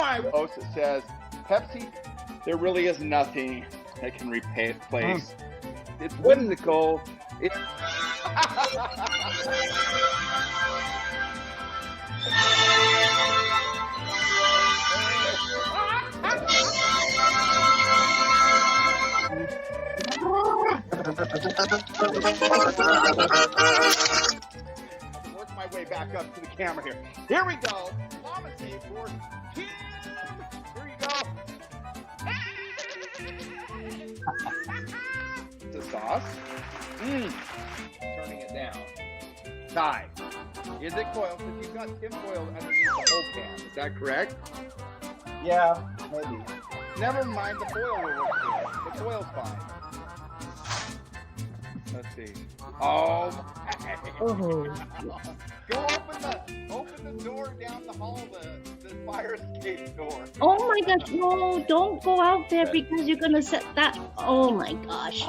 my post that says, Pepsi, there really is nothing that can replace. It's whimsical. It's work my way back up to the camera here. Here we go. Mama say for Kim. Here you go. The sauce. Turning it down. Ty, is it foil? Because you've got tin foil underneath the whole can. Is that correct? Yeah, maybe. Never mind, the foil will work here. The foil's fine. Let's see. Oh my. Go open the door down the hall, the fire escape door. Oh my gosh, no, don't go out there because you're gonna set that. Oh my gosh.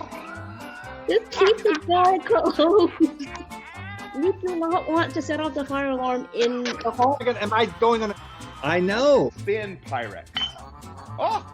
Just keep the door closed. We do not want to set off the fire alarm in the hall. Am I going on? I know. Spin Pyrex. Oh!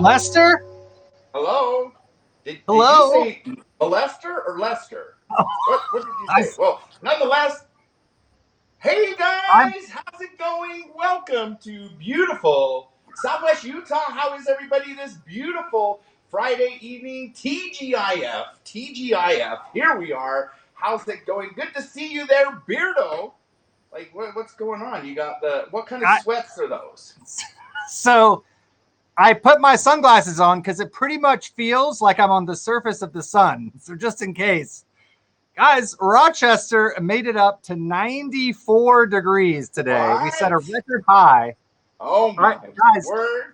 Lester? Hello? Hello? Did you say Lester or Lester? What did you say? Well, nonetheless, hey guys, how's it going? Welcome to beautiful Southwest Utah. How is everybody this beautiful Friday evening? TGIF. Here we are. How's it going? Good to see you there, Beardo. Like, what's going on? You got what kind of sweats are those? So I put my sunglasses on because it pretty much feels like I'm on the surface of the sun. So just in case. Guys, Rochester made it up to 94 degrees today. What? We set a record high. Oh my word.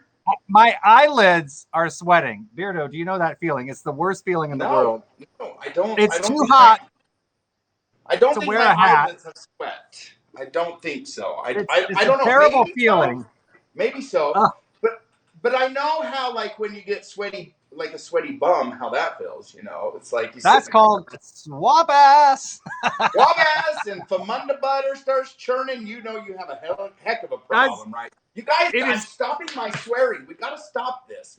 My eyelids are sweating. Beardo, do you know that feeling? It's the worst feeling in the world. No, I don't. It's I don't too hot. I don't think wear my a hat. eyelids have sweat. I don't think so. I don't know. Terrible feeling. Maybe so. But I know how, like, when you get sweaty, like a sweaty bum, how that feels, you know? It's like... That's called swap ass. Swap ass, and Famunda butter starts churning, you know you have a heck of a problem, right? You guys, I'm stopping my swearing. We got to stop this.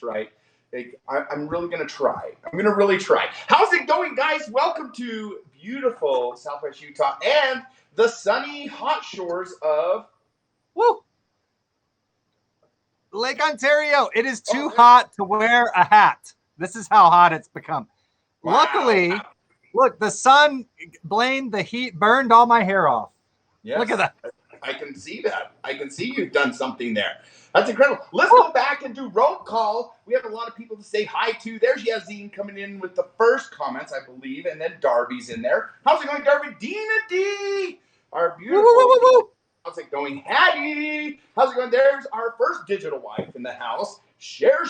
Right? Like, I'm really going to try. I'm going to really try. How's it going, guys? Welcome to beautiful Southwest Utah and the sunny, hot shores of... Lake Ontario. It is too hot to wear a hat. This is how hot it's become. Wow. Luckily, look, the sun, Blaine, the heat burned all my hair off. Yes, look at that. I can see that. I can see you've done something there. That's incredible. Let's go back and do roll call. We have a lot of people to say hi to. There's Yazine coming in with the first comments, I believe, and then Darby's in there. How's it going, Darby? Dina D, our beautiful How's it going, Hattie? How's it going? There's our first digital wife in the house, Cher.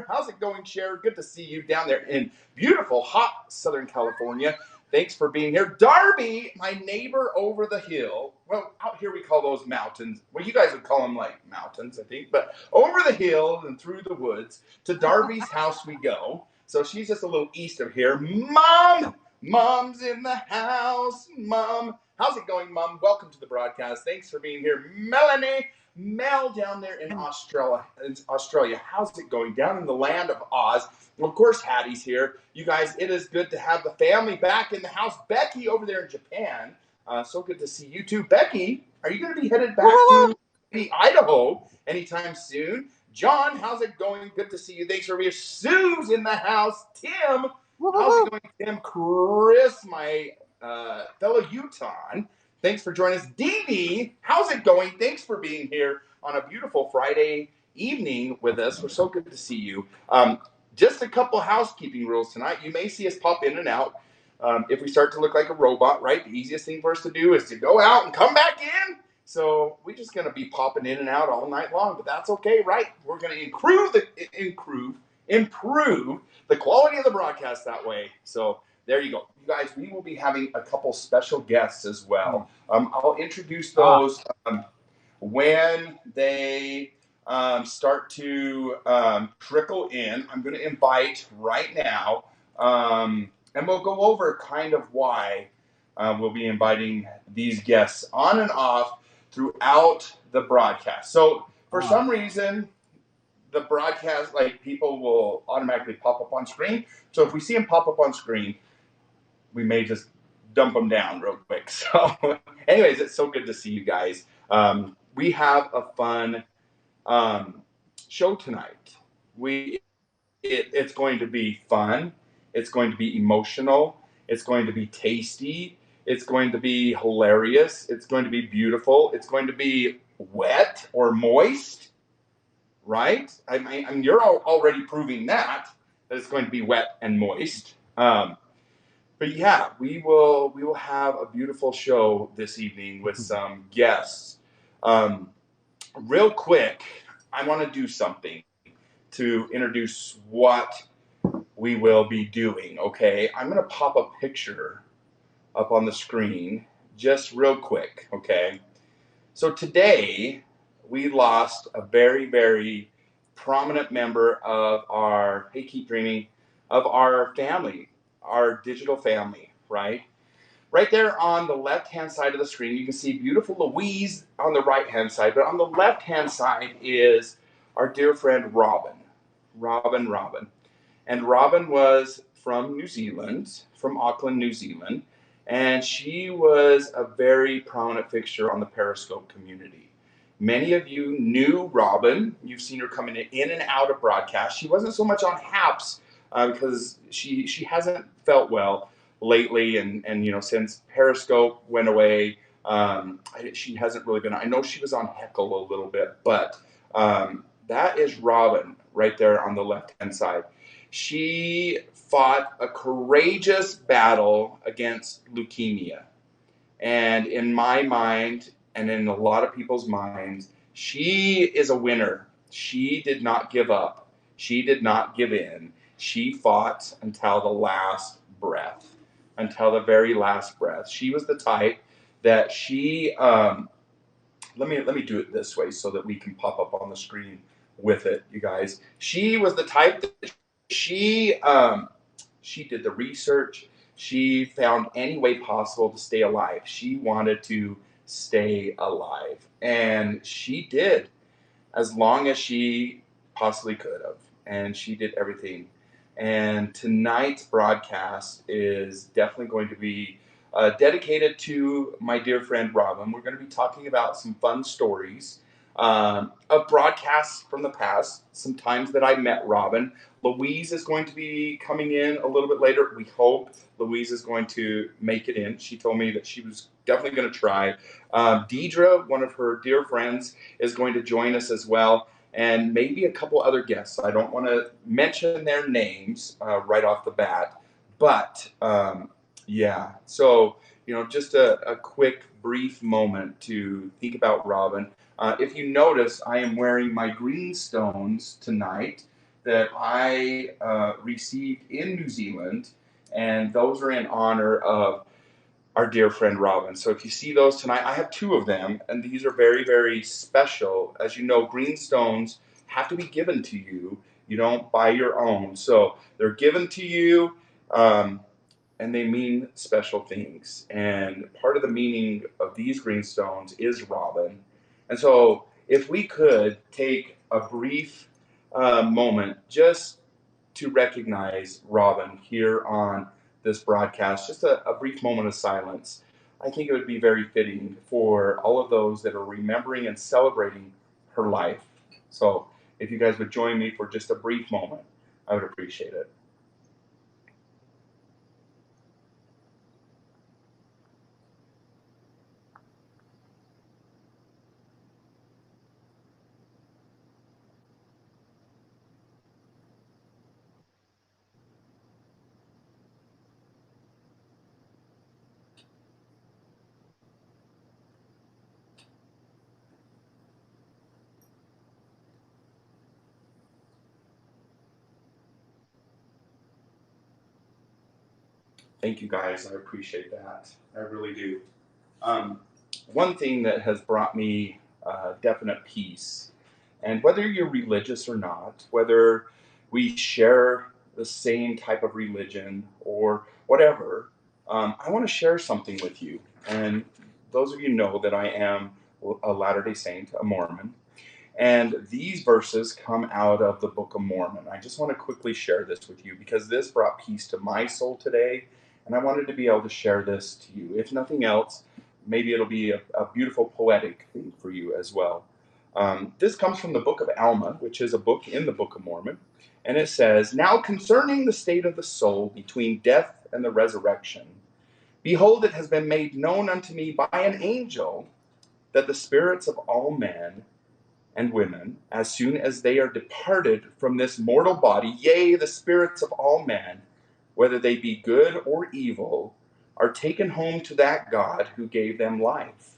How's it going, Cher? Good to see you down there in beautiful, hot Southern California. Thanks for being here. Darby, my neighbor over the hill. Well, out here we call those mountains. Well, you guys would call them like mountains, I think. But over the hill and through the woods to Darby's house we go. So she's just a little east of here. Mom's in the house. Mom. How's it going, Mom? Welcome to the broadcast. Thanks for being here. Mel down there in Australia. How's it going? Down in the land of Oz. Well, of course, Hattie's here. You guys, it is good to have the family back in the house. Becky over there in Japan. So good to see you too. Becky, are you going to be headed back to Idaho anytime soon? John, how's it going? Good to see you. Thanks for being here. Sue's in the house. Tim, how's it going, Tim? Chris, my fellow Utah. Thanks for joining us. Dee Dee, how's it going? Thanks for being here on a beautiful Friday evening with us. We're so good to see you. Just a couple housekeeping rules tonight. You may see us pop in and out. If we start to look like a robot, right, the easiest thing for us to do is to go out and come back in. So we're just going to be popping in and out all night long, but that's okay, right? We're going to improve the quality of the broadcast that way. So there you go. You guys, we will be having a couple special guests as well. I'll introduce those when they start to trickle in. I'm going to invite right now, and we'll go over kind of why we'll be inviting these guests on and off throughout the broadcast. So for some reason, the broadcast, like, people will automatically pop up on screen. So if we see them pop up on screen, we may just dump them down real quick. So anyways, it's so good to see you guys. We have a fun show tonight. It's going to be fun. It's going to be emotional. It's going to be tasty. It's going to be hilarious. It's going to be beautiful. It's going to be wet or moist, right? I mean, you're already proving that it's going to be wet and moist. But yeah, we will have a beautiful show this evening with some guests. Real quick, I want to do something to introduce what we will be doing, okay? I'm going to pop a picture up on the screen just real quick, okay? So today, we lost a very, very prominent member of our, hey, keep dreaming, of our family, our digital family, right? Right there on the left-hand side of the screen, you can see beautiful Louise on the right-hand side, but on the left-hand side is our dear friend Robin. And Robin was from New Zealand, from Auckland, New Zealand, and she was a very prominent fixture on the Periscope community. Many of you knew Robin. You've seen her coming in and out of broadcast. She wasn't so much on Haps because she hasn't felt well lately, and you know, since Periscope went away, she hasn't really been. I know she was on Heckle a little bit, but that is Robin right there on the left-hand side. She fought a courageous battle against leukemia, and in my mind, and in a lot of people's minds, she is a winner. She did not give up. She did not give in. She fought until the last breath, until the very last breath. She was the type that she, let me do it this way so that we can pop up on the screen with it, you guys. She was the type that she did the research. She found any way possible to stay alive. She wanted to stay alive, and she did as long as she possibly could have, and she did everything. And tonight's broadcast is definitely going to be dedicated to my dear friend Robin. We're going to be talking about some fun stories of broadcasts from the past, some times that I met Robin. Louise is going to be coming in a little bit later. We hope Louise is going to make it in. She told me that she was definitely going to try. Deidre, one of her dear friends, is going to join us as well, and maybe a couple other guests. I don't want to mention their names right off the bat, but yeah. So just a quick, brief moment to think about Robin. If you notice, I am wearing my greenstones tonight that I received in New Zealand, and those are in honor of our dear friend Robin. So if you see those tonight, I have 2 of them, and these are very, very special. As you know, greenstones have to be given to you. You don't buy your own. So they're given to you, and they mean special things. And part of the meaning of these greenstones is Robin. And so if we could take a brief moment just to recognize Robin here on this broadcast, just a brief moment of silence, I think it would be very fitting for all of those that are remembering and celebrating her life. So if you guys would join me for just a brief moment, I would appreciate it. Thank you, guys. I appreciate that. I really do. One thing that has brought me definite peace, and whether you're religious or not, whether we share the same type of religion or whatever, I want to share something with you. And those of you know that I am a Latter-day Saint, a Mormon. And these verses come out of the Book of Mormon. I just want to quickly share this with you because this brought peace to my soul today. And I wanted to be able to share this to you. If nothing else, maybe it'll be a beautiful poetic thing for you as well. This comes from the Book of Alma, which is a book in the Book of Mormon. And it says, "Now concerning the state of the soul between death and the resurrection, behold, it has been made known unto me by an angel that the spirits of all men and women, as soon as they are departed from this mortal body, yea, the spirits of all men, whether they be good or evil, are taken home to that God who gave them life.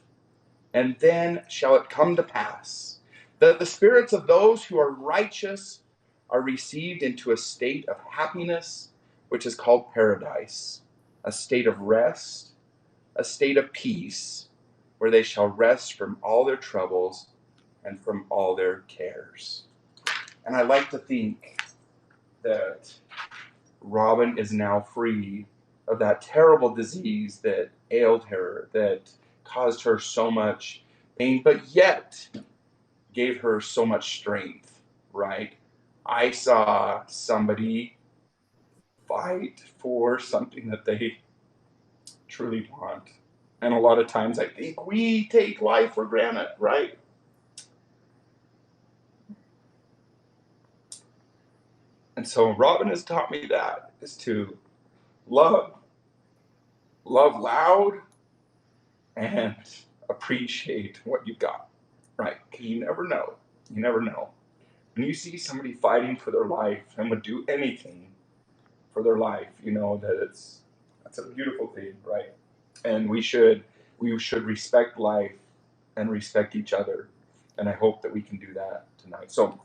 And then shall it come to pass that the spirits of those who are righteous are received into a state of happiness, which is called paradise, a state of rest, a state of peace, where they shall rest from all their troubles and from all their cares." And I like to think that Robin is now free of that terrible disease that ailed her, that caused her so much pain, but yet gave her so much strength, right? I saw somebody fight for something that they truly want. And a lot of times I think we take life for granted, right? And so Robin has taught me that, is to love loud, and appreciate what you've got, right? Because you never know. You never know. When you see somebody fighting for their life and would do anything for their life, you know that that's a beautiful thing, right? And we should respect life and respect each other. And I hope that we can do that tonight. So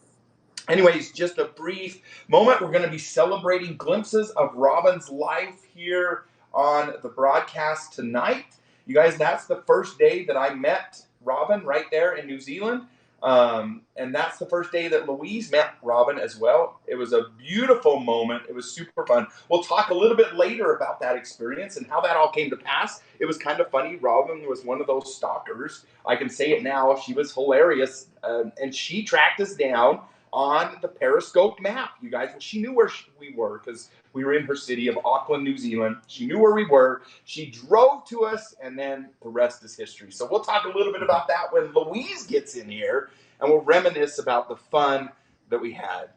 anyways, just a brief moment. We're going to be celebrating glimpses of Robin's life here on the broadcast tonight. You guys, that's the first day that I met Robin right there in New Zealand. And that's the first day that Louise met Robin as well. It was a beautiful moment. It was super fun. We'll talk a little bit later about that experience and how that all came to pass. It was kind of funny. Robin was one of those stalkers. I can say it now. She was hilarious. And she tracked us down on the Periscope map, you guys. And she knew where we were because we were in her city of Auckland, New Zealand. She knew where we were. She drove to us, and then the rest is history. So we'll talk a little bit about that when Louise gets in here, and we'll reminisce about the fun that we had.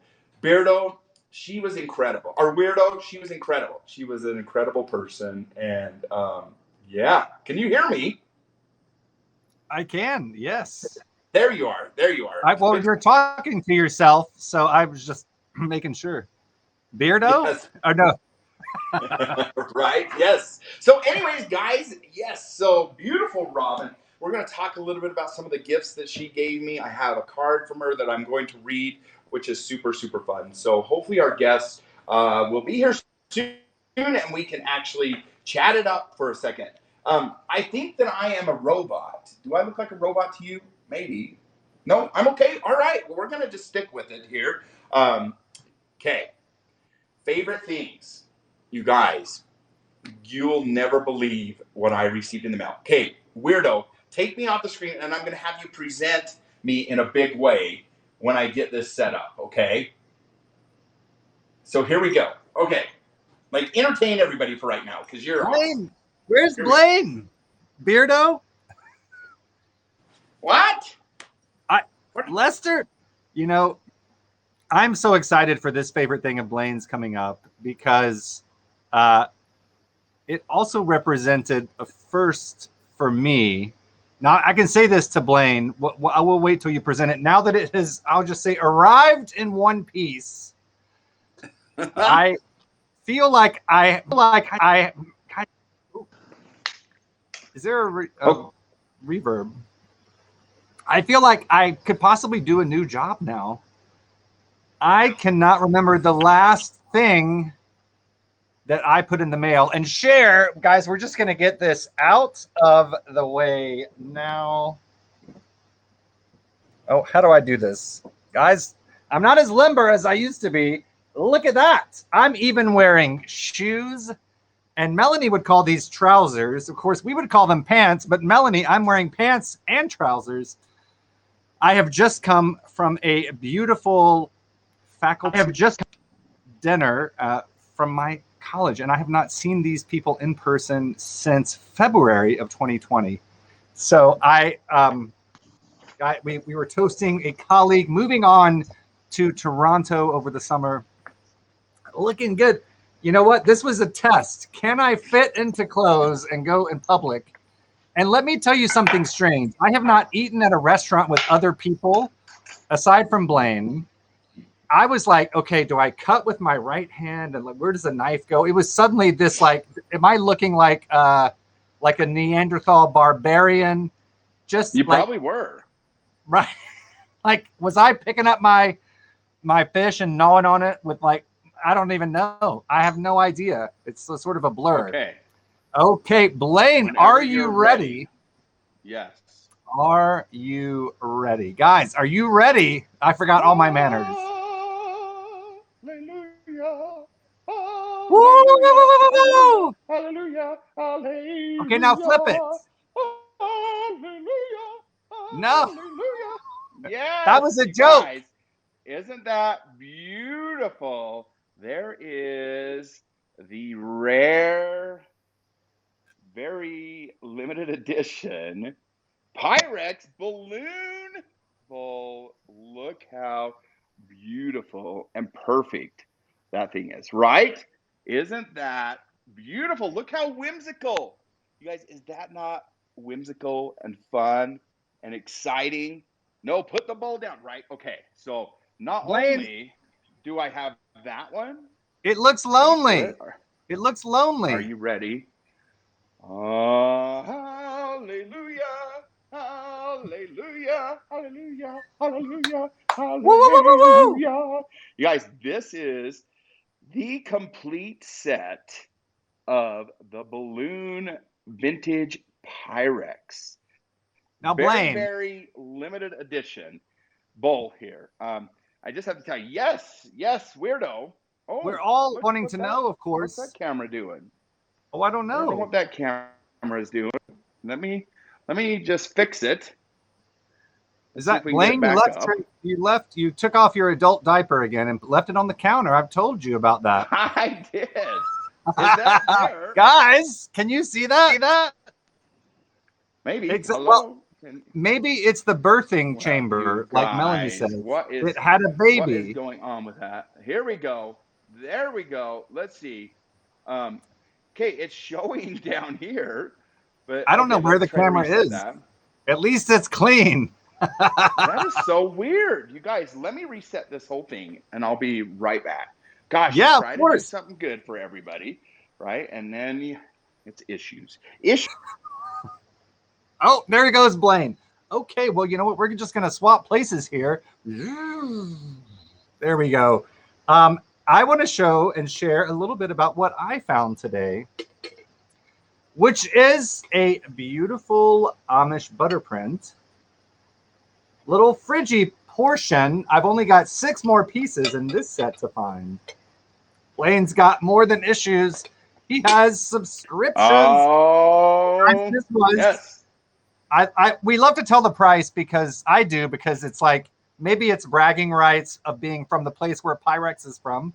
Beardo, she was incredible. Or Weirdo, she was incredible. She was an incredible person. And yeah, can you hear me? I can, yes. There you are. There you are. Well, you're talking to yourself, so I was just making sure. Beardo? Yes. Oh, no. Right? Yes. So anyways, guys, yes. So beautiful, Robin. We're going to talk a little bit about some of the gifts that she gave me. I have a card from her that I'm going to read, which is super, super fun. So hopefully our guests will be here soon and we can actually chat it up for a second. I think that I am a robot. Do I look like a robot to you? Maybe. No, I'm okay. All right. Well, we're going to just stick with it here. Okay. Favorite things. You guys, you'll never believe what I received in the mail. Okay, Weirdo, take me off the screen and I'm going to have you present me in a big way when I get this set up, okay? So here we go. Okay, like entertain everybody for right now because you're Blaine, awesome. where's Blaine? Beardo? What? Lester, you know, I'm so excited for this favorite thing of Blaine's coming up because it also represented a first for me. Now, I can say this to Blaine. I will wait till you present it. Now that it has, I'll just say, arrived in one piece, I feel like is there a reverb? I feel like I could possibly do a new job now. I cannot remember the last thing that I put in the mail and share. Guys, we're just going to get this out of the way now. Oh, how do I do this? Guys, I'm not as limber as I used to be. Look at that. I'm even wearing shoes. And Melanie would call these trousers. Of course, we would call them pants. But Melanie, I'm wearing pants and trousers. I have just come from a beautiful dinner from my college, and I have not seen these people in person since February of 2020. So we were toasting a colleague moving on to Toronto over the summer. Looking good. You know what? This was a test. Can I fit into clothes and go in public? And let me tell you something strange. I have not eaten at a restaurant with other people aside from Blaine. I was like, okay, do I cut with my right hand? And like, where does the knife go? It was suddenly this like, am I looking like a Neanderthal barbarian? Just you probably were. Right. Like, was I picking up my fish and gnawing on it with like, I don't even know. I have no idea. It's a sort of a blur. Okay, Blaine, Whenever are you you're ready? Yes. Are you ready? Guys, are you ready? I forgot all my manners. Hallelujah. Woo! Hallelujah. Hallelujah. Okay, now flip it. Hallelujah. No. Hallelujah. Yes. That was a joke. Guys, isn't that beautiful? There is the rare, very limited edition Pyrex balloon bowl. Look how beautiful and perfect that thing is, right? Isn't that beautiful? Look how whimsical. You guys, is that not whimsical and fun and exciting? No, put the bowl down, right? Okay, so not Blaine, only do I have that one. It looks lonely. It looks lonely. Are you ready? Hallelujah. Hallelujah, hallelujah, hallelujah, hallelujah. You guys, this is the complete set of the balloon vintage Pyrex. Now, very, Blaine. Very limited edition bowl here. I just have to tell you, yes, Weirdo. Oh, we're all wanting to know, of course. What's that camera doing? Oh, I don't know. I don't know what that camera is doing. Let me just fix it. Is that Blaine? You took off your adult diaper again and left it on the counter. I've told you about that. I did. Is that there? Guys, can you see that? Maybe. Maybe it's the birthing chamber, like Melanie says. It had a baby. What is going on with that? Here we go. There we go. Let's see. Okay, it's showing down here, but I don't know where the camera is. At least it's clean. That is so weird. You guys, let me reset this whole thing and I'll be right back. Gosh, Yeah, you of try to do course. something good for everybody, right? And then it's issues. Oh, there goes Blaine. Okay, well, you know what? We're just going to swap places here. There we go. I want to show and share a little bit about what I found today, which is a beautiful Amish butter print. Little fridgy portion. I've only got 6 more pieces in this set to find. Blaine's got more than issues. He has subscriptions. Oh, This was, yes. We love to tell the price because it's like maybe it's bragging rights of being from the place where Pyrex is from.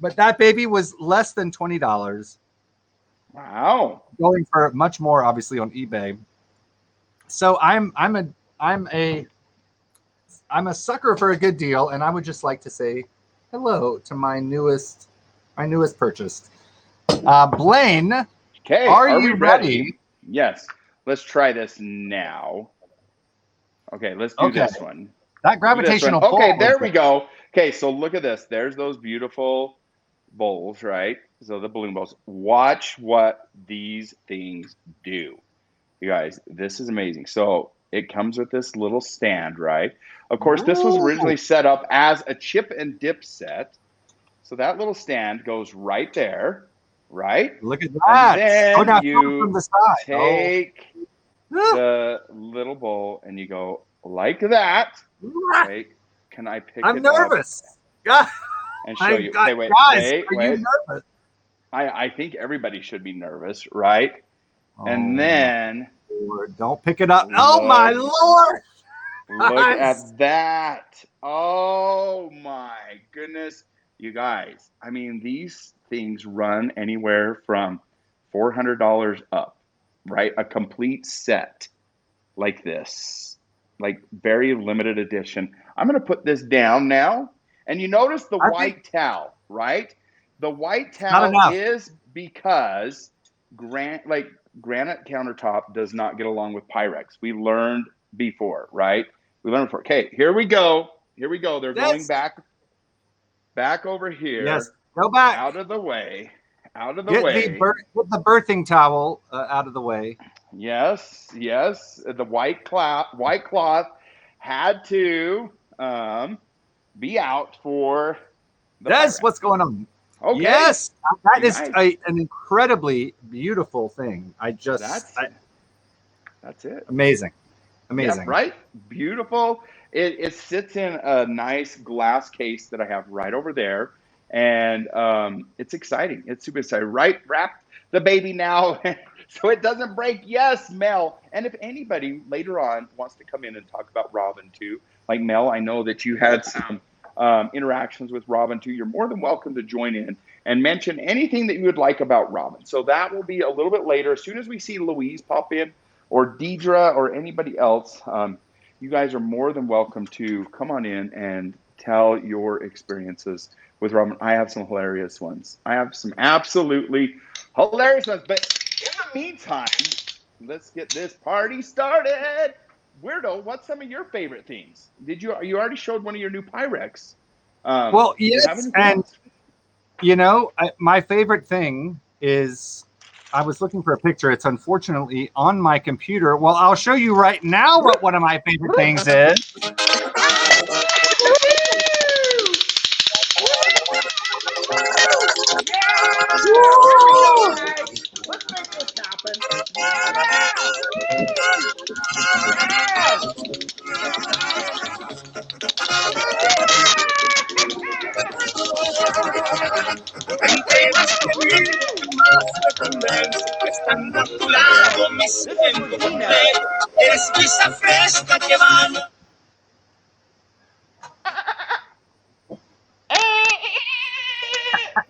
But that baby was less than $20. Wow. Going for much more, obviously, on eBay. So I'm a sucker for a good deal, and I would just like to say hello to my newest purchase. Blaine, Okay, are we you ready? Yes. Let's try this now. Okay, let's do this one. That gravitational pull. Okay, there we go. Okay, so look at this. There's those beautiful bowls, right? So the balloon bowls. Watch what these things do. You guys, this is amazing. So it comes with this little stand, right? Of course, this was originally set up as a chip and dip set. So that little stand goes right there, right? Look at that. And then you from the side. take the little bowl and you go like that. Okay, can I pick it up? I'm nervous. Yeah. And show you. Hey, wait, guys, wait. Are you nervous? I think everybody should be nervous, right? And then Lord, don't pick it up. Oh my Lord. Look at that. Oh my goodness. You guys, I mean, these things run anywhere from $400 up, right? A complete set like this, like very limited edition. I'm going to put this down now. And you notice the white towel, right? The white towel is because granite countertop does not get along with Pyrex. We learned before, right? Okay, here we go. They're going back over here. Yes, go back. Out of the way. Get the birthing towel out of the way. Yes. The white cloth had to be out for That's what's going on. Okay. Yes, that is an incredibly beautiful thing. That's it. Amazing. Yeah, right? Beautiful. It sits in a nice glass case that I have right over there. And it's exciting. It's super exciting. Right? Wrap the baby now so it doesn't break. Yes, Mel. And if anybody later on wants to come in and talk about Robin too, like Mel, I know that you had some interactions with Robin too. You're more than welcome to join in and mention anything that you would like about Robin. So that will be a little bit later. As soon as we see Louise pop in or Deidre or anybody else, you guys are more than welcome to come on in and tell your experiences with Robin. I have some hilarious ones. I have some absolutely hilarious ones. But in the meantime, let's get this party started. Weirdo, what's some of your favorite things? You already showed one of your new Pyrex? Well, yes, and my favorite thing is I was looking for a picture. It's unfortunately on my computer. Well, I'll show you right now what one of my favorite things is. Let's make this happen. Estando a tu lado me siento completo. Eres brisa fresca que van.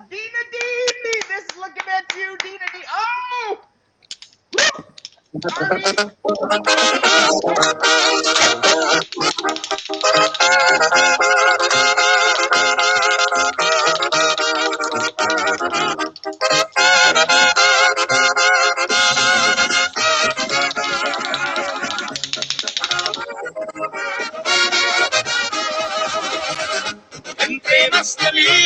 Dina Dee, this is looking at you, Dina Dee. Oh! Entre más te miro,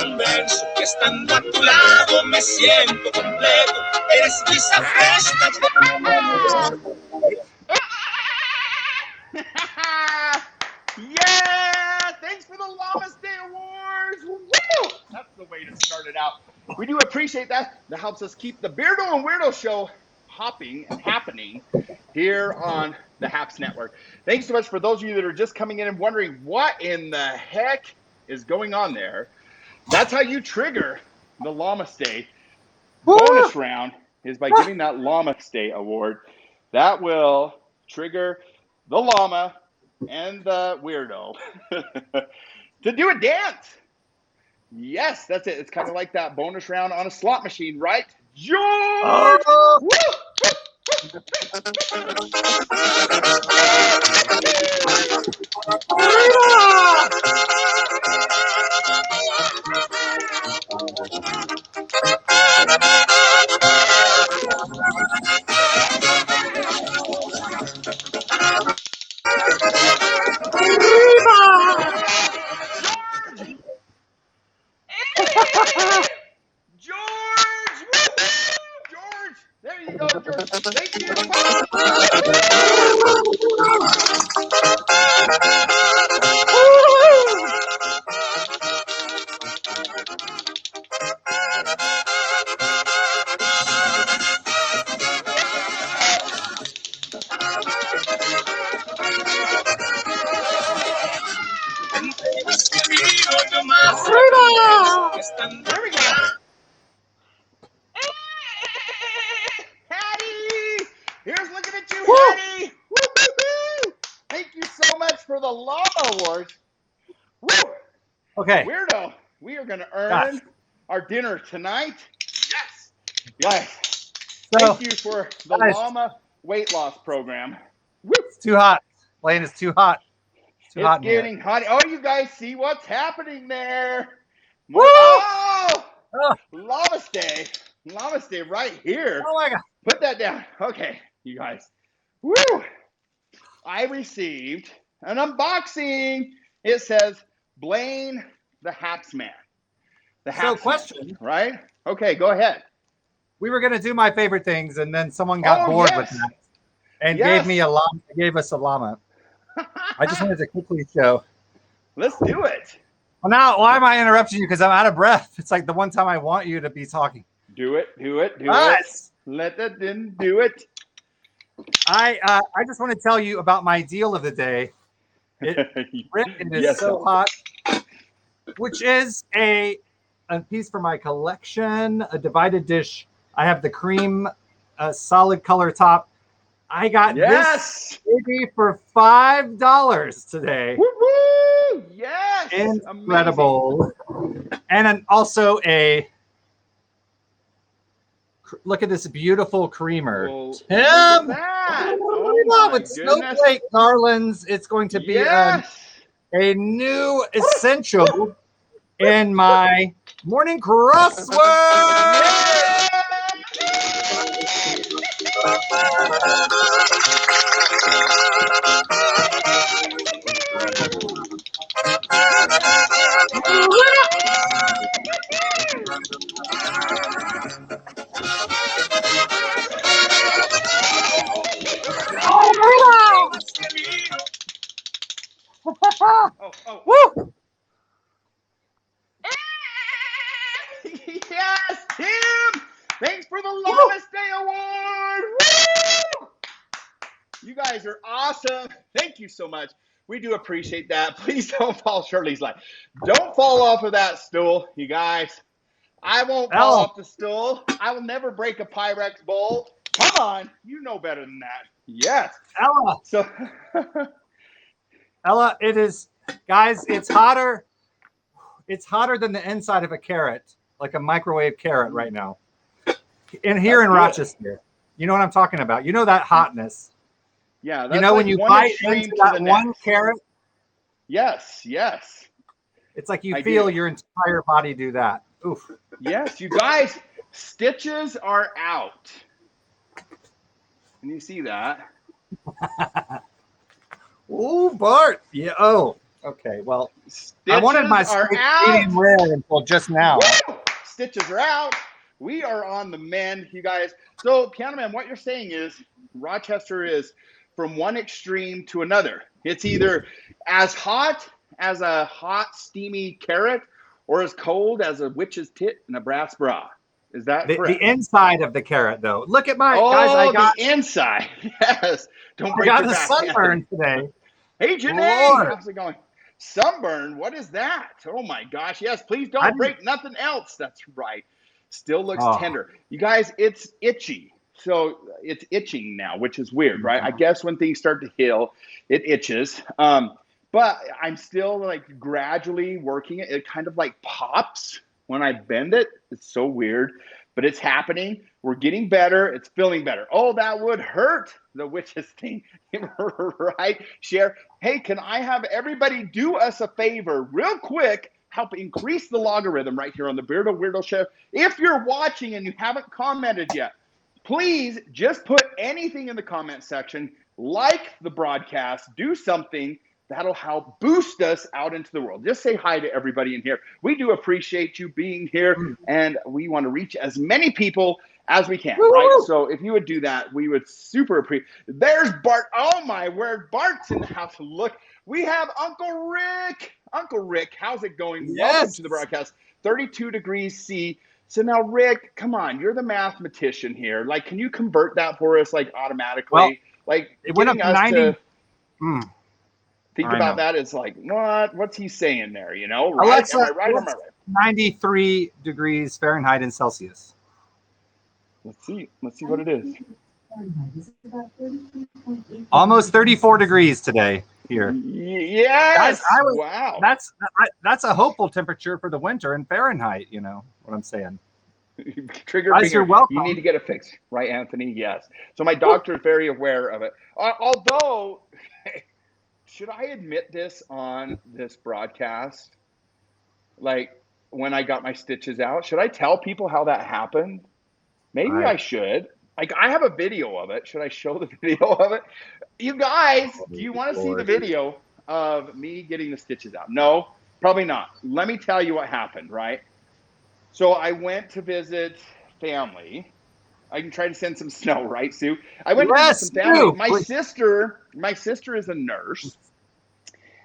convenzo que estando a tu lado me siento completo. Eres brisa fresca. Yeah! Thanks for the Llama Day Awards! Woo! That's the way to start it out. We do appreciate that. That helps us keep the Beardo and Weirdo Show hopping and happening here on the Haps Network. Thanks so much for those of you that are just coming in and wondering what in the heck is going on there. That's how you trigger the Llama Day. Bonus round is by giving that Llama Day Award. That will trigger the llama and the weirdo to do a dance. Yes, that's it. It's kind of like that bonus round on a slot machine, right, George? Oh. George! George! There you go, George. Thank you. There we go. Hattie! Here's looking at you, Hattie! Woo-hoo-hoo! Thank you so much for the Llama Awards. Woo! Okay. Weirdo, we are going to earn our dinner tonight. Yes! Yes. So, thank you for the Llama weight loss program. Woo! It's too hot. Lane is too hot. Too hot It's in here. getting hot. Oh, you guys see what's happening there? Woo! Oh! Oh. Llama Day. Llama Day right here. Oh my God. Put that down. Okay, you guys. Woo! I received an unboxing. It says Blaine the Haps Man. The Haps question. Man, right? Okay, go ahead. We were gonna do my favorite things, and then someone got bored with that and gave me a llama. Gave us a llama. I just wanted to quickly show. Let's do it. Well, now why am I interrupting you? Because I'm out of breath. It's like the one time I want you to be talking. Do it. Do it. Do Yes. it. Let that then do it. I just want to tell you about my deal of the day. It is Yes, so hot, which is a piece for my collection, a divided dish. I have the cream solid color top. I got this baby for $5 today. Woo-hoo! Yes. Incredible. Amazing. And then also look at this beautiful creamer. Well, Tim! with snowflake garlands. It's going to be a new essential in my morning crossword. Woo! Yes, Tim! Thanks for the Llama Day Award! Woo! You guys are awesome. Thank you so much. We do appreciate that. Please don't fall. Shirley's like, don't fall off of that stool, you guys. I won't fall off the stool. I will never break a Pyrex bowl. Come on. You know better than that. Yes. Ella. So, Ella, it is, guys, it's hotter. It's hotter than the inside of a carrot, like a microwave carrot right now. And here in Rochester, you know what I'm talking about. You know that hotness. Yeah. That's you know, like when you bite into that one carrot. Yes, yes. It's like you feel your entire body do that. Oof. Yes, you guys, stitches are out. Can you see that? Oh, Bart. Yeah. Oh, Okay, well, Stitches I wanted my are steak out. medium rare until just now. Woo! Stitches are out. We are on the mend, you guys. So, Piano Man, what you're saying is Rochester is from one extreme to another. It's either as hot as a hot, steamy carrot or as cold as a witch's tit in a brass bra. Is that The correct? inside of the carrot, though. Look at my Oh, guys. the inside. Yes. Don't I break got your a back. sunburn today. Hey, Janae, Lord. how's it going? Sunburn? What is that? Oh my gosh. Yes, please I don't didn't- break nothing else. That's right. Still looks Oh. tender. You guys, it's itchy. So it's itching now, which is weird, right? I guess when things start to heal, it itches. But I'm still like gradually working it. It kind of like pops when I bend it. It's so weird, but it's happening. We're getting better. It's feeling better. Oh, that would hurt. The witch's thing, right? Share. Hey, can I have everybody do us a favor real quick? Help increase the logarithm right here on the Beardo Weirdo Show. If you're watching and you haven't commented yet, please just put anything in the comment section, like the broadcast, do something that'll help boost us out into the world. Just say hi to everybody in here. We do appreciate you being here, and we want to reach as many people as we can, right? So if you would do that, we would super appreciate. There's Bart. Oh my word, Bart's in the house. Look, we have Uncle Rick. Uncle Rick, how's it going? Yes. Welcome to the broadcast. 32 degrees C. So now, Rick, come on, you're the mathematician here. Like, can you convert that for us, like, automatically? Well, like, it went up getting to us 90. to think I about know. that is like, what's he saying there, you know? Right? Alexa, Am I right or am I right? 93 degrees Fahrenheit and Celsius. Let's see what it is. Almost 34 degrees today here. Yes. Guys, Wow. That's a hopeful temperature for the winter in Fahrenheit. You know what I'm saying? Trigger Guys, finger. you're welcome. You need to get it fixed, right, Anthony? Yes. So my doctor is very aware of it. Although, should I admit this on this broadcast? Like when I got my stitches out, should I tell people how that happened? Maybe I should. Like, I have a video of it. Should I show the video of it? You guys, do you want to see the video of me getting the stitches out? No, probably not. Let me tell you what happened, right? So I went to visit family. I can try to send some snow, right, Sue? I went to visit some family. My sister is a nurse.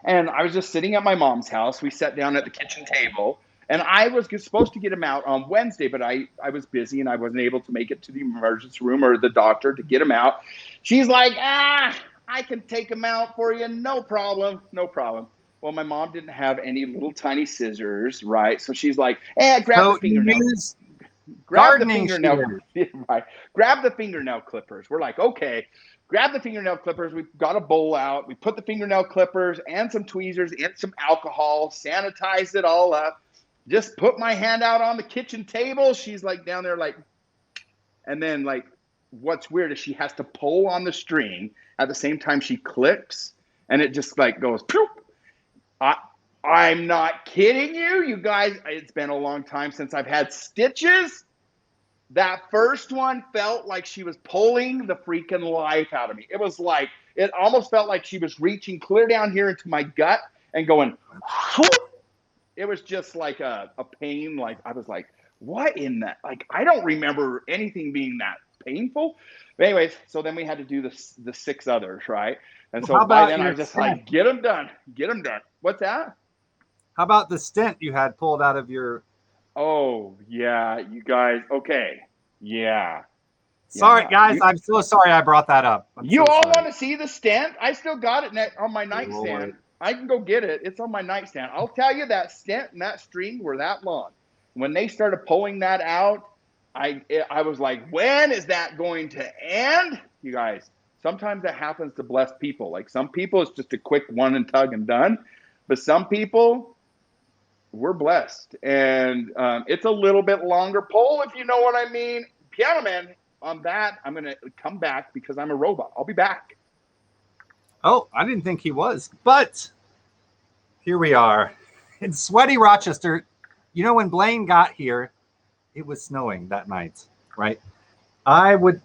And I was just sitting at my mom's house. We sat down at the kitchen table. And I was supposed to get him out on Wednesday, but I was busy and I wasn't able to make it to the emergency room or the doctor to get him out. She's like, I can take him out for you. No problem. No problem. Well, my mom didn't have any little tiny scissors, right? So she's like, grab the fingernail. Grab the fingernail. Right. Grab the fingernail clippers. We're like, okay. Grab the fingernail clippers. We got a bowl out. We put the fingernail clippers and some tweezers and some alcohol, sanitized it all up. Just put my hand out on the kitchen table. She's like down there like, and then like, what's weird is she has to pull on the string at the same time she clicks, and it just like goes, poop. I'm not kidding you. You guys, it's been a long time since I've had stitches. That first one felt like she was pulling the freaking life out of me. It was like, it almost felt like she was reaching clear down here into my gut and going, whoop. It was just like a pain. Like, I was like, what in that? Like, I don't remember anything being that painful. But anyways, so then we had to do the 6 others, right? And so by then I was just like, get them done. Get them done. What's that? How about the stent you had pulled out of your... Oh, yeah, you guys. Okay. Yeah. Sorry, guys. I'm so sorry I brought that up. You all want to see the stent? I still got it on my nightstand. Lord. I can go get it. It's on my nightstand. I'll tell you, that stent and that string were that long. When they started pulling that out, I was like, when is that going to end? You guys, sometimes that happens to blessed people. Like, some people, it's just a quick one and tug and done. But some people, we're blessed. And it's a little bit longer pull, if you know what I mean. Piano Man, on that, I'm going to come back because I'm a robot. I'll be back. Oh, I didn't think he was. But here we are in sweaty Rochester. You know, when Blaine got here, it was snowing that night, right? I would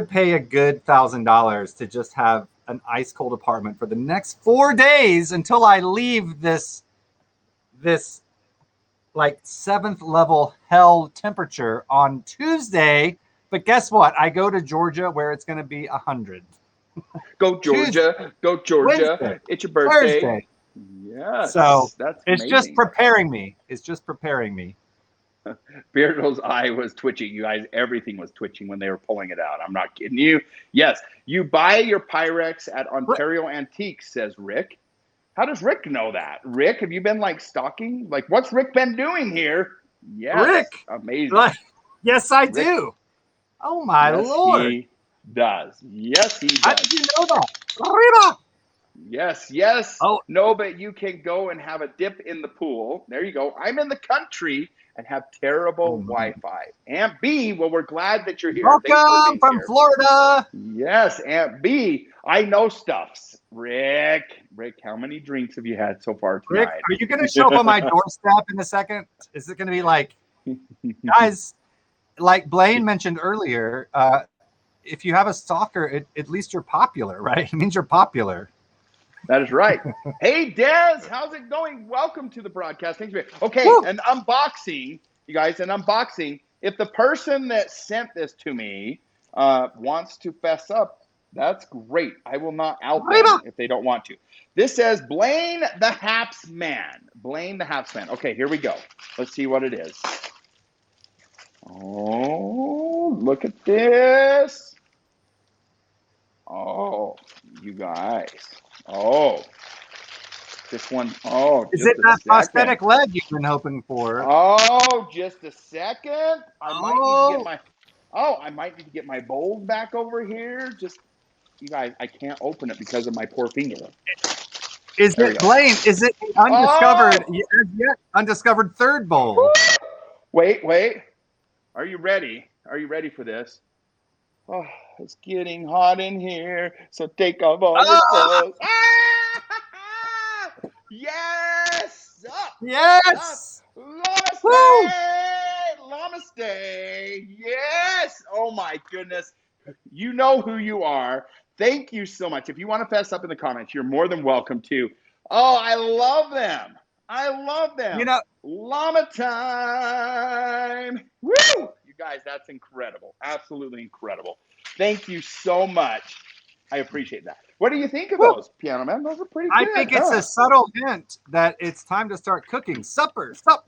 pay a good $1,000 to just have an ice cold apartment for the next 4 days until I leave this like 7th level hell temperature on Tuesday. But guess what? I go to Georgia where it's going to be 100. Go Georgia. Tuesday, Go Georgia. Wednesday, It's your birthday. Thursday. Yes. So that's it's amazing. just preparing me. It's just preparing me. Beardo's eye was twitching. You guys, everything was twitching when they were pulling it out. I'm not kidding you. Yes, you buy your Pyrex at Ontario Antiques, says Rick. How does Rick know that? Rick, have you been like stalking? Like, what's Rick been doing here? Yes, Rick, amazing. Yes, I Rick, do. Oh my Lord. He does. Yes, he does. How did you know that? Arriba! Yes. Oh. No, but you can go and have a dip in the pool. There you go. I'm in the country and have terrible Wi-Fi. Aunt B, well, we're glad that you're here. Welcome from Florida. Yes, Aunt B. I know stuffs. Rick, how many drinks have you had so far tonight? Rick, are you going to show up on my doorstep in a second? Is it going to be like, guys, like Blaine mentioned earlier, if you have a stalker, at least you're popular, right? It means you're popular. That is right. Hey, Des, how's it going? Welcome to the broadcast. Thanks, man. Okay, an unboxing, you guys, an unboxing. If the person that sent this to me wants to fess up, that's great. I will not out them if they don't want to. This says Blaine the Haps Man. Blaine the Haps Man. Okay, here we go. Let's see what it is. Oh, look at this. Oh, you guys. Oh, this one. Oh, is it that prosthetic leg you've been hoping for? Oh, just a second. I might need to get my bowls back over here. Just, you guys, I can't open it because of my poor finger. Is it Blaine? Is it undiscovered yet undiscovered third bowl? Wait. Are you ready? Are you ready for this? Oh, it's getting hot in here, so take off all your clothes. Yes! Up! Yes! Namaste! Namaste! Yes! Oh my goodness. You know who you are. Thank you so much. If you want to fess up in the comments, you're more than welcome to. Oh, I love them. You know, llama time. Woo! You guys, that's incredible. Absolutely incredible. Thank you so much. I appreciate that. What do you think of those, Piano Man? Those are pretty good. I think it's a subtle hint that it's time to start cooking supper. Sup.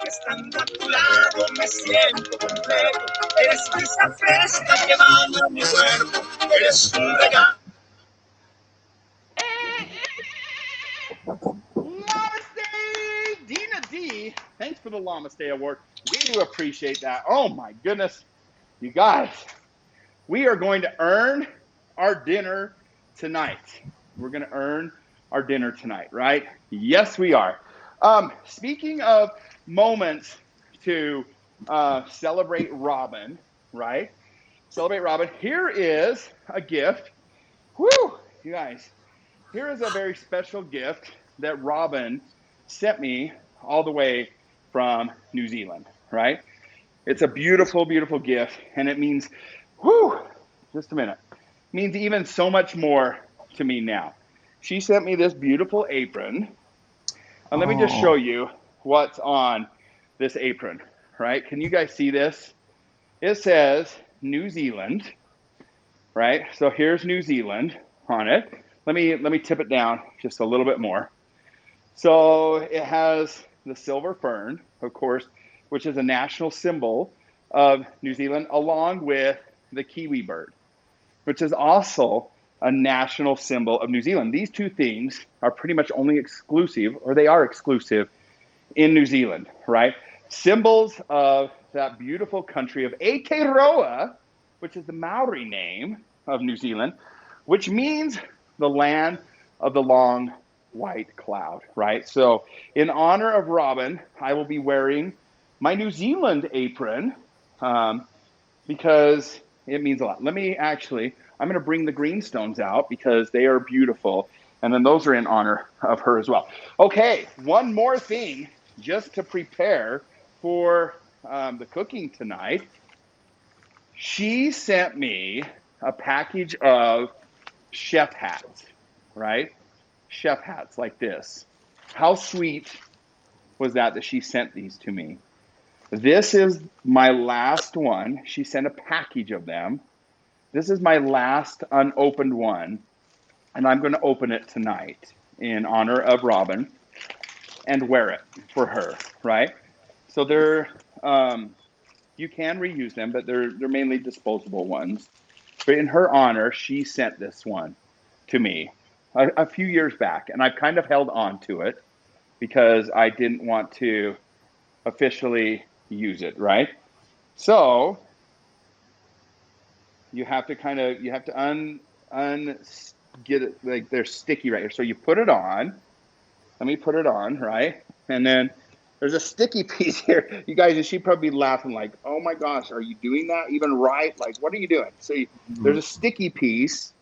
Estando a tu lado me siento completo. Eres brisa fresca que baña mi cuerpo. Eres un regalo. Namaste, Dina D. Thanks for the Namaste award. We do appreciate that. Oh my goodness, you guys, we are going to earn our dinner tonight. We're going to earn our dinner tonight, right? Yes, we are. Speaking of moments to celebrate Robin, right? Celebrate Robin. Here is a gift. Woo, you guys. Here is a very special gift that Robin sent me all the way from New Zealand, right? It's a beautiful, beautiful gift, and it means, just a minute, means even so much more to me now. She sent me this beautiful apron. And let me just show you what's on this apron, right? Can you guys see this? It says New Zealand, right? So here's New Zealand on it. Let me tip it down just a little bit more. So it has the silver fern, of course, which is a national symbol of New Zealand, along with the kiwi bird, which is also a national symbol of New Zealand. These two things are pretty much only exclusive, or they are exclusive in New Zealand, right? Symbols of that beautiful country of Aotearoa, which is the Maori name of New Zealand, which means the land of the long white cloud, right? So in honor of Robin, I will be wearing my New Zealand apron because it means a lot. I'm going to bring the greenstones out because they are beautiful. And then those are in honor of her as well. Okay, one more thing just to prepare for the cooking tonight. She sent me a package of chef hats, right? Chef hats like this. How sweet was that she sent these to me? This is my last one. She sent a package of them. This is my last unopened one, and I'm going to open it tonight in honor of Robin and wear it for her, right? So they're you can reuse them, but they're mainly disposable ones. But in her honor, she sent this one to me a few years back, and I've kind of held on to it because I didn't want to officially use it, right? So you have to get it, like they're sticky right here. So you put it on. Let me put it on, right? And then there's a sticky piece here. You guys, she'd probably be laughing like, oh my gosh, are you doing that even right? Like, what are you doing? So there's a sticky piece.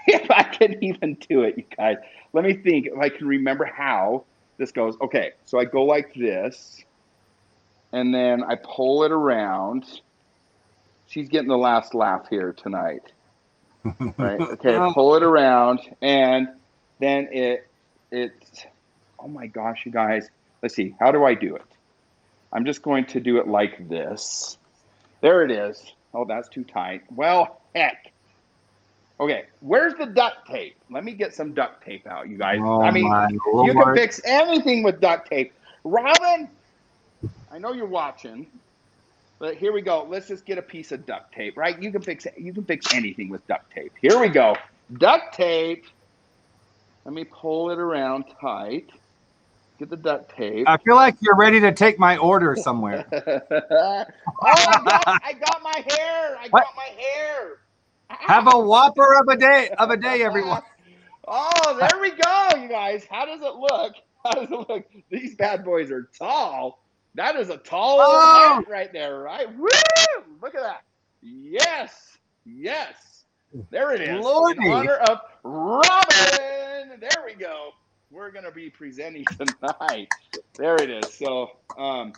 If I can even do it, you guys. Let me think if I can remember how this goes. Okay, so I go like this, and then I pull it around. She's getting the last laugh here tonight. Right? Okay, pull it around, and then it's, oh my gosh, you guys. Let's see, how do I do it? I'm just going to do it like this. There it is. Oh, that's too tight. Well, heck. Okay, where's the duct tape? Let me get some duct tape out, you guys. Oh, I mean, you can fix anything with duct tape. Robin, I know you're watching, but here we go. Let's just get a piece of duct tape, right? You can fix anything with duct tape. Here we go. Duct tape. Let me pull it around tight. Get the duct tape. I feel like you're ready to take my order somewhere. I got my hair. I got my hair. Have a whopper of a day, everyone. Oh, there we go, you guys. How does it look? How does it look? These bad boys are tall. That is a tall hat right there, right? Woo! Look at that. Yes. Yes. There it is. Lordy. In honor of Robin. There we go. We're going to be presenting tonight. There it is. So I'm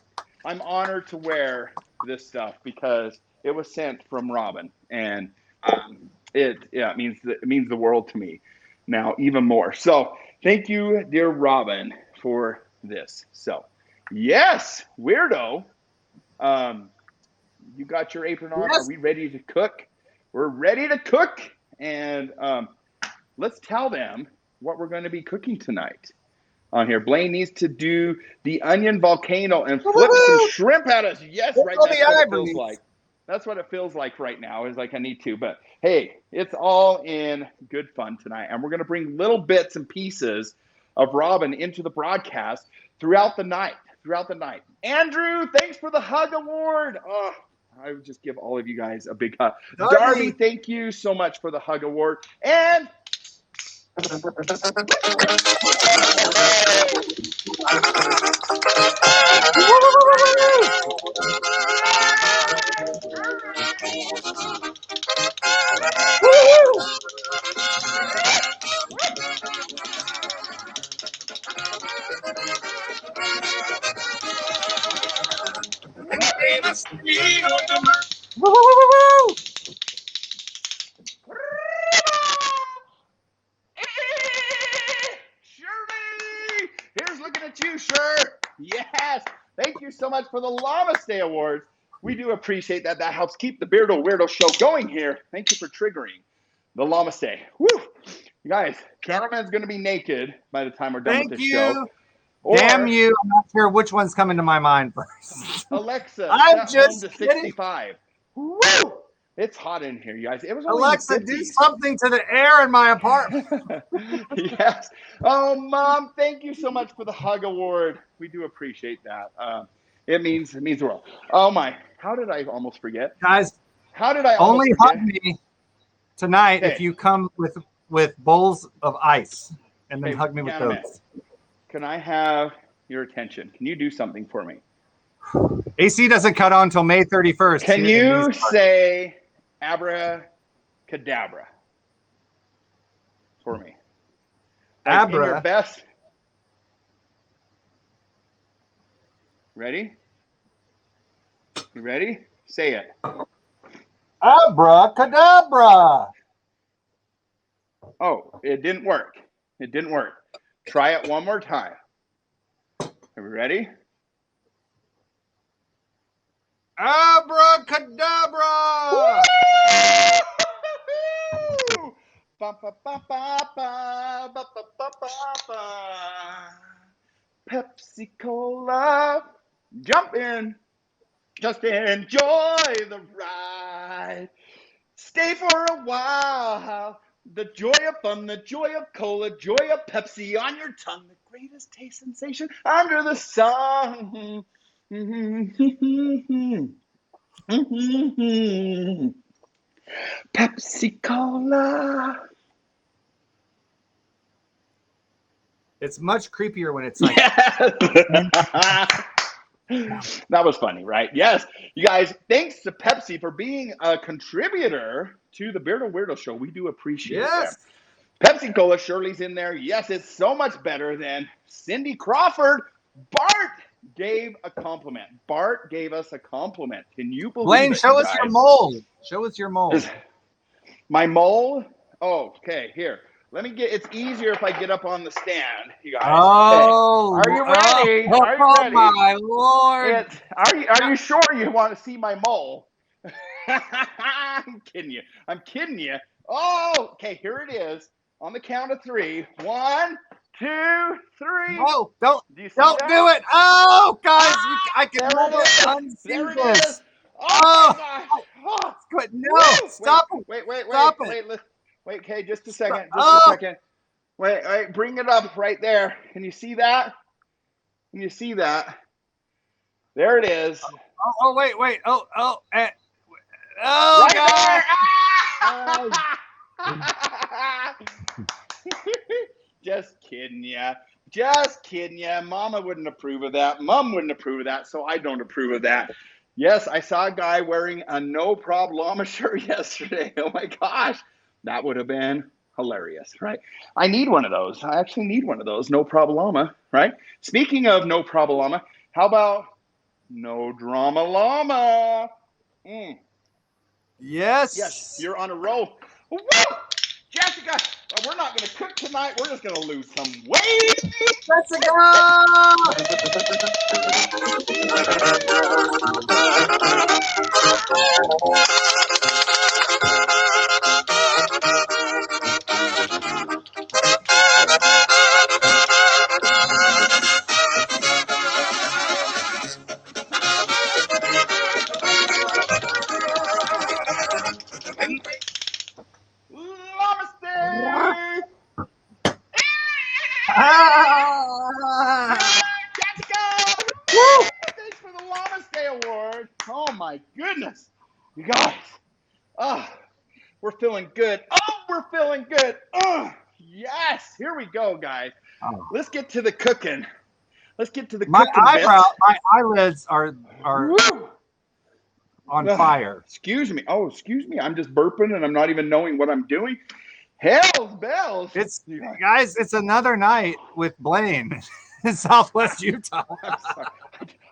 honored to wear this stuff because it was sent from Robin, and it means the world to me now even more. So thank you, dear Robin, for this. So yes, Weirdo, you got your apron on. Yes. Are we ready to cook? We're ready to cook, and let's tell them what we're going to be cooking tonight on here. Blaine needs to do the onion volcano and flip some shrimp at us. Yes, right. That's what it feels like. That's what it feels like right now, is like I need to. But hey, it's all in good fun tonight. And we're going to bring little bits and pieces of Robin into the broadcast throughout the night. Andrew, thanks for the hug award. Oh, I would just give all of you guys a big hug. Darby, thank you so much for the hug award. And here's looking at you, sure. Yes. Thank you so much for the Llama Stay Awards. We do appreciate that. That helps keep the Beardo and Weirdo Show going here. Thank you for triggering the Llama Stay. Woo! You guys, cameraman's going to be naked by the time we're done with this show. Damn you. I'm not sure which one's coming to my mind first. Alexa, I'm just to 65. Woo! It's hot in here, you guys. It was only Alexa, do something to the air in my apartment. Yes. Oh, Mom, thank you so much for the hug award. We do appreciate that. It means the world. Oh my! How did I almost forget, guys? How did I only almost forget? hug me tonight if you come with bowls of ice and then Hey, hug me with Gentlemen, those. can I have your attention? Can you do something for me? AC doesn't cut on until May 31st. Can here in you these parts. say abracadabra for me? Like in your Abra. best. Ready? You ready? Say it. Abracadabra. Oh, it didn't work. It didn't work. Try it one more time. Are we ready? Abracadabra. Ba, ba, ba, ba, ba, ba, ba, ba, ba. Pepsi Cola, jump in, just enjoy the ride. Stay for a while. The joy of fun, the joy of cola, joy of Pepsi on your tongue, the greatest taste sensation under the sun. Pepsi Cola. It's much creepier when it's like. Yes. That was funny, right? Yes. You guys, thanks to Pepsi for being a contributor to the Beardo and Weirdo Show. We do appreciate Yes. them. Pepsi Cola, Shirley's in there. Yes, it's so much better than Cindy Crawford. Bart gave a compliment. Bart gave us a compliment. Can you believe Blaine, it, show you us your guys? mole. Show us your mole. My mole? Oh, okay, here. Let me get, it's easier if I get up on the stand, you guys. Oh, okay. Are you ready? Oh, Are you ready? my Lord. Are you sure you want to see my mole? I'm kidding you. I'm kidding you. Oh, okay, here it is. On the count of 3. 1, 2, 3. No, don't Do you see that? that? Do it. Oh, guys, I can There never it is. unsee There it this. is. Oh, my gosh. Oh. Good. No, Woo! stop it. Wait, Stop it. wait, okay, just a second. Oh. A second. Wait, bring it up right there. Can you see that? Can you see that? There it is. Oh, wait. Oh, right God. there. Just kidding ya. Just kidding ya. Mama wouldn't approve of that. Mom wouldn't approve of that, so I don't approve of that. Yes, I saw a guy wearing a no problema shirt yesterday. Oh my gosh. That would have been hilarious, right? I need one of those. I actually need one of those. No problema, right? Speaking of no problema, how about no drama llama? Yes, you're on a roll. Woo! Jessica, we're not going to cook tonight. We're just going to lose some weight. Let's go. Namaste. Jessica! Woo! Thanks for the Namaste Award. Oh my goodness. You guys. Oh, we're feeling good. Oh, we're feeling good. Oh, yes. Here we go, guys. Oh. Let's get to the cooking. Let's get to the My cooking eyebrow, bits. my eyelids are Woo! on fire. Excuse me. Oh, excuse me. I'm just burping and I'm not even knowing what I'm doing. Hell's bells. It's guys, it's another night with Blaine in Southwest Utah.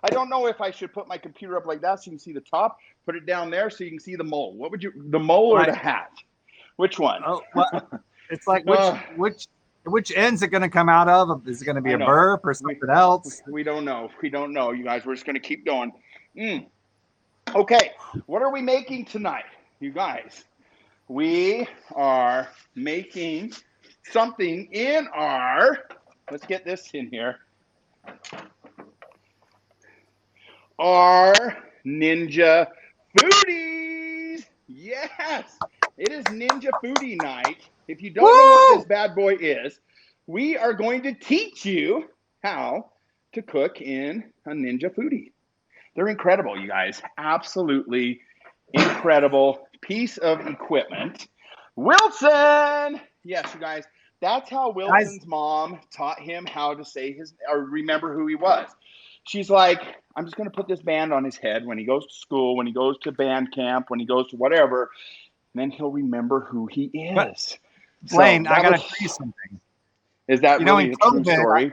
I don't know if I should put my computer up like that so you can see the top. Put it down there so you can see the mole. What would you, the mole or the hat? Which one? Oh, well, it's like which end's it going to come out of? Is it going to be a burp or something else? We don't know. We don't know, you guys. We're just going to keep going. Okay, what are we making tonight, you guys? We are making something in our, let's get this in here, our Ninja Foodies. Yes, it is Ninja Foodie night. If you don't know what this bad boy is, we are going to teach you how to cook in a Ninja Foodie. They're incredible, you guys. Absolutely incredible piece of equipment. Wilson! Yes, you guys, That's how Wilson's mom taught him how to say his or remember who he was. She's like, I'm just going to put this band on his head when he goes to school, when he goes to band camp, when he goes to whatever, and then he'll remember who he is. But, Blaine, I got to tell you something. Is that really a true story?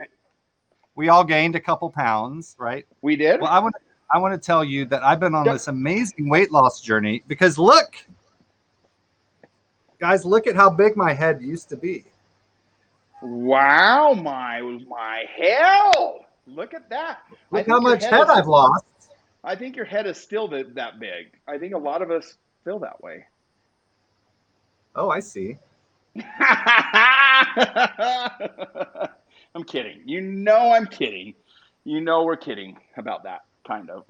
We all gained a couple pounds, right? We did? Well, I want to tell you that I've been on this amazing weight loss journey because look, guys, look at how big my head used to be. Wow, my hell. Look at that. Look how much head I've lost. I think your head is still that big. I think a lot of us feel that way. Oh, I see. I'm kidding. You know I'm kidding. You know we're kidding about that, kind of.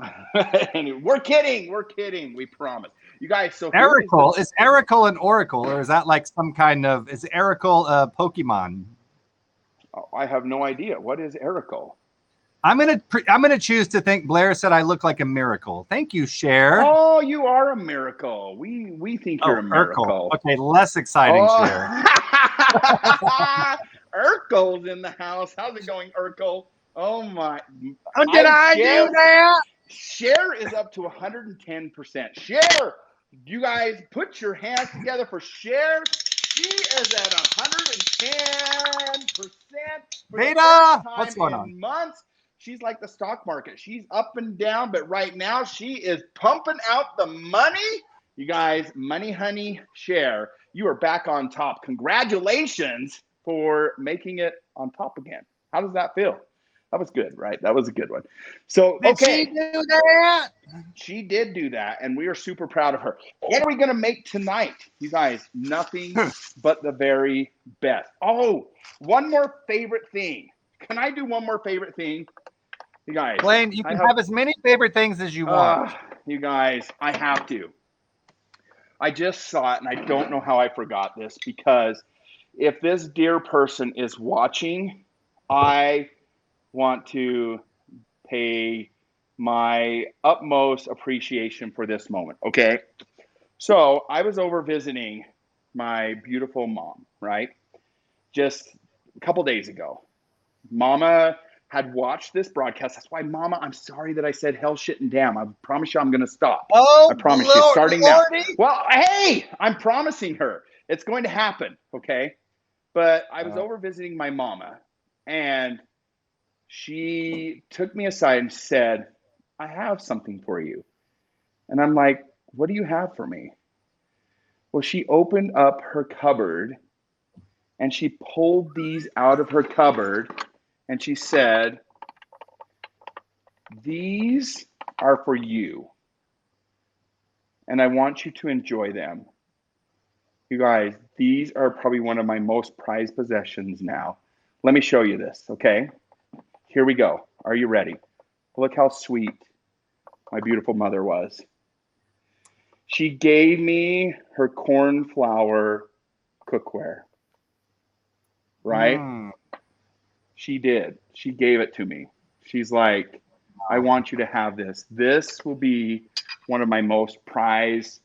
Anyway, we're kidding. We're kidding. We promise. You guys, so Erical. Is Erical an oracle, or is that like some kind of, is Erical a Pokemon? Oh, I have no idea. What is Erical? I'm gonna choose to think Blair said I look like a miracle. Thank you, Cher. Oh, you are a miracle. We think you're a miracle. Urkel. Okay, less exciting, Cher. Urkel's in the house. How's it going, Urkel? Oh my! Did I do that? Cher is up to 110%. Cher, you guys put your hands together for Cher. She is at 110%. Beta, what's going on? Months. She's like the stock market. She's up and down, but right now she is pumping out the money. You guys, money, honey, Cher, you are back on top. Congratulations for making it on top again. How does that feel? That was good, right? That was a good one. So, okay. Did she do that? She did do that, and we are super proud of her. What are we going to make tonight? You guys, nothing but the very best. Oh, one more favorite thing. Can I do one more favorite thing? You guys. Blaine, you can have as many favorite things as you want. You guys, I have to. I just saw it, and I don't know how I forgot this, because if this dear person is watching, I want to pay my utmost appreciation for this moment, okay? So I was over visiting my beautiful mom, right? Just a couple days ago. Mama had watched this broadcast. That's why, Mama, I'm sorry that I said hell, shit, and damn. I promise you I'm going to stop. Oh, I promise you, starting now. Well, hey, I'm promising her. It's going to happen, okay? But I was over visiting my mama, and she took me aside and said, I have something for you. And I'm like, what do you have for me? Well, she opened up her cupboard, and she pulled these out of her cupboard, and she said, these are for you, and I want you to enjoy them. You guys, these are probably one of my most prized possessions now. Let me show you this, okay? Here we go. Are you ready? Look how sweet my beautiful mother was. She gave me her cornflower cookware, right? She did. She gave it to me. She's like, I want you to have this. This will be one of my most prized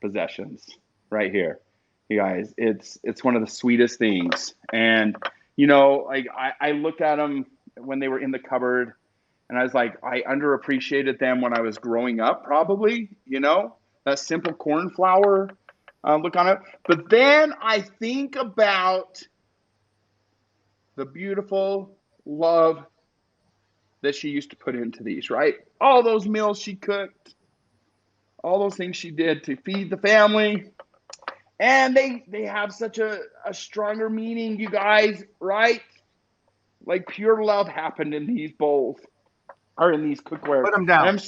possessions right here. You guys, it's one of the sweetest things. And, you know, like I looked at them when they were in the cupboard, and I was like, I underappreciated them when I was growing up, probably, you know, that simple cornflower look on it. But then I think about the beautiful love that she used to put into these, right? All those meals she cooked, all those things she did to feed the family. And they have such a stronger meaning, you guys, right? Like pure love happened in these bowls, or in these cookware. Put them down.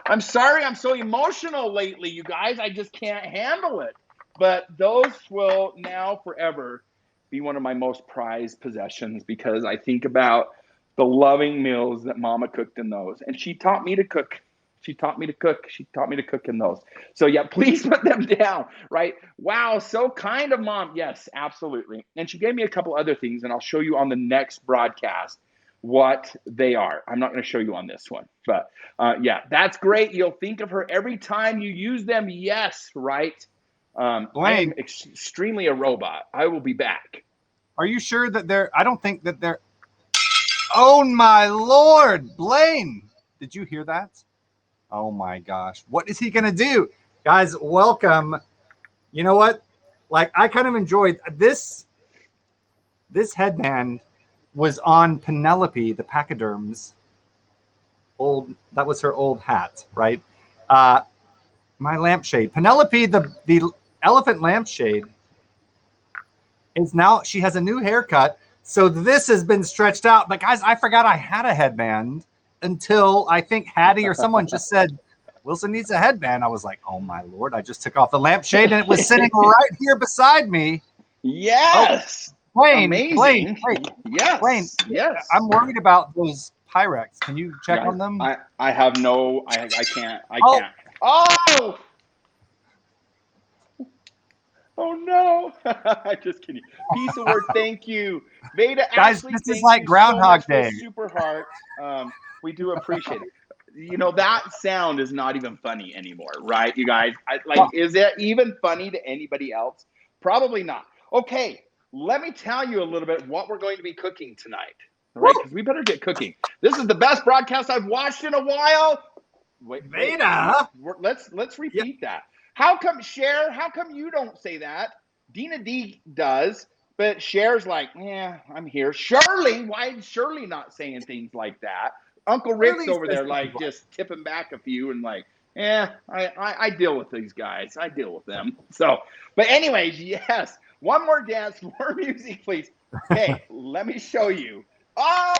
I'm sorry, I'm so emotional lately, you guys. I just can't handle it. But those will now forever be one of my most prized possessions, because I think about the loving meals that Mama cooked in those. And she taught me to cook. She taught me to cook. She taught me to cook in those. So yeah, please put them down, right? Wow, so kind of Mom. Yes, absolutely. And she gave me a couple other things, and I'll show you on the next broadcast what they are. I'm not going to show you on this one, but yeah, that's great. You'll think of her every time you use them. Yes, right? I am extremely a robot. I will be back. Are you sure that they're? I don't think that they're. Oh my Lord, Blaine! Did you hear that? Oh my gosh, what is he gonna do, guys? Welcome. You know what? Like I kind of enjoyed this. This headband was on Penelope, the pachyderm's old. That was her old hat, right? My lampshade, Penelope, the elephant lampshade, is now she has a new haircut. So this has been stretched out. But guys, I forgot I had a headband until I think Hattie or someone just said Wilson needs a headband. I was like, oh my Lord, I just took off the lampshade and it was sitting right here beside me. Yes. Oh, Wayne, amazing. Wayne, yes. Wayne, yes. I'm worried about those Pyrex. Can you check on them? I have no, I can't. I Oh. can't. Oh! Oh no! Just kidding. Peace of word. Thank you, Veda. Guys, Ashley, this is thank like you Groundhog so much Day. for Super Heart. We do appreciate it. You know that sound is not even funny anymore, right? You guys, is it even funny to anybody else? Probably not. Okay, let me tell you a little bit what we're going to be cooking tonight. All right, because we better get cooking. This is the best broadcast I've watched in a while. Wait, Veda. Let's repeat that. How come Cher? How come you don't say that? Dina D does, but Cher's like, yeah, I'm here. Shirley, why is Shirley not saying things like that? Uncle Rick's over there, like just tipping back a few and like, I deal with these guys. I deal with them. So, but anyways, yes. One more dance, more music, please. Okay, let me show you. Oh.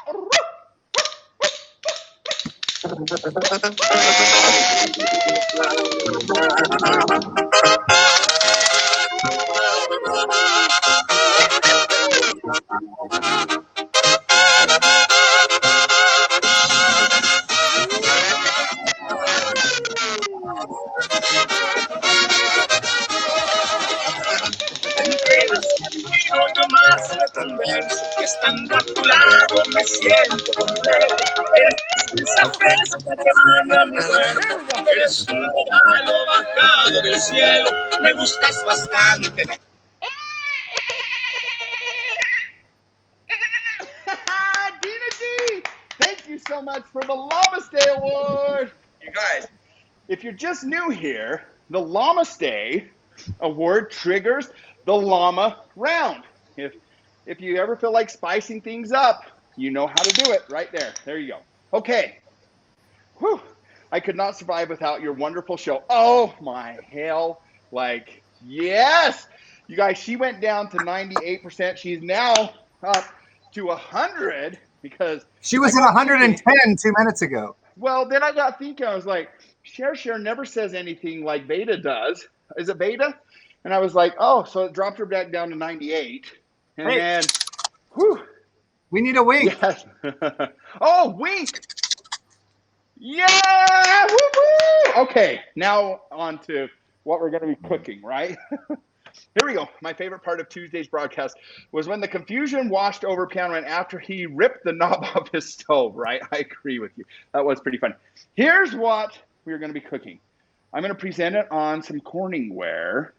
Más me convenzo que estando a tu lado me siento completo. Eres esa fresca que emana mi cuerpo. Eres un regalo bajado del cielo. Me gustas bastante. Dina D, thank you so much for the Llama Stay Award. You guys, if you're just new here, the Llama Stay Award triggers the llama round. If you ever feel like spicing things up, you know how to do it right there. There you go. Okay. Whew. I could not survive without your wonderful show. Oh my hell. Like, yes. You guys, she went down to 98%. She's now up to 100 because she was at 110 2 minutes ago. Well, then I got thinking, I was like, Cher never says anything like Beta does. Is it Beta? And I was like, oh, so it dropped her back down to 98. And then, whew. We need a wink. Yes. Oh, wink. Yeah. Woo-hoo. Okay, now on to what we're going to be cooking, right? Here we go. My favorite part of Tuesday's broadcast was when the confusion washed over Piano Man after he ripped the knob off his stove, right? I agree with you. That was pretty fun. Here's what we're going to be cooking. I'm going to present it on some Corningware.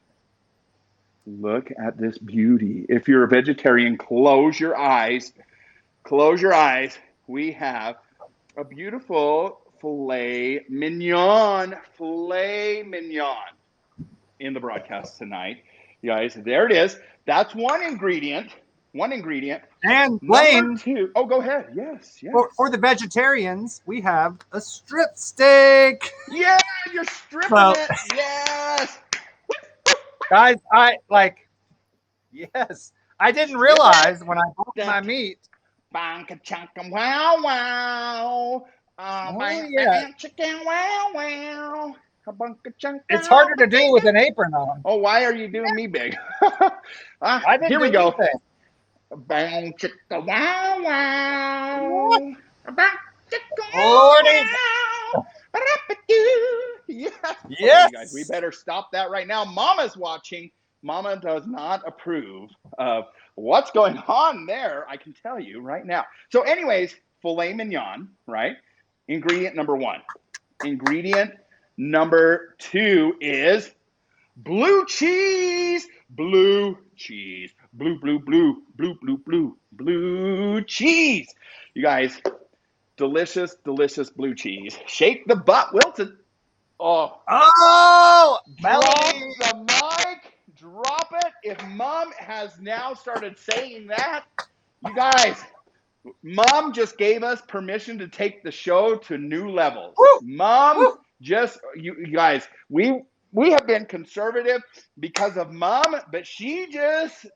Look at this beauty. If you're a vegetarian, close your eyes. Close your eyes. We have a beautiful filet mignon in the broadcast tonight. You guys, there it is. That's one ingredient. And Blaine, number two. Oh, go ahead. Yes. For the vegetarians, we have a strip steak. Yeah, you're stripping it. Yes. Guys, yes. I didn't realize when I bought my meat. Wow, wow. Yeah. Chicken, wow, wow. It's harder to do with an apron on. Oh, why are you doing me big? Here we go. Bang, chicka, wow, wow. Bang, chicka, Lordy. wow. Yes. Yes. Okay, guys, we better stop that right now. Mama's watching. Mama does not approve of what's going on there. I can tell you right now. So anyways, filet mignon, right? Ingredient number one. Ingredient number two is blue cheese. Blue cheese. blue cheese. You guys, delicious blue cheese. Shake the butt, Wilson. Oh, drop Melody. the mic. Drop it. If Mom has now started saying that, you guys, Mom just gave us permission to take the show to new levels. Woo! Mom Woo! just, you guys, we have been conservative because of Mom, but she just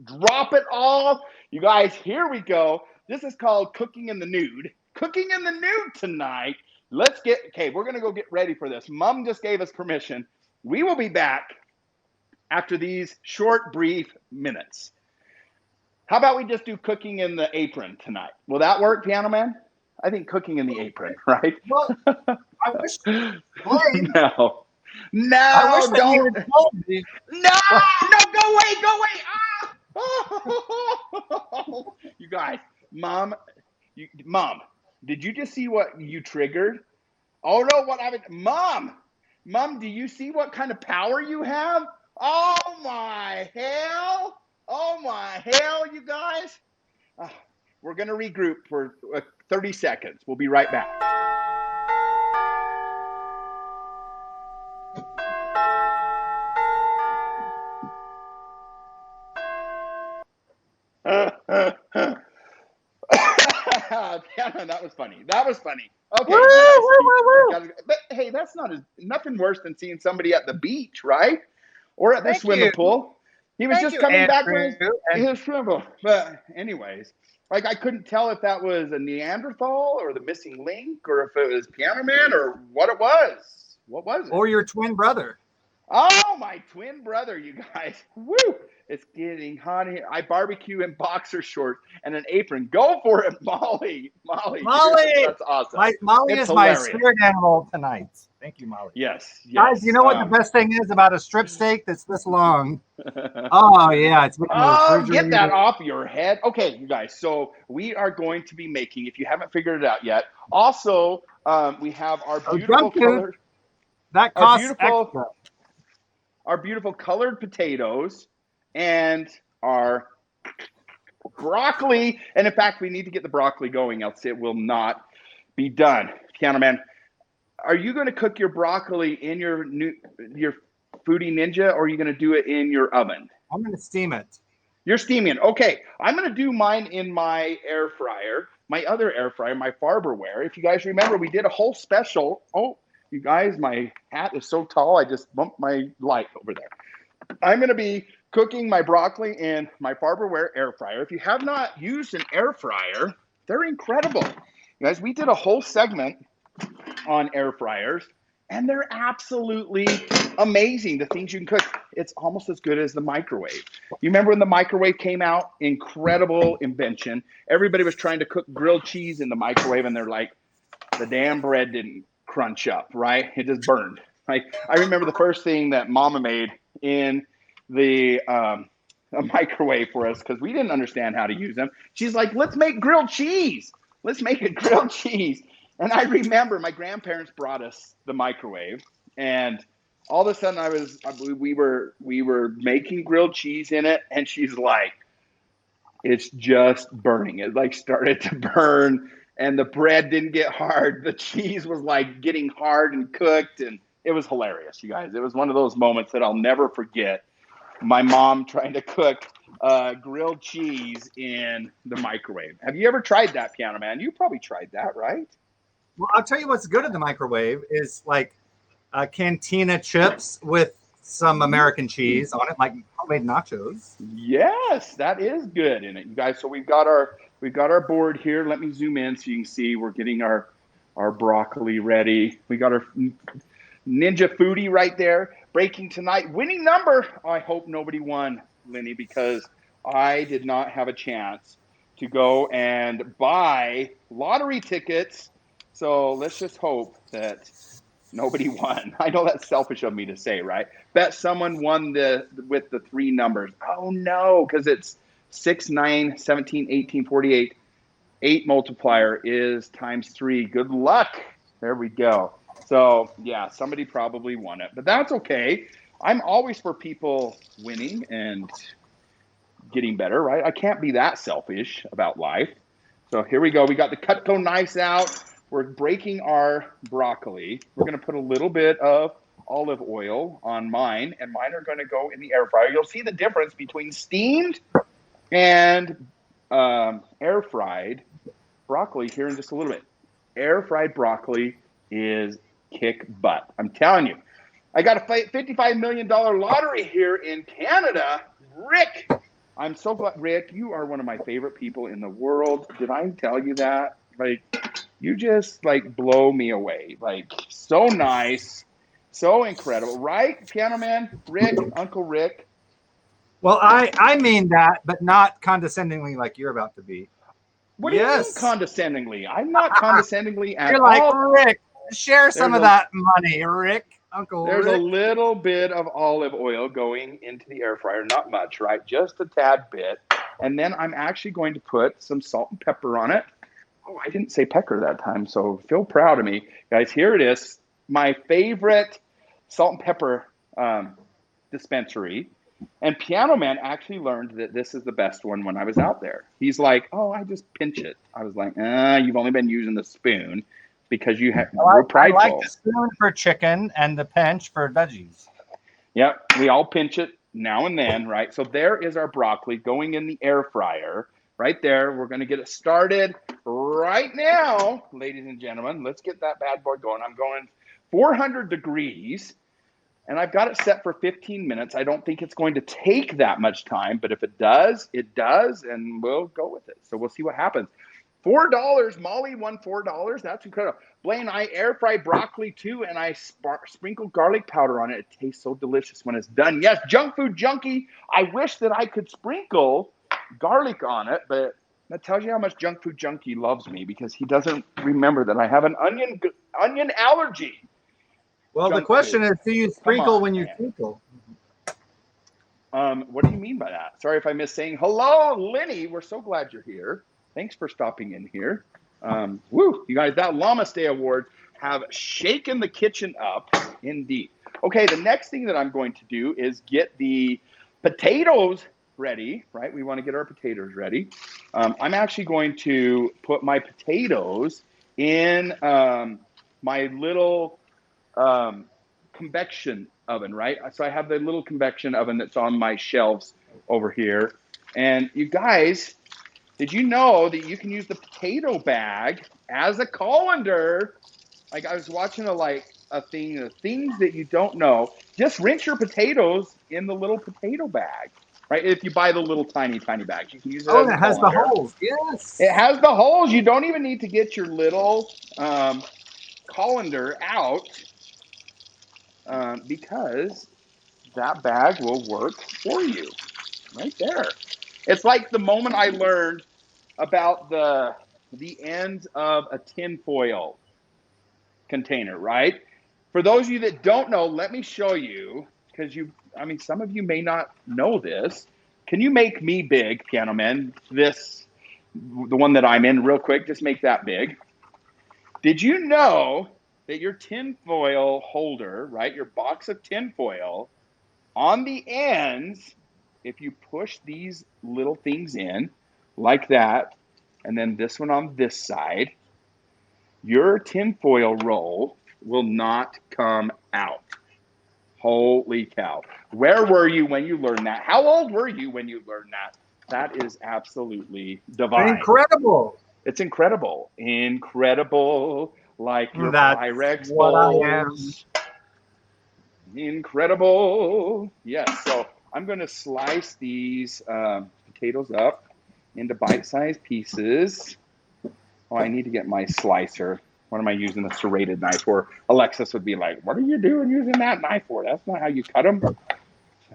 drop it all. You guys, here we go. This is called Cooking in the Nude. Cooking in the Nude tonight. Okay, we're going to go get ready for this. Mom just gave us permission. We will be back after these short, brief minutes. How about we just do Cooking in the Apron tonight? Will that work, Piano Man? I think Cooking in the Apron, right? Well, I wish. Blake, No, I wish that you don't. had told me. No, go away. Ah! You guys, Mom, did you just see what you triggered? Oh no, what happened? Mom, do you see what kind of power you have? Oh my hell, you guys. We're going to regroup for 30 seconds. We'll be right back. That was funny. Okay. But hey, that's nothing worse than seeing somebody at the beach, right? Or at the swimming pool. He was just coming back from his swim. But anyways, like I couldn't tell if that was a Neanderthal or the missing link or if it was Piano Man or what it was. What was it? Or your twin brother. Oh, my twin brother, you guys. Woo! It's getting hot here. I barbecue in boxer shorts and an apron. Go for it, Molly. That's awesome. Molly It's is hilarious. my spirit animal tonight. Thank you, Molly. Yes. Guys, you know what the best thing is about a strip steak that's this long? Oh, yeah. It's been in the refrigerator. Get that off your head. Okay, you guys. So we are going to be making, if you haven't figured it out yet, also we have our beautiful colored. That costs extra. Our beautiful colored potatoes and our broccoli. And in fact, we need to get the broccoli going, else it will not be done. Piano Man, are you going to cook your broccoli in your Foodie Ninja, or are you going to do it in your oven? I'm going to steam it. You're steaming. Okay. I'm going to do mine in my air fryer, my other air fryer, my Farberware. If you guys remember, we did a whole special. Oh, you guys, my hat is so tall, I just bumped my light over there. I'm going to be cooking my broccoli in my Farberware air fryer. If you have not used an air fryer, they're incredible. You guys, we did a whole segment on air fryers, and they're absolutely amazing, the things you can cook. It's almost as good as the microwave. You remember when the microwave came out? Incredible invention. Everybody was trying to cook grilled cheese in the microwave, and they're like, the damn bread didn't crunch up, right? It just burned. Like I remember the first thing that Mama made in the a microwave for us because we didn't understand how to use them. She's like, let's make grilled cheese. Let's make a grilled cheese. And I remember my grandparents brought us the microwave, and all of a sudden we were making grilled cheese in it, and she's like, it's just burning. It like started to burn. And the bread didn't get hard. The cheese was like getting hard and cooked. And it was hilarious, you guys. It was one of those moments that I'll never forget. My mom trying to cook grilled cheese in the microwave. Have you ever tried that, Piano Man? You probably tried that, right? Well, I'll tell you what's good in the microwave is like cantina chips with some American cheese on it, like homemade nachos. Yes, that is good in it, you guys. So we've got our board here. Let me zoom in so you can see we're getting our broccoli ready. We got our Ninja Foodie right there. Breaking tonight. Winning number. I hope nobody won, Lenny, because I did not have a chance to go and buy lottery tickets. So let's just hope that nobody won. I know that's selfish of me to say, right? Bet someone won with the three numbers. Oh, no, because it's 6, 9, 17, 18, 48. 8 multiplier is times 3. Good luck. There we go. So, yeah, somebody probably won it. But that's okay. I'm always for people winning and getting better, right? I can't be that selfish about life. So here we go. We got the Cutco knives out. We're breaking our broccoli. We're going to put a little bit of olive oil on mine, and mine are going to go in the air fryer. You'll see the difference between steamed and air fried broccoli here in just a little bit. Air fried broccoli is kick butt. I'm telling you. I got a $55 million lottery here in Canada. Rick, I'm so glad. Rick, you are one of my favorite people in the world. Did I tell you that? Like, you just like blow me away. Like, so nice, so incredible, right, Piano Man? Rick, Uncle Rick. Well, I mean that, but not condescendingly like you're about to be. What do you mean condescendingly? I'm not condescendingly at You're like, all. Rick, share some of that money, Rick. Uncle There's Rick. a little bit of olive oil going into the air fryer. Not much, right? Just a tad bit. And then I'm actually going to put some salt and pepper on it. Oh, I didn't say pecker that time, so feel proud of me. Guys, here it is. My favorite salt and pepper dispensary. And Piano Man actually learned that this is the best one when I was out there. He's like, oh, I just pinch it. I was like, you've only been using the spoon because you were prideful. I like the spoon for chicken and the pinch for veggies. Yep, we all pinch it now and then, right? So there is our broccoli going in the air fryer. Right there. We're going to get it started right now, ladies and gentlemen. Let's get that bad boy going. I'm going 400 degrees. And I've got it set for 15 minutes. I don't think it's going to take that much time, but if it does, and we'll go with it. So we'll see what happens. $4. Molly won $4. That's incredible. Blaine, I air fry broccoli too, and I sprinkle garlic powder on it. It tastes so delicious when it's done. Yes, junk food junkie. I wish that I could sprinkle garlic on it, but that tells you how much junk food junkie loves me because he doesn't remember that I have an onion allergy. Well, the question is, do you sprinkle when you tinkle? What do you mean by that? Sorry if I missed saying hello, Lenny. We're so glad you're here. Thanks for stopping in here. Woo, you guys, that Llama Stay Award have shaken the kitchen up indeed. Okay, the next thing that I'm going to do is get the potatoes ready, right? We want to get our potatoes ready. I'm actually going to put my potatoes in my little convection oven, right? So I have the little convection oven that's on my shelves over here. And you guys, did you know that you can use the potato bag as a colander? Like I was watching a thing, the things that you don't know. Just rinse your potatoes in the little potato bag, right? If you buy the little tiny bags, you can use it. Oh, it has the holes. Yes. It has the holes. You don't even need to get your little colander out because that bag will work for you right there. It's like the moment I learned about the ends of a tinfoil container, right? For those of you that don't know, let me show you, because some of you may not know this. Can you make me big, Piano Man? The one that I'm in, real quick, just make that big. Did you know that your tinfoil holder, right, your box of tinfoil, on the ends, if you push these little things in like that, and then this one on this side, your tinfoil roll will not come out. Holy cow. Where were you when you learned that? How old were you when you learned that? That is absolutely divine. Incredible. It's incredible. Incredible. Like your That's Pyrex what bowls. I am. Incredible. Yes. So I'm going to slice these potatoes up into bite-sized pieces. Oh, I need to get my slicer. What am I using a serrated knife for? Alexis would be like, what are you doing using that knife for? That's not how you cut them.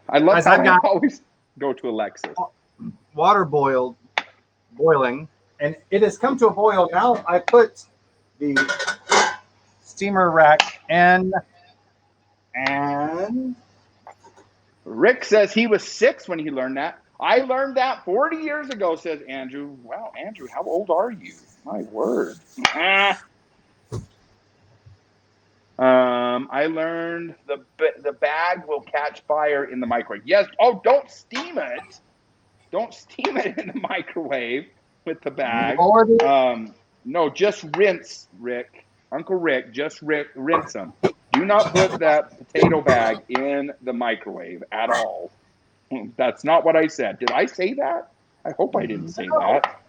I love how I always go to Alexis. Water boiling, and it has come to a boil now. I put the steamer rack in, and Rick says he was 6 when he learned that. I learned that 40 years ago, says Andrew. Wow, Andrew, how old are you? My word. I learned the bag will catch fire in the microwave. Yes. Oh, don't steam it. Don't steam it in the microwave with the bag. Lordy. No, just rinse, Rick. Uncle Rick, just rinse them. Do not put that potato bag in the microwave at all. That's not what I said. Did I say that? I hope I didn't say that.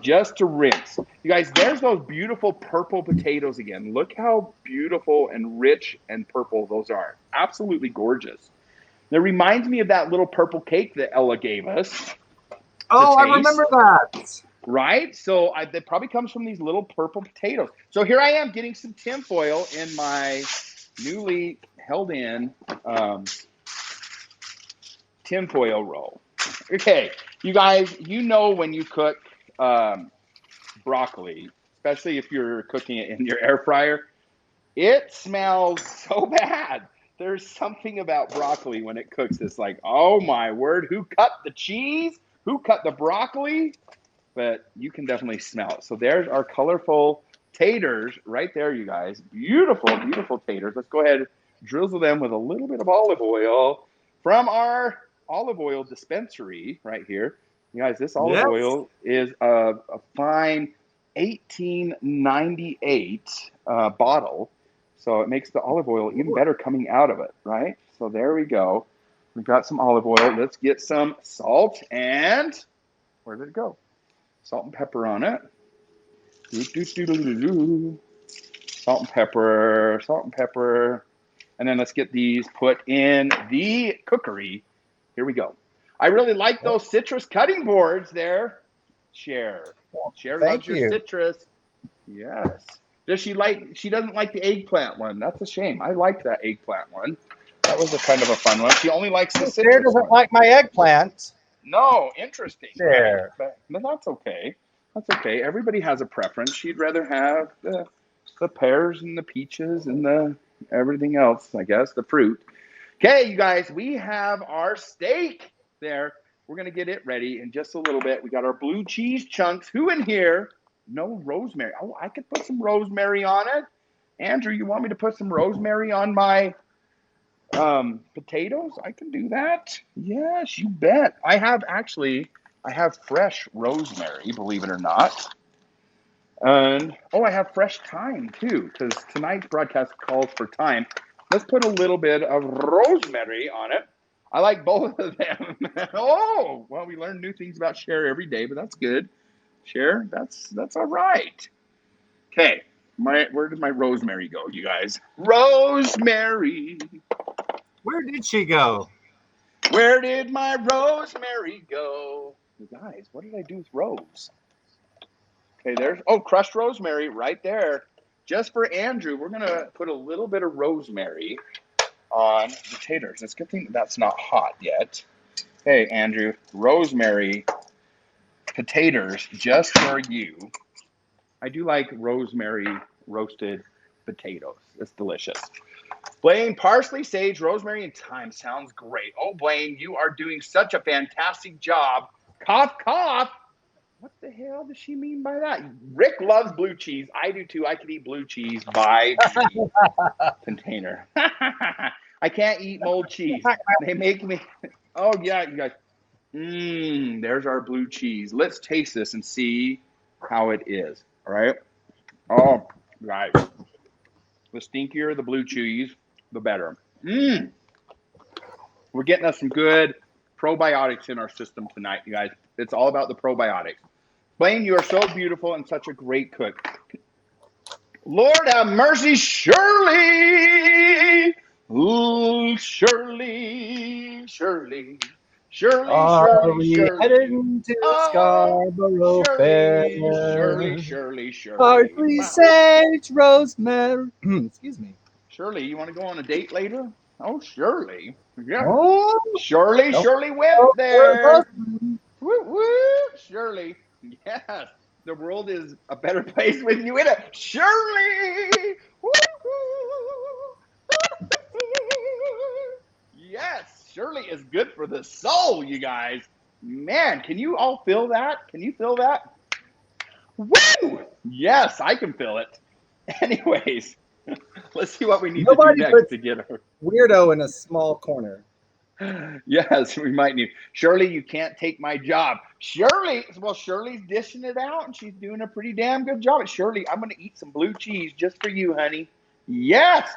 Just to rinse. You guys, there's those beautiful purple potatoes again. Look how beautiful and rich and purple those are. Absolutely gorgeous. It reminds me of that little purple cake that Ella gave us. Oh, I remember that. Right? So that probably comes from these little purple potatoes. So here I am getting some tinfoil in my newly held in tinfoil roll. Okay, you guys, you know when you cook broccoli, especially if you're cooking it in your air fryer, it smells so bad. There's something about broccoli when it cooks. It's like, oh my word, who cut the cheese? Who cut the broccoli? But you can definitely smell it. So there's our colorful taters right there, you guys. Beautiful, beautiful taters. Let's go ahead and drizzle them with a little bit of olive oil from our olive oil dispensary right here. You guys, this olive oil is a fine 1898 bottle. So it makes the olive oil even better coming out of it, right? So there we go. We've got some olive oil. Let's get some salt and where did it go? Salt and pepper on it. Salt and pepper, salt and pepper. And then let's get these put in the cookery. Here we go. I really like those citrus cutting boards there. Cher loves your citrus. Yes. She doesn't like the eggplant one. That's a shame. I liked that eggplant one. That was a kind of a fun one. She only likes the citrus. Cher doesn't like my eggplant. No, interesting. Cher. Right? But that's okay. That's okay. Everybody has a preference. She'd rather have the pears and the peaches and the everything else, I guess, the fruit. Okay, you guys, we have our steak there. We're going to get it ready in just a little bit. We got our blue cheese chunks. Who in here? No rosemary. Oh, I could put some rosemary on it. Andrew, you want me to put some rosemary on my potatoes? I can do that. Yes, you bet. I have fresh rosemary, believe it or not. And I have fresh thyme too, because tonight's broadcast calls for thyme. Let's put a little bit of rosemary on it. I like both of them. Oh, well, we learn new things about Cher every day, but that's good. Cher, that's all right. Okay, where did my rosemary go, you guys? Rosemary. Where did she go? Where did my rosemary go? You guys, what did I do with rose? Okay, there's crushed rosemary right there. Just for Andrew, we're gonna put a little bit of rosemary on the taters. It's a good thing that's not hot yet. Hey, Andrew, rosemary potatoes just for you. I do like rosemary roasted potatoes. It's delicious. Blaine, parsley, sage, rosemary, and thyme sounds great. Oh, Blaine, you are doing such a fantastic job. Cough, cough. What the hell does she mean by that? Rick loves blue cheese. I do too. I could eat blue cheese by the container. I can't eat mold cheese. They make me. Oh, yeah, you guys. There's our blue cheese. Let's taste this and see how it is. All right. Oh, right. The stinkier the blue cheese, the better. We're getting us some good probiotics in our system tonight, you guys. It's all about the probiotics. Blaine, you are so beautiful and such a great cook. Lord have mercy, Shirley. Ooh, Shirley. Are we heading to Scarborough Fair? Shirley. Parsley, sage, rosemary. Excuse me. Shirley, you want to go on a date later? Oh, Shirley. Yeah. Oh, Shirley went there. Woo, woo, Shirley. Yes, the world is a better place with you in it. Shirley. Woo, woo. Yes, Shirley is good for the soul, you guys. Man, can you all feel that? Can you feel that? Woo! Yes, I can feel it. Anyways, let's see what we need to do next to get her. Weirdo in a small corner. Yes, we might need. Shirley, you can't take my job. Shirley's dishing it out, and she's doing a pretty damn good job. Shirley, I'm going to eat some blue cheese just for you, honey. Yes.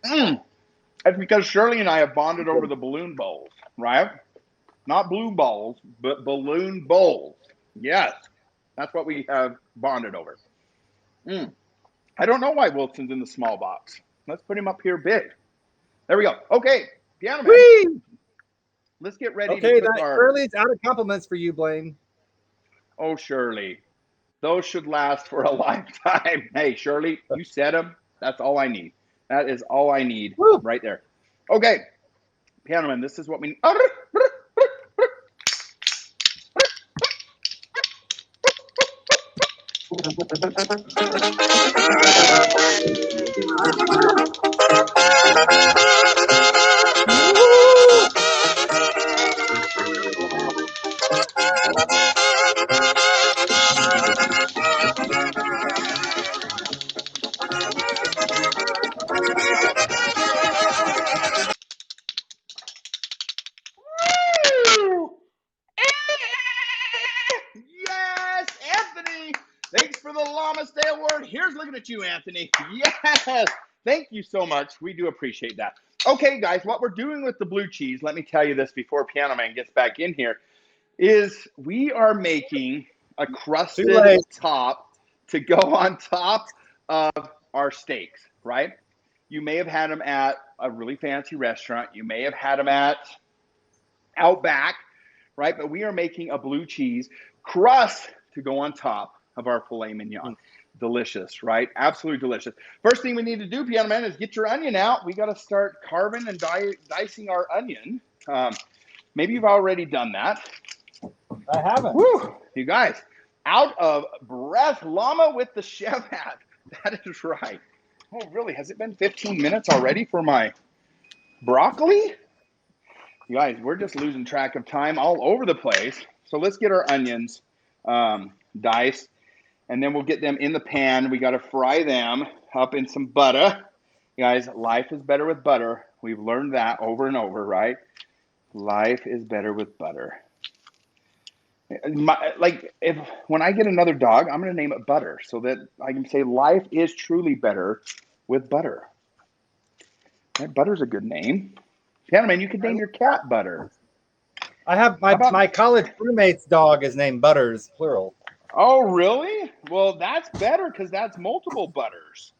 That's because Shirley and I have bonded over the balloon bowls, right? Not blue balls, but balloon bowls. Yes. That's what we have bonded over. I don't know why Wilson's in the small box. Let's put him up here big. There we go. Okay, Piano Man. Whee! Let's get ready Okay, to put Shirley's out of compliments for you, Blaine. Oh, Shirley. Those should last for a lifetime. Hey, Shirley, you said them. That's all I need. That is all I need right there. Okay, Piano Man, this is what we need. Yes, Anthony. Thanks for the Llama's Day Award. Here's looking at you, Anthony. Yes. Thank you so much. We do appreciate that. Okay, guys, what we're doing with the blue cheese, let me tell you this before Piano Man gets back in here, is we are making a crusted top to go on top of our steaks, right? You may have had them at a really fancy restaurant. You may have had them at Outback, right? But we are making a blue cheese crust to go on top of our filet mignon. Delicious, right? Absolutely delicious. First thing we need to do, Piano Man, is get your onion out. We got to start carving and dicing our onion. Maybe you've already done that. I haven't. Woo, you guys, out of breath, llama with the chef hat. That is right. Oh, really? Has it been 15 minutes already for my broccoli? You guys, we're just losing track of time all over the place. So let's get our onions diced, and then we'll get them in the pan. We got to fry them up in some butter. You guys, life is better with butter. We've learned that over and over, right? Life is better with butter. When I get another dog, I'm going to name it Butter so that I can say life is truly better with butter. Right? Butter's a good name. Piano Man, you could name your cat Butter. I have my college roommate's dog is named Butters, plural. Oh, really? Well, that's better because that's multiple butters.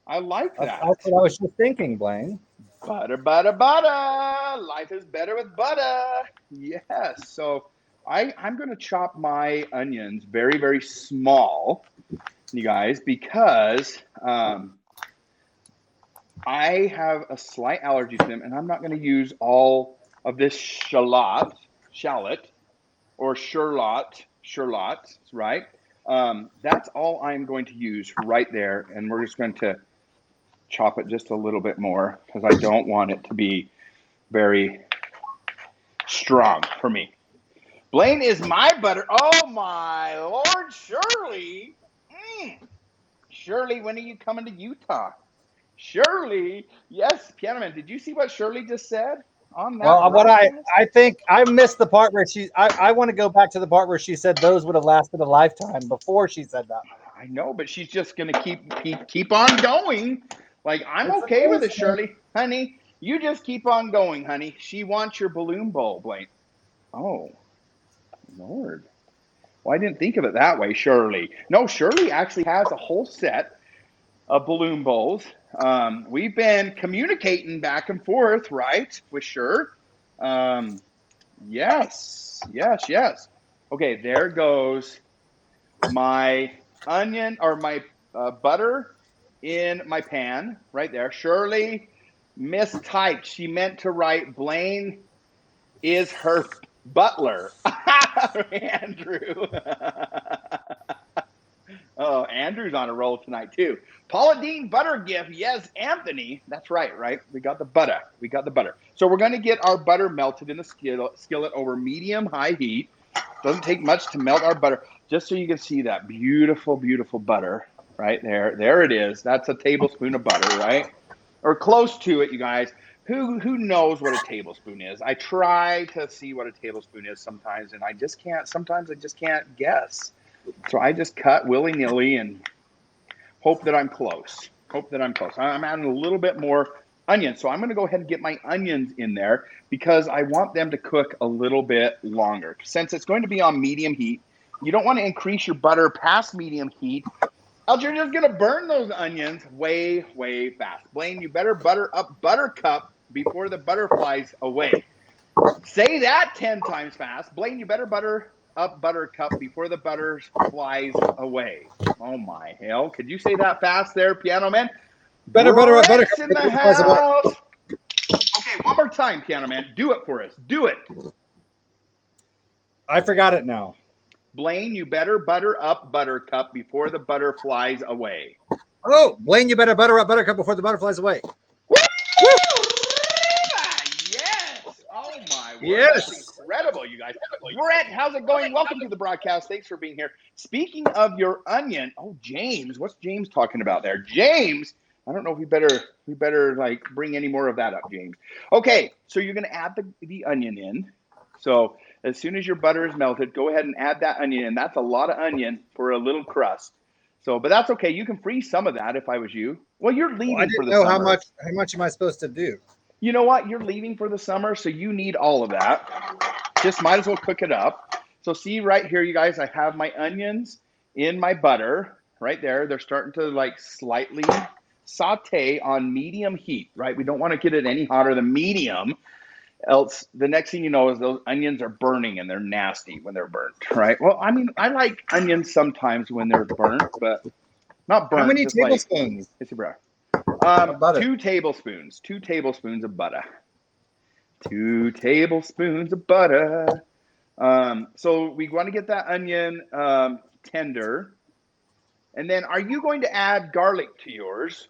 I like that. That's what I was just thinking, Blaine. Butter, butter, butter. Life is better with butter. Yes. So I'm going to chop my onions very, very small, you guys, because I have a slight allergy to them, and I'm not going to use all of this shallot, or shallots, right? That's all I'm going to use right there, and we're just going to chop it just a little bit more because I don't want it to be very strong for me. Blaine is my butter. Oh, my Lord, Shirley. Shirley, when are you coming to Utah? Shirley, yes, Piano Man, did you see what Shirley just said on that? Well, what I think I missed the part where I want to go back to the part where she said those would have lasted a lifetime before she said that. I know, but she's just going to keep on going. Like, I'm okay with it, Shirley. Honey, you just keep on going, honey. She wants your balloon bowl, Blaine. Oh, Lord. Well, I didn't think of it that way, Shirley. No, Shirley actually has a whole set of balloon bowls. We've been communicating back and forth, right, with Shir. Yes. Okay, there goes my onion or my butter in my pan right there. Shirley mistyped. She meant to write Blaine is her butler. Andrew. Oh, Andrew's on a roll tonight too. Paula Dean butter gift. Yes, Anthony. That's right? We got the butter. So we're going to get our butter melted in the skillet over medium-high heat. Doesn't take much to melt our butter. Just so you can see that beautiful, beautiful butter right there. There it is. That's a tablespoon of butter, right? Or close to it, you guys. who knows what a tablespoon is? I try to see what a tablespoon is sometimes, and sometimes I just can't guess. So I just cut willy-nilly and hope that I'm close. I'm adding a little bit more onion. So I'm going to go ahead and get my onions in there because I want them to cook a little bit longer. Since it's going to be on medium heat, you don't want to increase your butter past medium heat, else you're just going to burn those onions way, way fast. Blaine, you better butter up buttercup before the butter flies away. Say that 10 times fast. Blaine, you better butter up buttercup before the butter flies away. Oh my hell. Could you say that fast there, piano man? Better butter up Brett's buttercup in the house. Okay, one more time, piano man. Do it for us. Do it. I forgot it now. Blaine, you better butter up buttercup before the butter flies away. Oh, Blaine, you better butter up buttercup before the butter flies away. Woo! Yes! Oh my word. Yes. That's incredible, you guys. Brett, how's it going? Welcome to the broadcast. Thanks for being here. Speaking of your onion, James, what's James talking about there? James, I don't know if we better like bring any more of that up, James. Okay, so you're going to add the onion in. So as soon as your butter is melted, go ahead and add that onion in. That's a lot of onion for a little crust. So, but that's okay. You can freeze some of that if I was you. Well, you're leaving for the summer. I didn't know how much am I supposed to do? You know what? You're leaving for the summer, so you need all of that. Just might as well cook it up. So see right here, you guys, I have my onions in my butter right there. They're starting to like slightly saute on medium heat, right? We don't want to get it any hotter than medium. Else, the next thing you know is those onions are burning and they're nasty when they're burnt, right? Well, I mean, I like onions sometimes when they're burnt, but not burnt. How many tablespoons? It's a bro. Butter. 2 tablespoons. 2 tablespoons of butter. 2 tablespoons of butter. So we want to get that onion tender. And then are you going to add garlic to yours?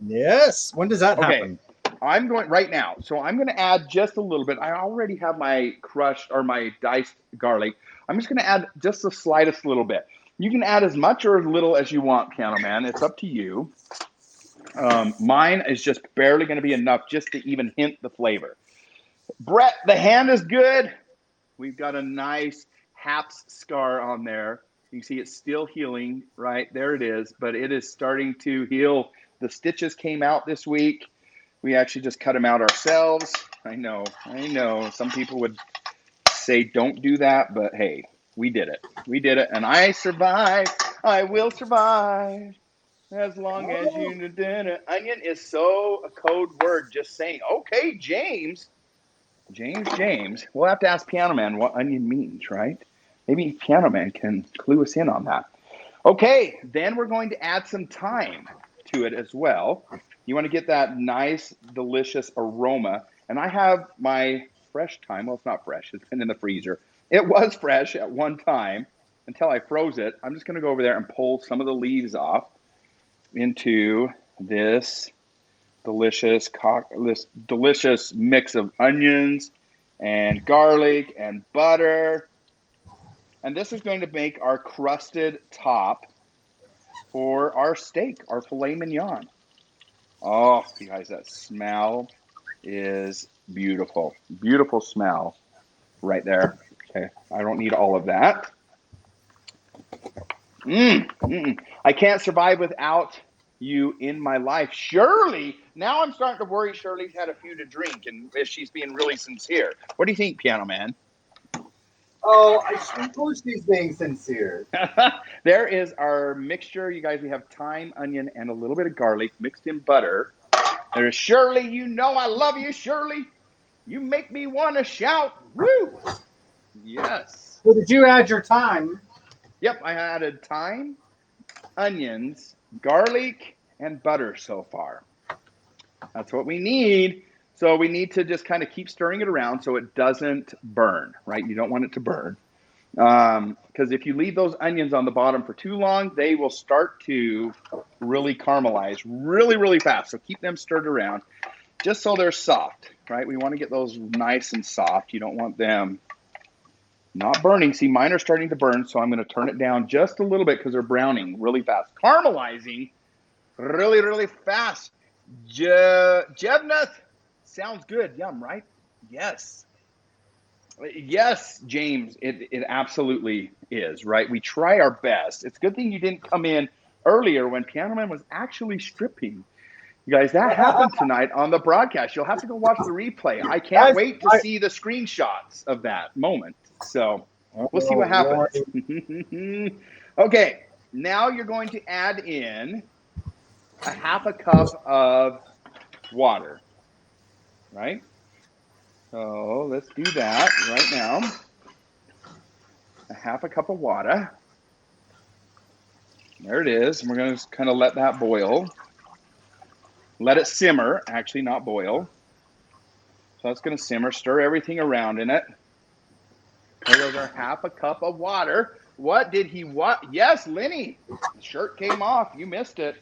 Yes. When does that happen? I'm going right now. So I'm going to add just a little bit. I already have my crushed or my diced garlic. I'm just going to add just the slightest little bit. You can add as much or as little as you want, Piano Man. It's up to you. Mine is just barely going to be enough just to even hint the flavor. Brett, the hand is good. We've got a nice HAPS scar on there. You can see it's still healing, right? There it is, but it is starting to heal. The stitches came out this week. We actually just cut them out ourselves. I know. Some people would say don't do that, but hey, we did it. We did it, and I survived. I will survive as long as you did it. Onion is so a code word, just saying. Okay, James. We'll have to ask Piano Man what onion means, right? Maybe Piano Man can clue us in on that. Okay, then we're going to add some thyme to it as well. You want to get that nice, delicious aroma. And I have my fresh thyme. Well, it's not fresh. It's been in the freezer. It was fresh at one time until I froze it. I'm just going to go over there and pull some of the leaves off into this delicious mix of onions and garlic and butter. And this is going to make our crusted top for our steak, our filet mignon. Oh, you guys, that smell is beautiful. Beautiful smell right there. Okay, I don't need all of that. I can't survive without you in my life. Shirley, now I'm starting to worry Shirley's had a few to drink and if she's being really sincere. What do you think, Piano Man? Oh, of course she's being sincere. There is our mixture. You guys, we have thyme, onion, and a little bit of garlic mixed in butter. There's Shirley. You know I love you, Shirley. You make me want to shout. Woo! Yes. So did you add your thyme? Yep, I added thyme, onions, garlic, and butter so far. That's what we need. So we need to just kind of keep stirring it around so it doesn't burn, right? You don't want it to burn. Because if you leave those onions on the bottom for too long, they will start to really caramelize really, really fast. So keep them stirred around just so they're soft, right? We want to get those nice and soft. You don't want them not burning. See, mine are starting to burn, so I'm going to turn it down just a little bit because they're browning really fast. Caramelizing really, really fast. Jevnath sounds good. Yum, right? Yes. Yes, James, it absolutely is, right? We try our best. It's a good thing you didn't come in earlier when Piano Man was actually stripping. You guys, that happened tonight on the broadcast. You'll have to go watch the replay. I can't wait to see the screenshots of that moment. So we'll see what happens. Okay, now you're going to add in a half a cup of water, right? So let's do that right now. A half a cup of water. There it is. And we're going to kind of let that boil. Let it simmer, actually not boil. So that's going to simmer. Stir everything around in it. There goes our half a cup of water. What did he what? Yes, Lenny. The shirt came off. You missed it.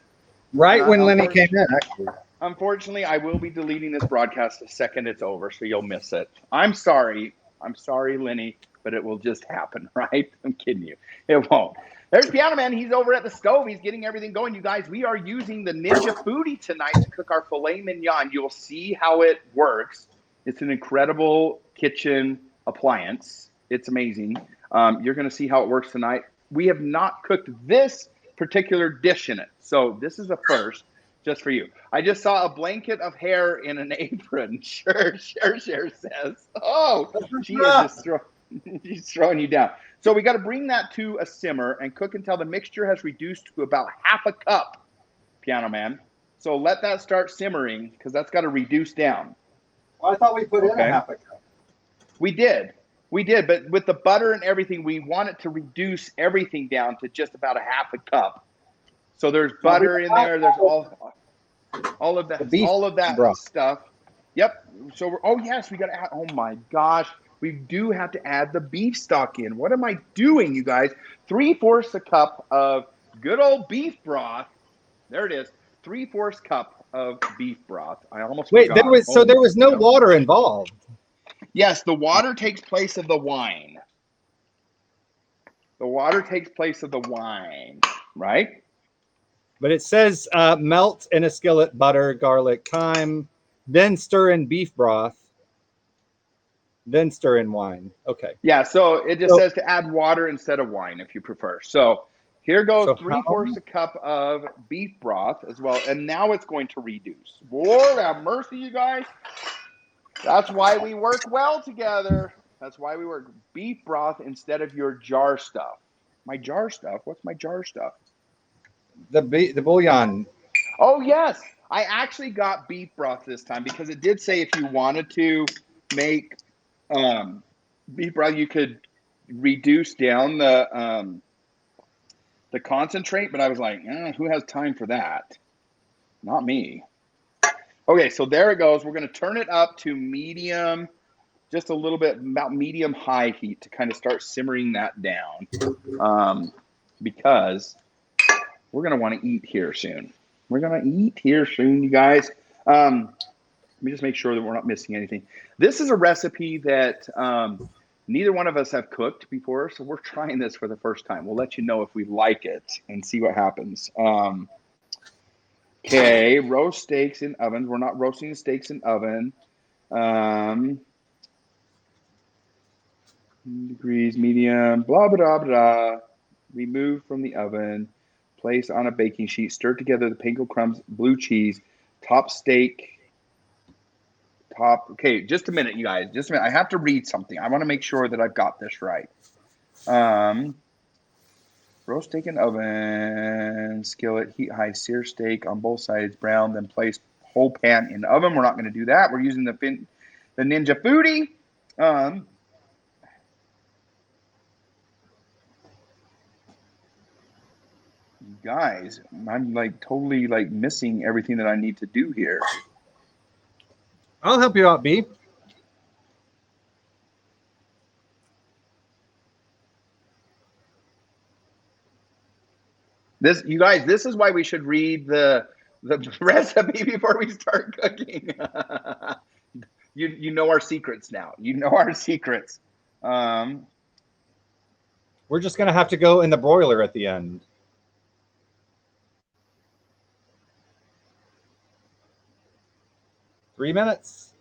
Right when Lenny came in, actually. Unfortunately, I will be deleting this broadcast the second it's over, so you'll miss it. I'm sorry. I'm sorry, Lenny, but it will just happen, right? I'm kidding you. It won't. There's Piano Man. He's over at the stove. He's getting everything going. You guys, we are using the Ninja Foodie tonight to cook our filet mignon. You'll see how it works. It's an incredible kitchen appliance. It's amazing. You're going to see how it works tonight. We have not cooked this particular dish in it, so this is a first just for you. I just saw a blanket of hair in an apron. Sure says. Oh, she is just she's throwing you down. So we got to bring that to a simmer and cook until the mixture has reduced to about half a cup, Piano Man. So let that start simmering because that's got to reduce down. Well, I thought we put in a half a cup. We did, but with the butter and everything, we want it to reduce everything down to just about a half a cup. So there's butter in there. There's all of that stuff. Yep. So yes, we got to add. Oh my gosh, we do have to add the beef stock in. What am I doing, you guys? 3/4 a cup of good old beef broth. There it is. 3/4 cup of beef broth. I almost forgot. There was no water involved. Yes, the water takes place of the wine. The water takes place of the wine, right? But it says melt in a skillet butter, garlic, thyme, then stir in beef broth, then stir in wine. Okay. Yeah, so it just says to add water instead of wine if you prefer. So here goes 3/4 a cup of beef broth as well. And now it's going to reduce. Lord have mercy, you guys. That's why we work well together. That's why we work beef broth instead of your jar stuff. My jar stuff? What's my jar stuff? The bouillon. Oh, yes. I actually got beef broth this time because it did say if you wanted to make beef broth, you could reduce down the concentrate. But I was like, who has time for that? Not me. Okay, so there it goes. We're going to turn it up to medium, just a little bit, about medium-high heat to kind of start simmering that down because we're going to want to eat here soon. We're going to eat here soon, you guys. Let me just make sure that we're not missing anything. This is a recipe that neither one of us have cooked before, so we're trying this for the first time. We'll let you know if we like it and see what happens. Okay, roast steaks in ovens. We're not roasting the steaks in oven. Degrees, medium, blah, blah, blah. Remove from the oven. Place on a baking sheet. Stir together the panko crumbs, blue cheese, top steak. Okay, just a minute, you guys. Just a minute. I have to read something. I want to make sure that I've got this right. Roast steak in oven, skillet, heat high, sear steak on both sides, brown, then place whole pan in the oven. We're not going to do that. We're using the Ninja Foodie. Guys, I'm like totally like missing everything that I need to do here. I'll help you out, B. You guys, this is why we should read the recipe before we start cooking. You know our secrets now. You know our secrets. We're just gonna have to go in the broiler at the end. Three minutes.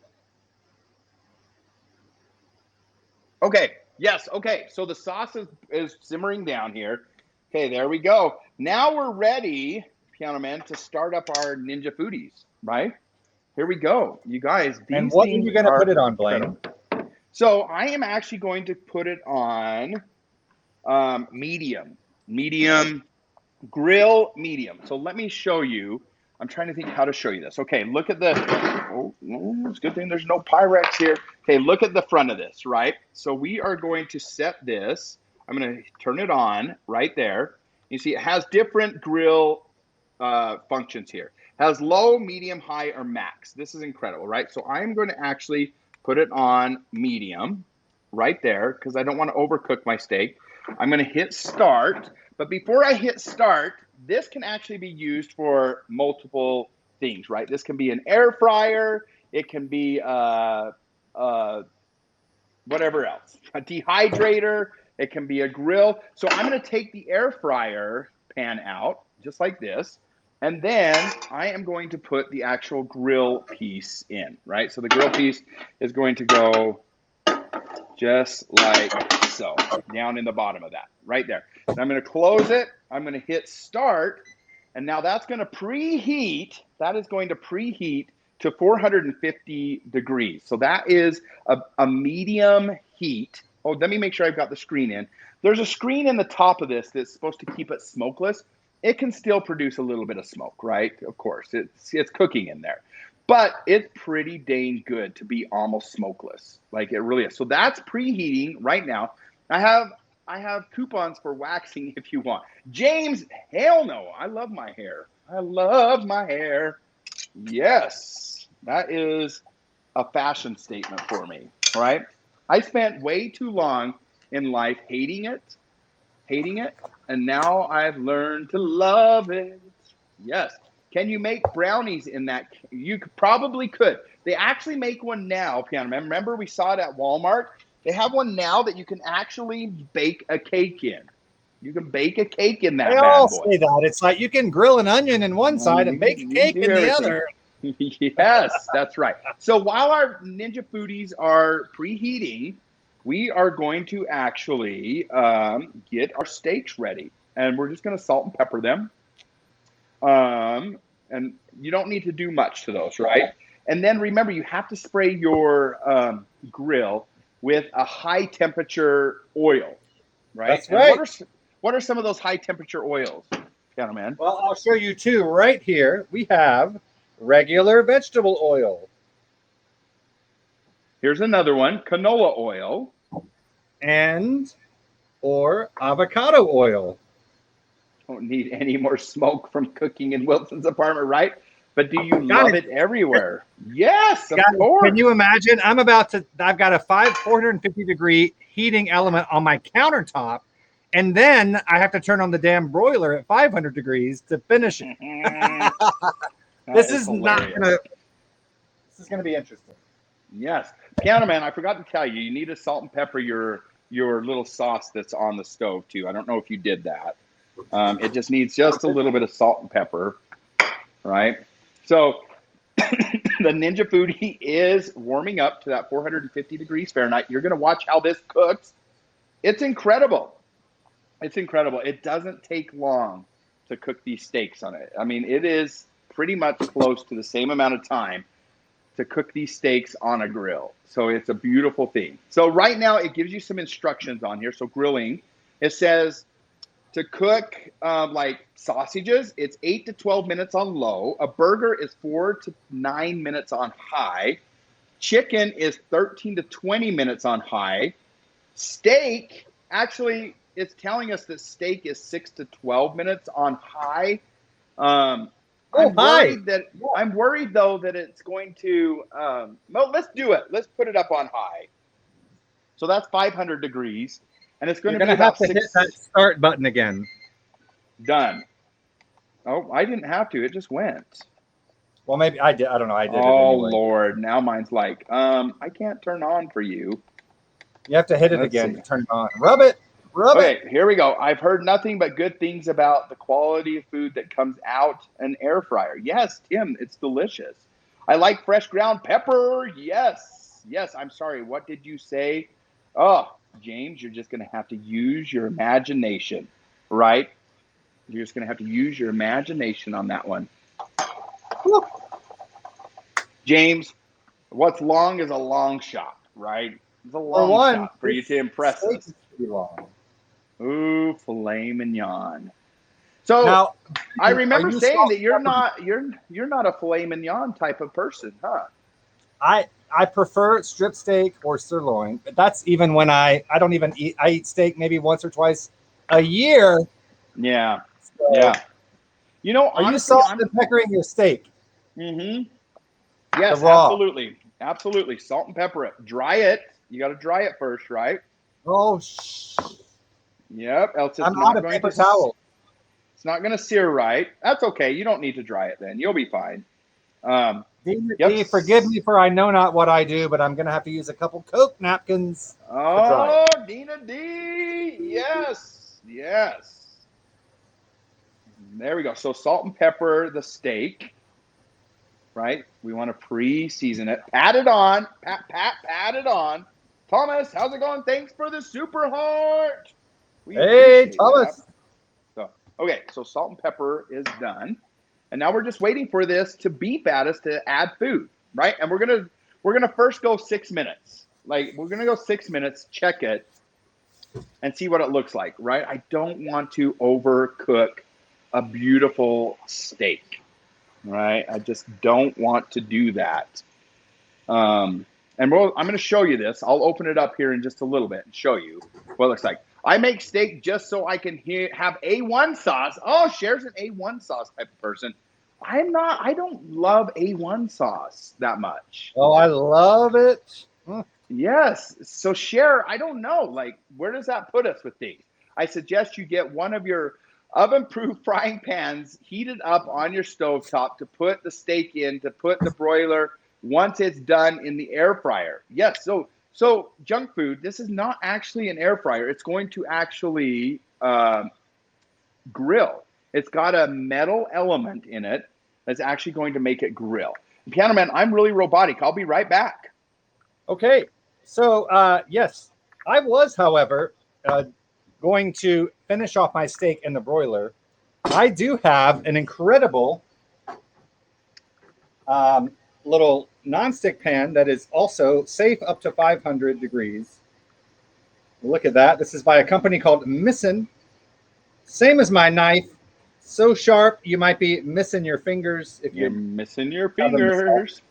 Okay. Yes. Okay. So the sauce is simmering down here. Okay. There we go. Now we're ready, Piano Man, to start up our Ninja Foodies, right? Here we go. You guys, these And what are things you going to put it on, Blaine? incredible. So I am actually going to put it on medium, grill medium. So let me show you. I'm trying to think how to show you this. Okay, look at the, it's a good thing there's no Pyrex here. Okay, look at the front of this, right? So we are going to set this. I'm going to turn it on right there. You see it has different grill functions here. It has low, medium, high, or max. This is incredible, right? So I'm going to actually put it on medium right there because I don't want to overcook my steak. I'm going to hit start. But before I hit start, this can actually be used for multiple things, right? This can be an air fryer. It can be whatever else, a dehydrator. It can be a grill. So I'm going to take the air fryer pan out just like this. And then I am going to put the actual grill piece in, right? So the grill piece is going to go just like so, down in the bottom of that, right there. And I'm going to close it. I'm going to hit start. And now that's going to preheat. That is going to preheat to 450 degrees. So that is a medium heat. Oh, let me make sure I've got the screen in. There's a screen in the top of this that's supposed to keep it smokeless. It can still produce a little bit of smoke, right? Of course, it's cooking in there. But it's pretty dang good to be almost smokeless. Like it really is. So that's preheating right now. I have coupons for waxing if you want. James, hell no. I love my hair. I love my hair. Yes. That is a fashion statement for me, right? I spent way too long in life hating it, and now I've learned to love it. Yes. Can you make brownies in that? You probably could. They actually make one now, Piano Man. Remember we saw it at Walmart? They have one now that you can actually bake a cake in. You can bake a cake in that They bad all boy. say that. It's like you can grill an onion in one side and bake a cake in the other. Yes, that's right. So while our Ninja Foodies are preheating, we are going to actually get our steaks ready. And we're just going to salt and pepper them. And you don't need to do much to those, right? And then remember, you have to spray your grill with a high temperature oil, right? That's right. And what are some of those high temperature oils, Piano Man? Well, I'll show you two right here. We have regular vegetable oil. Here's another one, canola oil. Or avocado oil. Don't need any more smoke from cooking in Wilson's apartment, right? But do you love it everywhere? Yes, of course. Can you imagine? I've got a 450 degree heating element on my countertop, and then I have to turn on the damn broiler at 500 degrees to finish it. This is gonna be interesting. Yes. Piano Man, I forgot to tell you, you need to salt and pepper your little sauce that's on the stove too. I don't know if you did that. It just needs just a little bit of salt and pepper, right? So the Ninja Foodie is warming up to that 450 degrees Fahrenheit. You're going to watch how this cooks. It's incredible. It's incredible. It doesn't take long to cook these steaks on it. I mean, it is pretty much close to the same amount of time to cook these steaks on a grill. So it's a beautiful thing. So right now it gives you some instructions on here. So grilling, it says to cook like sausages, it's 8 to 12 minutes on low. A burger is 4 to 9 minutes on high. Chicken is 13 to 20 minutes on high. Steak, actually, it's telling us that steak is 6 to 12 minutes on high. I'm worried though that it's going to. Well, let's do it. Let's put it up on high. So that's 500 degrees, and it's going to be about hit that start button again. Done. Oh, I didn't have to. It just went. Well, maybe I did. I don't know. I did. Oh, it anyway. Lord! Now mine's like, I can't turn on for you. You have to hit it again to turn it on. Rub it. Okay, here we go. I've heard nothing but good things about the quality of food that comes out an air fryer. Yes, Tim, it's delicious. I like fresh ground pepper. Yes. I'm sorry. What did you say? Oh, James, you're just going to have to use your imagination, right? You're just going to have to use your imagination on that one. James, what's long is a long shot, right? It's a long shot for you to impress us. Pretty long. Ooh, filet mignon. So Now, I remember you saying salt that you're and pepper? not a filet mignon type of person, huh? I prefer strip steak or sirloin, but that's even when I don't even eat. I eat steak maybe once or twice a year. Yeah, So yeah. You know, are you honestly, salt and peppering your steak? Mm-hmm. The Yes, raw. absolutely, absolutely. Salt and pepper it. Dry it. You got to dry it first, right? Oh, Yep. Else it's I'm not out of going paper to. towel. It's not going to sear right. That's okay. You don't need to dry it then. You'll be fine. Dee, Yep. forgive me for I know not what I do, but I'm gonna have to use a couple Coke napkins to dry Oh, it. Dina D. Yes. Yes. There we go. So salt and pepper the steak, right? We want to pre-season it. Pat it on. Pat it on. Thomas, how's it going? Thanks for the super heart. We Hey, appreciate that. Thomas. So, okay, so salt and pepper is done. And now we're just waiting for this to beep at us to add food, right? And we're gonna first go 6 minutes. Like we're gonna go 6 minutes, check it, and see what it looks like, right? I don't want to overcook a beautiful steak, right? I just don't want to do that. And I'm going to show you this. I'll open it up here in just a little bit and show you what it looks like. I make steak just so I can have A1 sauce. Oh, Cher's an A1 sauce type of person. I'm not. I don't love A1 sauce that much. Oh, I love it. Yes. So Cher, I don't know. Like, where does that put us with these? I suggest you get one of your oven-proof frying pans heated up on your stovetop to put the steak in, to put the broiler once it's done in the air fryer. Yes. So junk food. This is not actually an air fryer. It's going to actually grill. It's got a metal element in it that's actually going to make it grill. Piano Man, I'm really robotic. I'll be right back. Okay. So, yes, I was, however, going to finish off my steak in the broiler. I do have an incredible little nonstick pan that is also safe up to 500 degrees. Look at that. This is by a company called Missin. Same as my knife. So sharp, you might be missing your fingers if You're you missing your have them. fingers.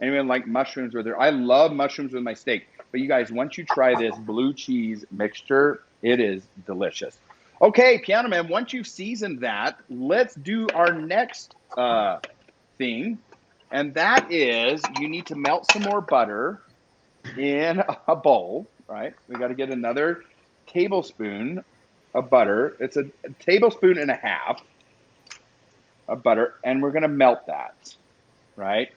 Anyone like mushrooms with their? I love mushrooms with my steak. But you guys, once you try this blue cheese mixture, it is delicious. Okay, Piano Man, once you've seasoned that, let's do our next thing. And that is you need to melt some more butter in a bowl, right? We got to get another tablespoon of butter. It's a tablespoon and a half of butter, and we're going to melt that, right?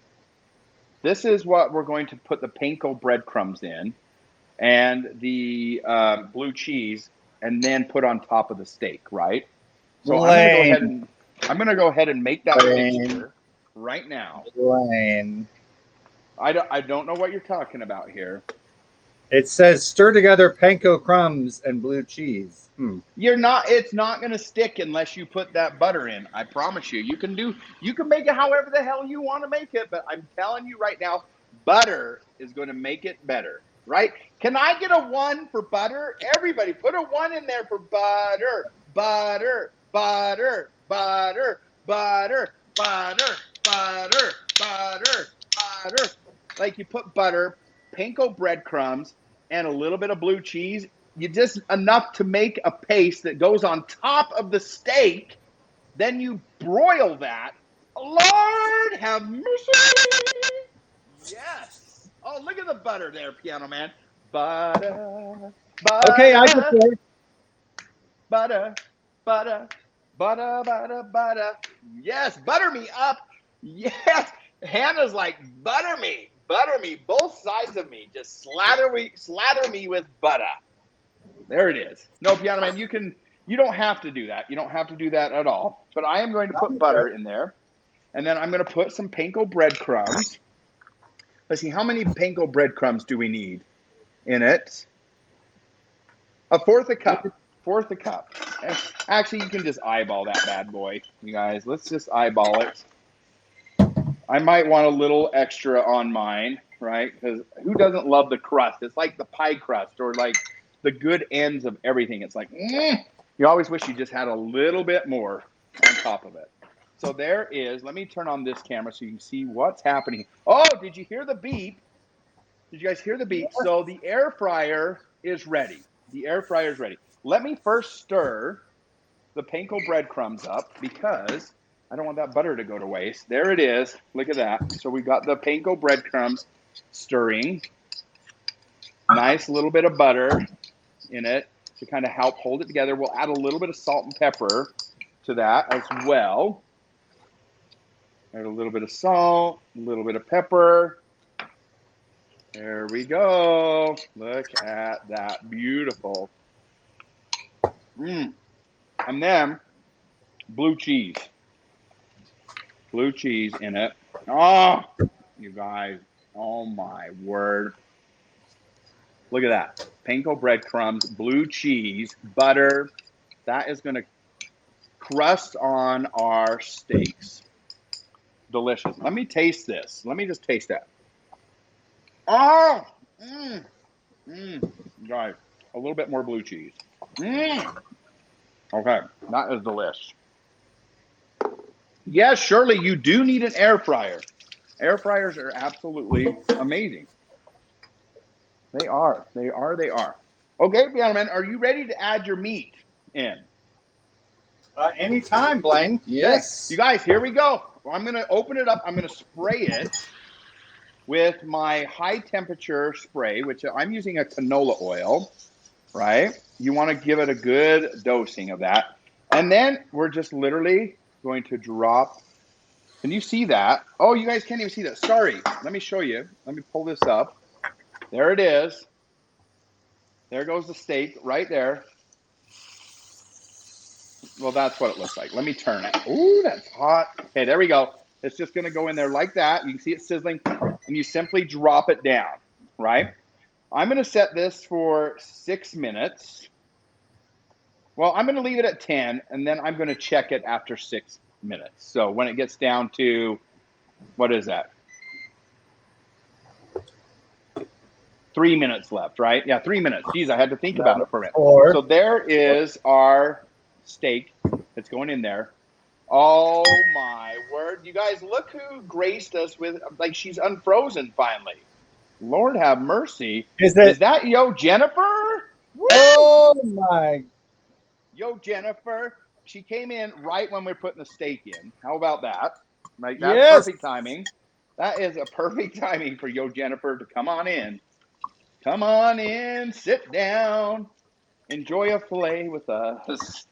This is what we're going to put the panko breadcrumbs in and the blue cheese, and then put on top of the steak, right? So I'm going to go ahead and make that mixture right now. I don't know what you're talking about here. It says stir together panko crumbs and blue cheese. It's not going to stick unless you put that butter in. I promise you. You can make it however the hell you want to make it, but I'm telling you right now, butter is going to make it better, right? Can I get a 1 for butter? Everybody put a 1 in there for butter. Butter, butter, butter, butter, butter, butter, butter, butter. Like you put butter, panko breadcrumbs, and a little bit of blue cheese. You just enough to make a paste that goes on top of the steak. Then you broil that. Lord have mercy. Yes. Oh, look at the butter there, Piano Man. Butter, butter. Okay, I get there. Butter, butter, butter, butter, butter. Yes, butter me up. Yes. Hannah's like, butter me, both sides of me. Just slather me with butter. There it is. No, Piano Man, you don't have to do that. You don't have to do that at all. But I am going to put butter in there. And then I'm going to put some panko breadcrumbs. Let's see, how many panko breadcrumbs do we need in it? A fourth a cup. Fourth a cup. Actually, you can just eyeball that bad boy, you guys. Let's just eyeball it. I might want a little extra on mine, right? Because who doesn't love the crust? It's like the pie crust or like the good ends of everything. It's like, you always wish you just had a little bit more on top of it. So there is, let me turn on this camera so you can see what's happening. Oh, did you hear the beep? Did you guys hear the beep? So the air fryer is ready. The air fryer is ready. Let me first stir the panko breadcrumbs up because I don't want that butter to go to waste. There it is. Look at that. So we got the panko breadcrumbs stirring. Nice little bit of butter in it to kind of help hold it together. We'll add a little bit of salt and pepper to that as well. Add a little bit of salt, a little bit of pepper. There we go. Look at that. Beautiful. And then blue cheese. Blue cheese in it. Oh, you guys. Oh, my word. Look at that. Panko breadcrumbs, blue cheese, butter. That is going to crust on our steaks. Delicious. Let me taste this. Let me just taste that. Oh, guys, a little bit more blue cheese. Okay, that is delish. Yes, Shirley, you do need an air fryer. Air fryers are absolutely amazing. They are. They are. They are. Okay, Beardo, are you ready to add your meat in? Anytime, Blaine. Yes. You guys, here we go. I'm going to open it up. I'm going to spray it with my high temperature spray, which I'm using a canola oil, right? You want to give it a good dosing of that. And then we're just literally going to drop. Can you see that? Oh, you guys can't even see that. Sorry. Let me show you. Let me pull this up. There it is. There goes the steak right there. Well, that's what it looks like. Let me turn it. Ooh, that's hot. Okay, there we go. It's just going to go in there like that. You can see it sizzling, and you simply drop it down, right? I'm going to set this for 6 minutes. Well, I'm going to leave it at 10, and then I'm going to check it after 6 minutes. So when it gets down to, what is that? 3 minutes left, right? Yeah, 3 minutes. Geez, I had to think about it for a minute. So there is our steak that's going in there. Oh my word. You guys, look who graced us with, like, she's unfrozen finally. Lord have mercy. Is that Yo Jennifer? Woo! Oh my. Yo Jennifer. She came in right when we're putting the steak in. How about that? Like, that's perfect timing. That is a perfect timing for Yo Jennifer to come on in. Come on in, sit down, enjoy a filet with us.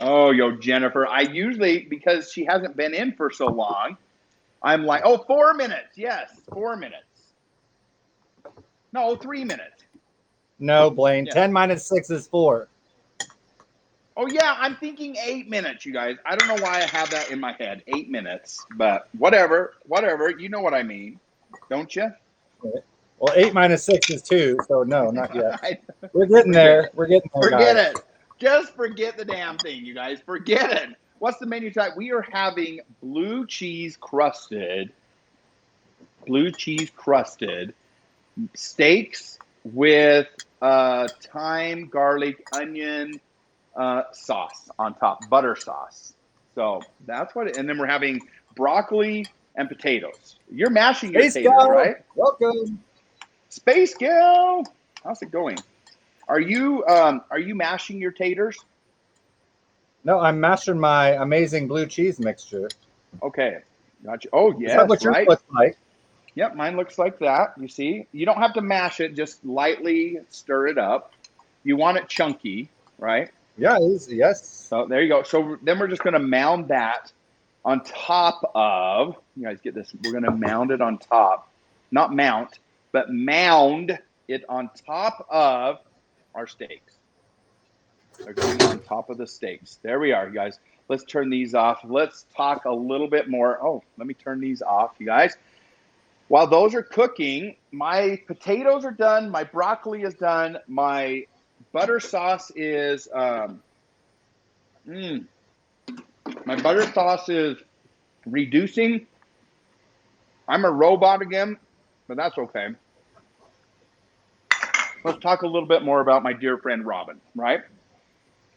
Oh, Yo Jennifer. I usually, because she hasn't been in for so long, I'm like, oh, 4 minutes. Yes, 4 minutes. No, 3 minutes. No, Blaine. Yeah. 10 minus 6 is 4. Oh, yeah, I'm thinking 8 minutes, you guys. I don't know why I have that in my head, 8 minutes. But whatever. You know what I mean, don't you? Right. Well, 8 minus 6 is 2, so no, not yet. We're getting there. We're getting there, Forget it. Just forget the damn thing, you guys. Forget it. What's the menu type? We are having blue cheese crusted steaks with thyme, garlic, onion sauce on top, butter sauce. So that's what and then we're having broccoli and potatoes. You're mashing your potatoes, right? Welcome. Space Gal. How's it going? Are you mashing your taters? No, I'm mashing my amazing blue cheese mixture. Okay. Gotcha. Oh, yes, Is that what yours looks like? Yep, mine looks like that. You see? You don't have to mash it, just lightly stir it up. You want it chunky, right? Yeah, yes. So there you go. So then we're just going to mound that on top of, you guys get this, we're going to mound it on top. Not mount, but mound it on top of our steaks. They're going on top of the steaks. There we are, you guys. Let's turn these off. Let's talk a little bit more. Oh, let me turn these off, you guys. While those are cooking, my potatoes are done. My broccoli is done. My butter sauce is my butter sauce is reducing. I'm a robot again, but that's okay. Let's talk a little bit more about my dear friend Robin, right?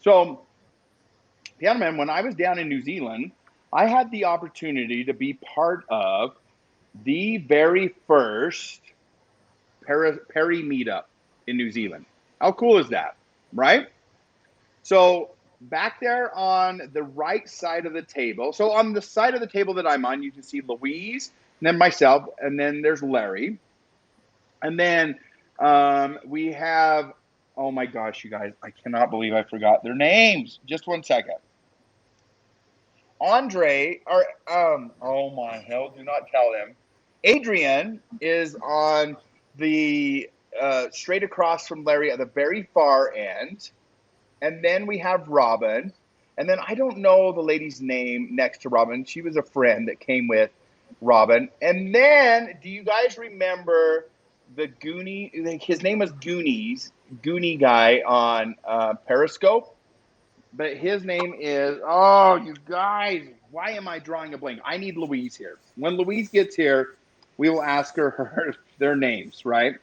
So, Piano Man, when I was down in New Zealand, I had the opportunity to be part of the very first Perry meetup in New Zealand. How cool is that, right? So back there on the right side of the table, so on the side of the table that I'm on, you can see Louise, and then myself, and then there's Larry. And then we have, oh my gosh, you guys, I cannot believe I forgot their names. Just one second. Andre, or oh my hell, do not tell them. Adrian is on the straight across from Larry at the very far end. And then we have Robin. And then I don't know the lady's name next to Robin. She was a friend that came with Robin. And then, do you guys remember the Goonie? His name was Goonie guy on Periscope. But his name is, oh, you guys, why am I drawing a blank? I need Louise here. When Louise gets here, we will ask her their names, right?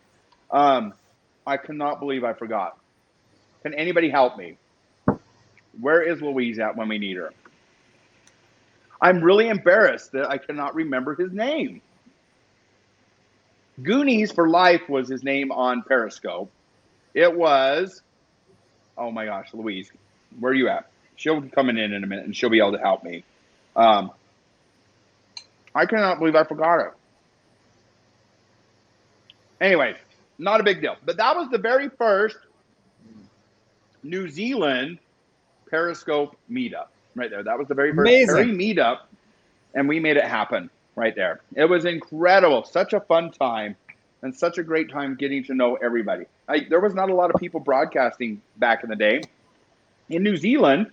I cannot believe I forgot. Can anybody help me? Where is Louise at when we need her? I'm really embarrassed that I cannot remember his name. Goonies for Life was his name on Periscope. It was, oh my gosh, Louise. Where are you at? She'll be coming in a minute, and she'll be able to help me. I cannot believe I forgot it. Anyways, not a big deal. But that was the very first New Zealand Periscope meetup right there. That was the very first Perry meetup, and we made it happen right there. It was incredible. Such a fun time, and such a great time getting to know everybody. There was not a lot of people broadcasting back in the day in New Zealand,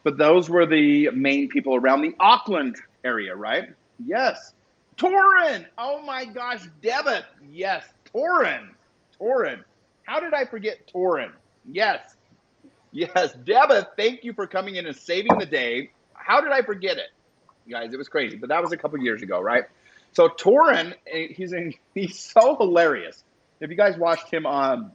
but those were the main people around the Auckland area, right? Yes. Torin. Oh my gosh, Debit. Yes, Torin. How did I forget Torin? Yes. Debit, thank you for coming in and saving the day. How did I forget it? Guys, it was crazy, but that was a couple years ago, right? So Torin, he's so hilarious. If you guys watched him on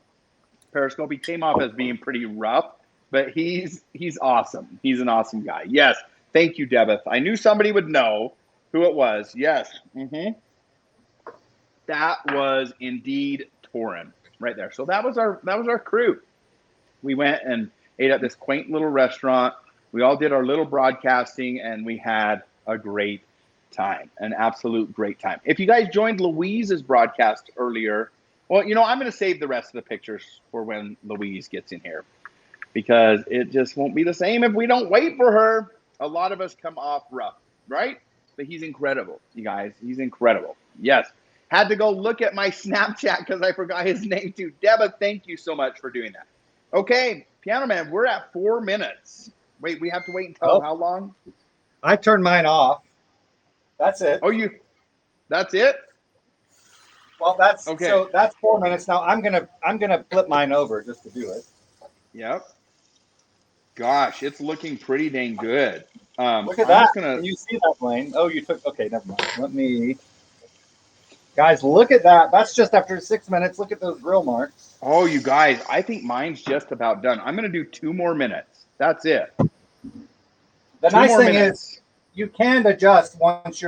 Periscope, he came off as being pretty rough, but he's awesome. He's an awesome guy. Yes. Thank you, Debith. I knew somebody would know who it was. Yes. That was indeed Torin right there. So that was our crew. We went and ate at this quaint little restaurant. We all did our little broadcasting, and we had a great time, an absolute great time. If you guys joined Louise's broadcast earlier, well, I'm going to save the rest of the pictures for when Louise gets in here, because it just won't be the same if we don't wait for her. A lot of us come off rough, right? But he's incredible, you guys. He's incredible. Yes. Had to go look at my Snapchat because I forgot his name too. Deba, thank you so much for doing that. Okay, Piano Man, we're at 4 minutes. Wait, we have to wait until how long? I turned mine off. That's it. Oh, that's it? Well, that's okay. So that's 4 minutes. Now I'm gonna flip mine over just to do it. Yep. Gosh, it's looking pretty dang good. Look at that. Can you see that, Blaine? Oh, you took. Okay, never mind. Let me. Guys, look at that. That's just after 6 minutes. Look at those grill marks. Oh, you guys, I think mine's just about done. I'm going to do 2 more minutes. That's it. The nice thing is you can adjust once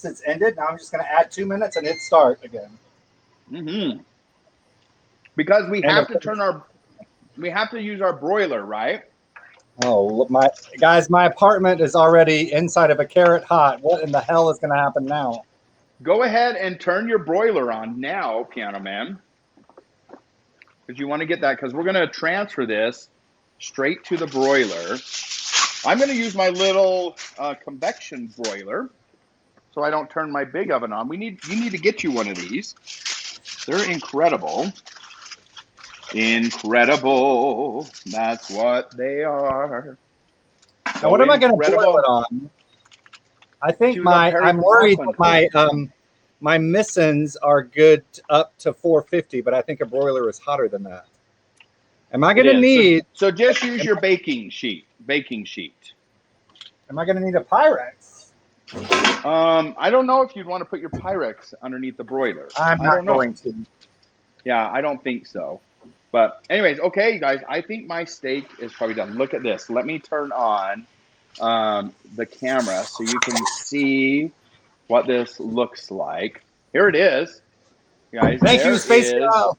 it's ended. Now I'm just going to add 2 minutes and hit start again. Because we have to use our broiler, right? Oh, my apartment is already inside of a carrot hot. What in the hell is going to happen now? Go ahead and turn your broiler on now, Piano Man. Because you want to get that, because we're going to transfer this straight to the broiler. I'm going to use my little convection broiler so I don't turn my big oven on. You need to get you one of these. They're incredible. Incredible. That's what they are. So what am I going to boil it on? I think I'm worried that my missons are good up to 450, but I think a broiler is hotter than that. Am I going to need? So just use your baking sheet. Am I going to need a Pyrex? I don't know if you'd want to put your Pyrex underneath the broiler. I'm not going to. Yeah, I don't think so. But anyways, okay, you guys, I think my steak is probably done. Look at this. Let me turn on the camera so you can see what this looks like. Here it is, guys. Thank you, Space Gal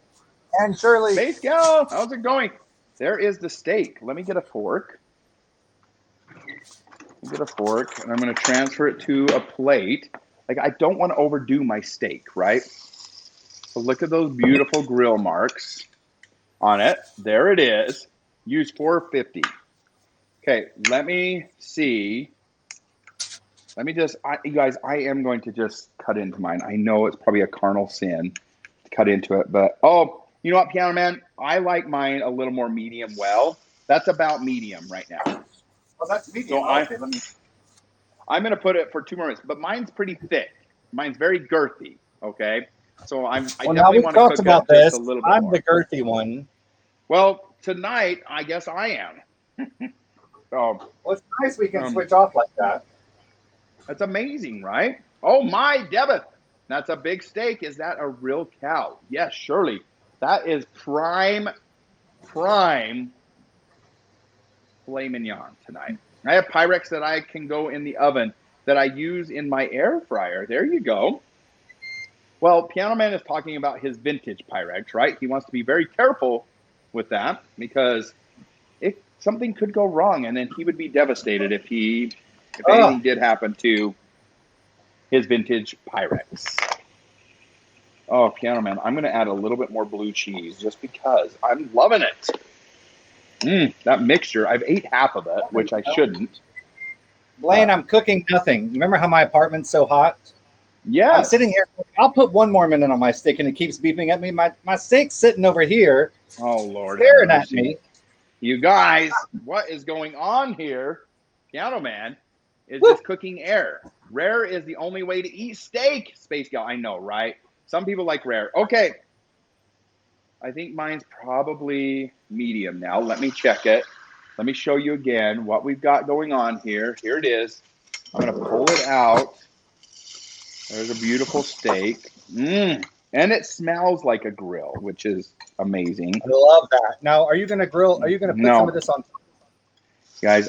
and Shirley. Space Gal, how's it going? There is the steak. Let me get a fork. And I'm going to transfer it to a plate. Like, I don't want to overdo my steak, right? So look at those beautiful grill marks on it. There it is. Use 450. Okay, let me see. Let me just, you guys, I am going to just cut into mine. I know it's probably a carnal sin to cut into it, but, oh, you know what, Piano Man? I like mine a little more medium well. That's about medium right now. Well, that's medium. So I'm going to put it for 2 more minutes, but mine's pretty thick. Mine's very girthy, okay? So I definitely want to cook up just a little bit I'm more. the girthy one. Well, tonight, I guess I am. Well, it's nice we can switch off like that. That's amazing, right? Oh my, Debeth, that's a big steak. Is that a real cow? Yes, surely. That is prime filet mignon tonight. I have Pyrex that I can go in the oven that I use in my air fryer. There you go. Well, Piano Man is talking about his vintage Pyrex, right? He wants to be very careful with that because something could go wrong, and then he would be devastated if anything did happen to his vintage Pyrex. Oh, Piano Man, I'm going to add a little bit more blue cheese just because I'm loving it. That mixture, I've ate half of it, which I shouldn't. Blaine, I'm cooking nothing. Remember how my apartment's so hot? Yeah. I'm sitting here. I'll put 1 more minute on my steak, and it keeps beeping at me. My steak's sitting over here. Oh, Lord. Staring at me. You guys, what is going on here? Piano Man is just cooking air. Rare is the only way to eat steak. Space Gal, I know, right? Some people like rare. Okay. I think mine's probably medium now. Let me check it. Let me show you again what we've got going on here. Here it is. I'm going to pull it out. There's a beautiful steak. And it smells like a grill, which is amazing. I love that. Now, are you going to grill? Are you going to put some of this on? Guys,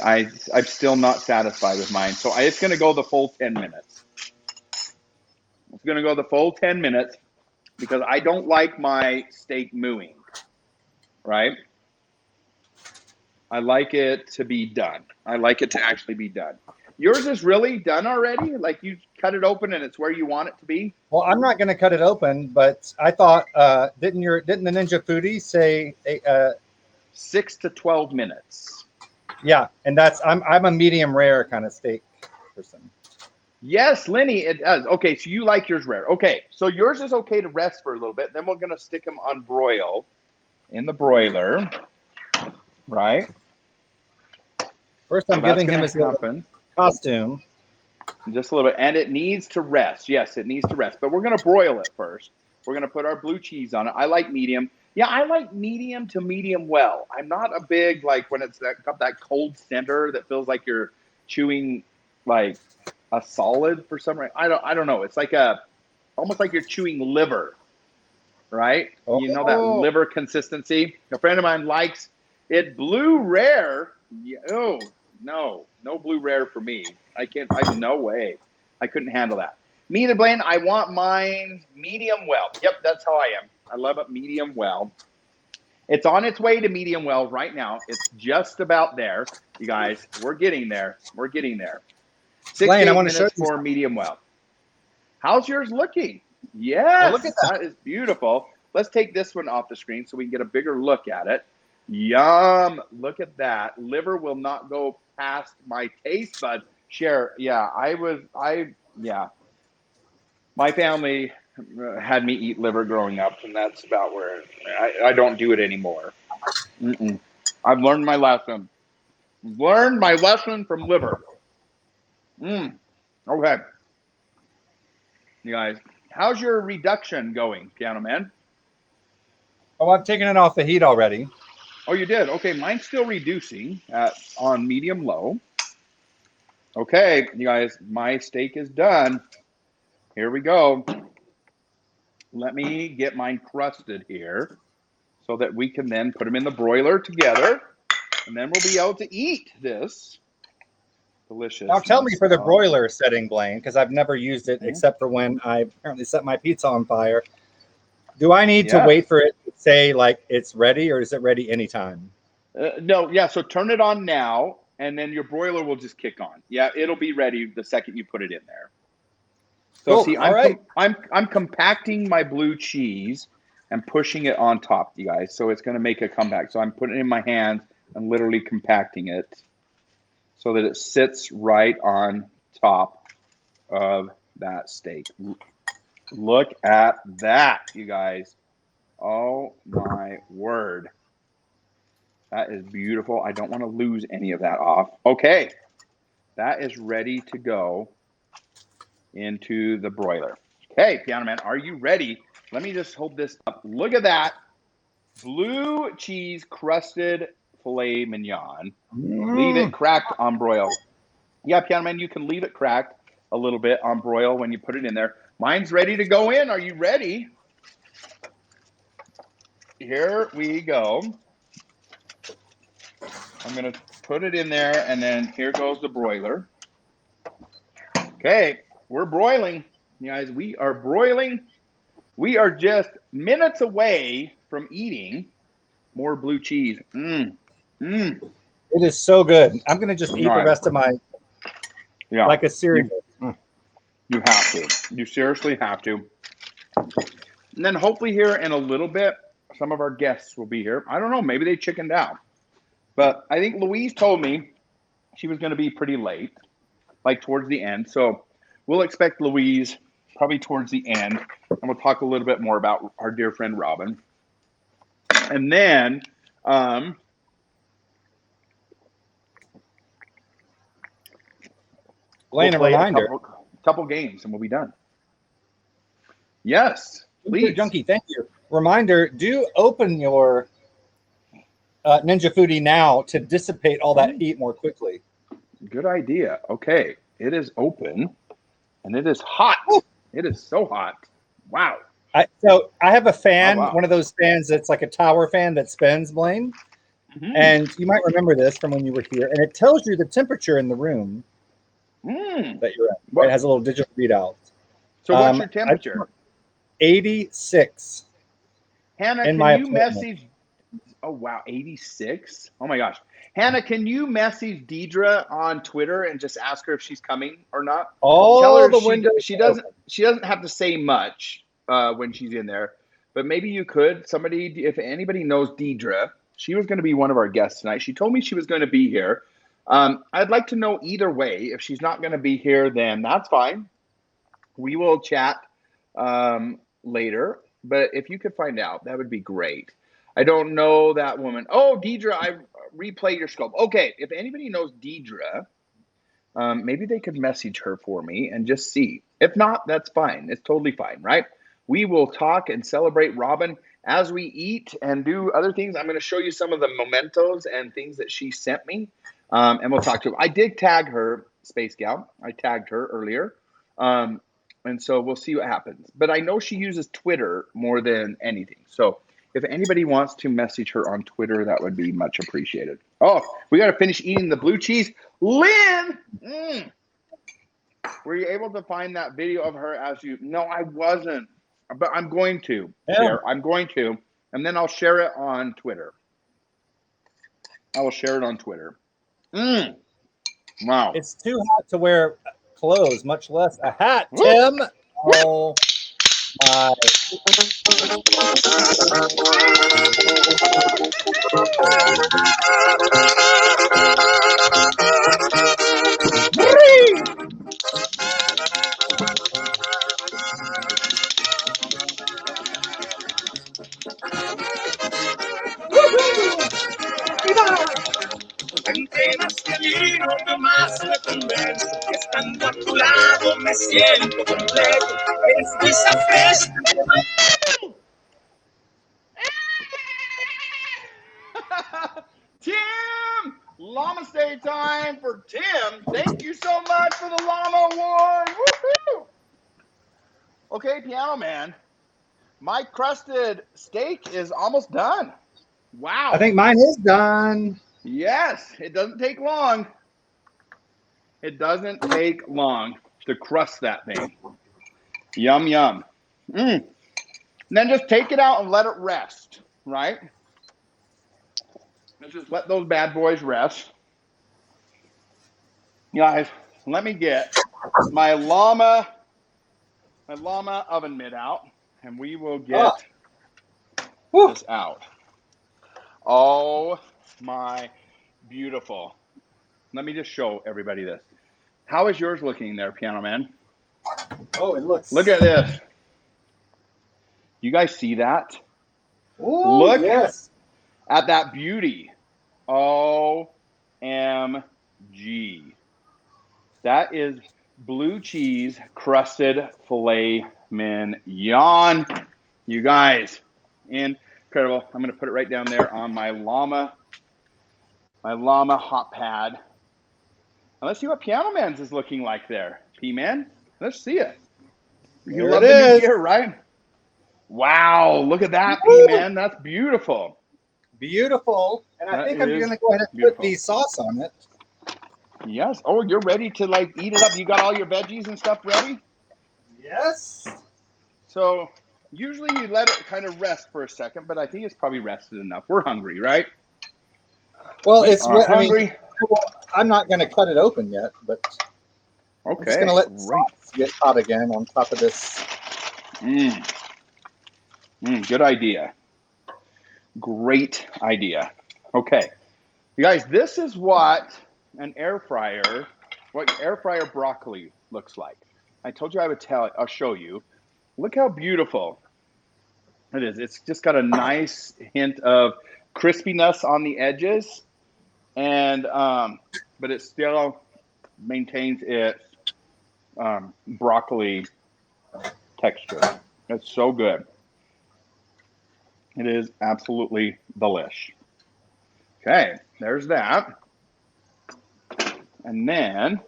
I'm still not satisfied with mine. So it's going to go the full 10 minutes. It's going to go the full 10 minutes because I don't like my steak mooing, right? I like it to be done. I like it to actually be done. Yours is really done already? Like you cut it open and it's where you want it to be? Well, I'm not going to cut it open, but I thought, didn't the Ninja Foodie say 6 to 12 minutes? Yeah, and I'm a medium rare kind of steak person. Yes, Lenny, it does. Okay, so you like yours rare. Okay, so yours is okay to rest for a little bit. Then we're going to stick them on broil in the broiler, right? First, I'm giving him his costume. Just a little bit. And it needs to rest. Yes, it needs to rest. But we're going to broil it first. We're going to put our blue cheese on it. I like medium. Yeah, I like medium to medium well. I'm not a big, like, when it's got that cold center that feels like you're chewing, like, a solid for some reason. I don't know. It's like almost like you're chewing liver, right? Oh. You know that liver consistency? A friend of mine likes it blue rare. Oh, no blue rare for me. No way. I couldn't handle that. Me and Blaine, I want mine medium well. Yep, that's how I am. I love it medium well. It's on its way to medium well right now. It's just about there. You guys, we're getting there. We're getting there. 6 Blaine, to 8 I want to minutes show you for medium well. How's yours looking? Yes, well, look at that. That is beautiful. Let's take this one off the screen so we can get a bigger look at it. Yum. Look at that. Liver will not go past my taste bud. Share. Yeah, my family had me eat liver growing up, and that's about where I don't do it anymore. I've learned my lesson. Learned my lesson from liver. Okay. You guys, how's your reduction going, Piano Man? Oh, I've taken it off the heat already. Oh, you did? Okay, mine's still reducing on medium low. Okay, you guys, my steak is done. Here we go. Let me get mine crusted here so that we can then put them in the broiler together, and then we'll be able to eat this delicious. Now tell me for the broiler setting, Blaine, because I've never used it except for when I apparently set my pizza on fire. Do I need to wait for it to say like it's ready, or is it ready anytime? No, yeah. So turn it on now, and then your broiler will just kick on. Yeah, it'll be ready the second you put it in there. So cool. see, I'm compacting my blue cheese and pushing it on top, you guys. So it's going to make a comeback. So I'm putting it in my hands and literally compacting it so that it sits right on top of that steak. Look at that, you guys. Oh my word. That is beautiful. I don't want to lose any of that off. Okay. That is ready to go into the broiler. Okay, Piano Man, are you ready? Let me just hold this up. Look at that. Blue cheese crusted filet mignon. Leave it cracked on broil. Yeah, Piano Man, you can leave it cracked a little bit on broil when you put it in there. Mine's ready to go in. Are you ready? Here we go. I'm going to put it in there, and then here goes the broiler. Okay, we're broiling. You guys, we are broiling. We are just minutes away from eating more blue cheese. It is so good. I'm going to just eat the rest of my, like a cereal. You have to. You seriously have to. And then hopefully here in a little bit, some of our guests will be here. I don't know. Maybe they chickened out. But I think Louise told me she was going to be pretty late, like towards the end. So we'll expect Louise probably towards the end. And we'll talk a little bit more about our dear friend Robin. And then Blaine, we'll play a couple games and we'll be done. Yes, please. Junkie, thank you. Reminder, do open your Ninja Foodie now to dissipate all that heat more quickly. Good idea. Okay, it is open and it is hot. Ooh. It is so hot. Wow. So I have a fan, one of those fans that's like a tower fan that spins, Blaine. And you might remember this from when you were here. And it tells you the temperature in the room that you're in. It has a little digital readout. So what's your temperature? 86. Hannah, can you message? Oh, wow, 86? Oh, my gosh. Hannah, can you message Deidre on Twitter and just ask her if she's coming or not? Tell her she doesn't have to say much when she's in there, but maybe you could. If anybody knows Deidre, she was going to be one of our guests tonight. She told me she was going to be here. I'd like to know either way. If she's not going to be here, then that's fine. We will chat later, but if you could find out, that would be great. I don't know that woman. Oh, Deidre, I replay your scope. Okay, if anybody knows Deidre, maybe they could message her for me and just see. If not, that's fine. It's totally fine, right? We will talk and celebrate Robin as we eat and do other things. I'm going to show you some of the mementos and things that she sent me, and we'll talk to her. I did tag her, Space Gal. I tagged her earlier, and so we'll see what happens. But I know she uses Twitter more than anything, so if anybody wants to message her on Twitter, that would be much appreciated. Oh, we got to finish eating the blue cheese. Lynn, were you able to find that video of her as you? No, I wasn't, but I'm going to. I'm going to, and then I'll share it on Twitter. I will share it on Twitter. Wow. It's too hot to wear clothes, much less a hat, Tim. Oh, my. Entre más camino, más me convenzo que estando a tu lado me siento completo. Eres esa fresca. Llama Stay time for Tim. Thank you so much for the Llama Award. Woohoo! Okay, Piano Man. My crusted steak is almost done. Wow. I think mine is done. Yes, it doesn't take long. It doesn't take long to crust that thing. Yum, yum. And then just take it out and let it rest, right? Let's just let those bad boys rest. Guys, let me get my llama oven mitt out, and we will get this out. Oh my beautiful. Let me just show everybody this. How is yours looking there, Piano Man? Oh, it looks. Look at this. You guys see that? Ooh, Look yes. at that beauty. OMG. That is blue cheese crusted filet mignon. You guys, incredible. I'm going to put it right down there on my llama hot pad. And let's see what Piano Man's is looking like there. P-Man, let's see it. You There love it the new is. gear, right? Wow, look at that, P-Man. That's beautiful. Beautiful. And I That think I'm is going to go ahead and beautiful. put the sauce on it. Yes. Oh, you're ready to like eat it up. You got all your veggies and stuff ready? Yes. So usually you let it kind of rest for a second, but I think it's probably rested enough. We're hungry, right? Well, We it's. are I mean, hungry. I'm not going to cut it open yet, but I'm just Okay. going to let the Great. sauce get hot again on top of this. Good idea. Great idea. Okay. You guys, this is what air fryer broccoli looks like. I told you I would I'll show you. Look how beautiful it is. It's just got a nice hint of crispiness on the edges, and but it still maintains its broccoli texture. It's so good. It is absolutely delish. Okay, there's that. And then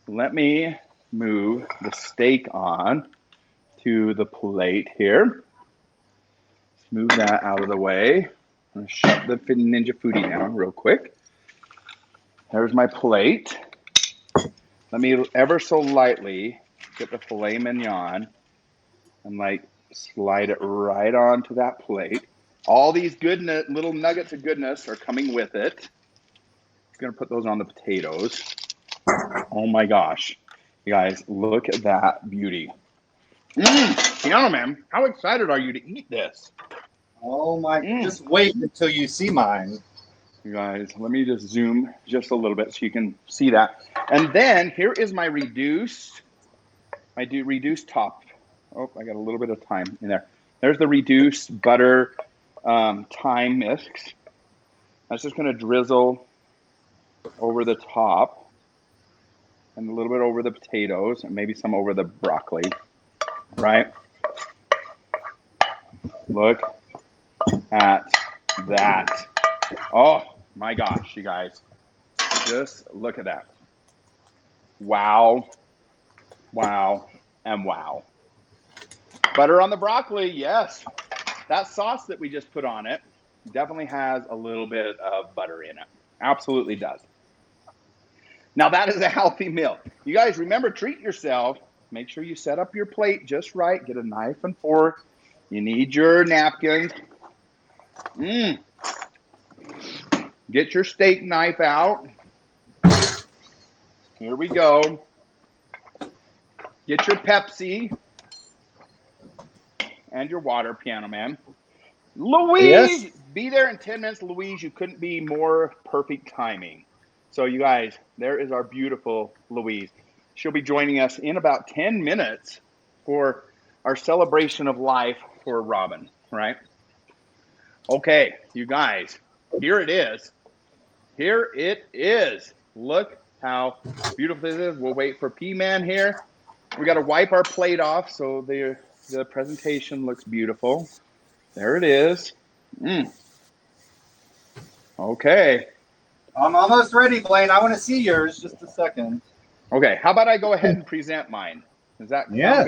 let me move the steak on to the plate here. Let's move that out of the way. I'm gonna shut the Ninja Foodie down real quick. There's my plate. Let me ever so lightly get the filet mignon and like slide it right onto that plate. All these good little nuggets of goodness are coming with it. I'm gonna put those on the potatoes. Oh my gosh. You guys, look at that beauty. Piano Man, how excited are you to eat this? Oh my, just wait until you see mine. You guys, let me just zoom just a little bit so you can see that. And then here is my reduced top. Oh, I got a little bit of thyme in there. There's the reduced butter thyme mix. That's just gonna drizzle over the top and a little bit over the potatoes and maybe some over the broccoli, right? Look at that. Oh my gosh, you guys. Just look at that. Wow, wow, and wow. Butter on the broccoli, yes. That sauce that we just put on it definitely has a little bit of butter in it. Absolutely does. Now that is a healthy meal. You guys remember, treat yourself. Make sure you set up your plate just right. Get a knife and fork. You need your napkins. Get your steak knife out. Here we go. Get your Pepsi and your water, Piano Man. Louise, Yes. be there in 10 minutes. Louise, you couldn't be more perfect timing. So you guys, there is our beautiful Louise. She'll be joining us in about 10 minutes for our celebration of life for Robin, right? Okay, you guys, here it is. Here it is. Look how beautiful it is. We'll wait for P-Man here. We got to wipe our plate off so the presentation looks beautiful. There it is. Okay. I'm almost ready, Blaine. I want to see yours. Just a second. Okay, how about I go ahead and present mine? Does that Yes. sound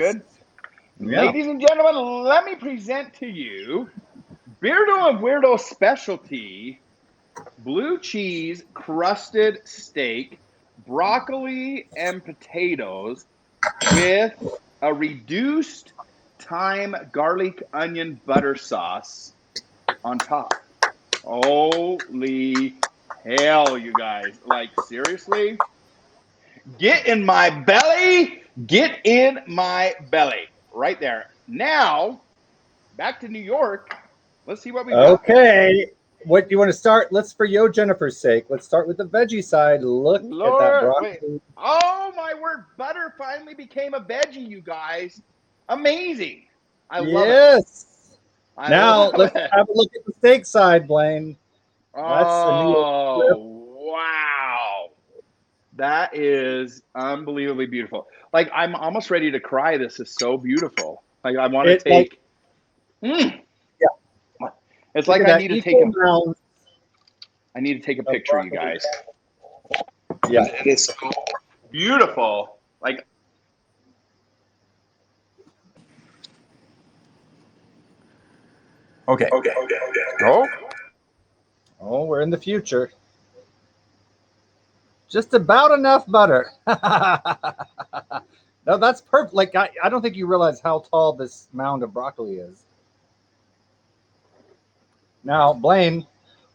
good? Yeah. Ladies and gentlemen, let me present to you Beardo and Weirdo specialty blue cheese crusted steak, broccoli and potatoes with a reduced thyme garlic onion butter sauce on top. Holy hell, you guys. Like, seriously? Get in my belly. Get in my belly. Right there. Now, back to New York. Let's see what we've got. Okay. What do you want to start? Let's, for Yo Jennifer's sake, let's start with the veggie side. Look at that Lord, broccoli. wait. Oh, my word. Butter finally became a veggie, you guys. Amazing. I love it. Yes. I Now love let's it. have a look at the steak side, Blaine. That's a new. Oh, wow. That is unbelievably beautiful. Like, I'm almost ready to cry. This is so beautiful. Like, I want to It, like- take. Yeah. It's Look like at I that need to take equal a. amount. I need to take a picture, you guys. Yeah. It is so beautiful. Like. Okay. Oh. Oh, we're in the future. Just about enough butter. No, that's perfect. Like, I don't think you realize how tall this mound of broccoli is. Now, Blaine,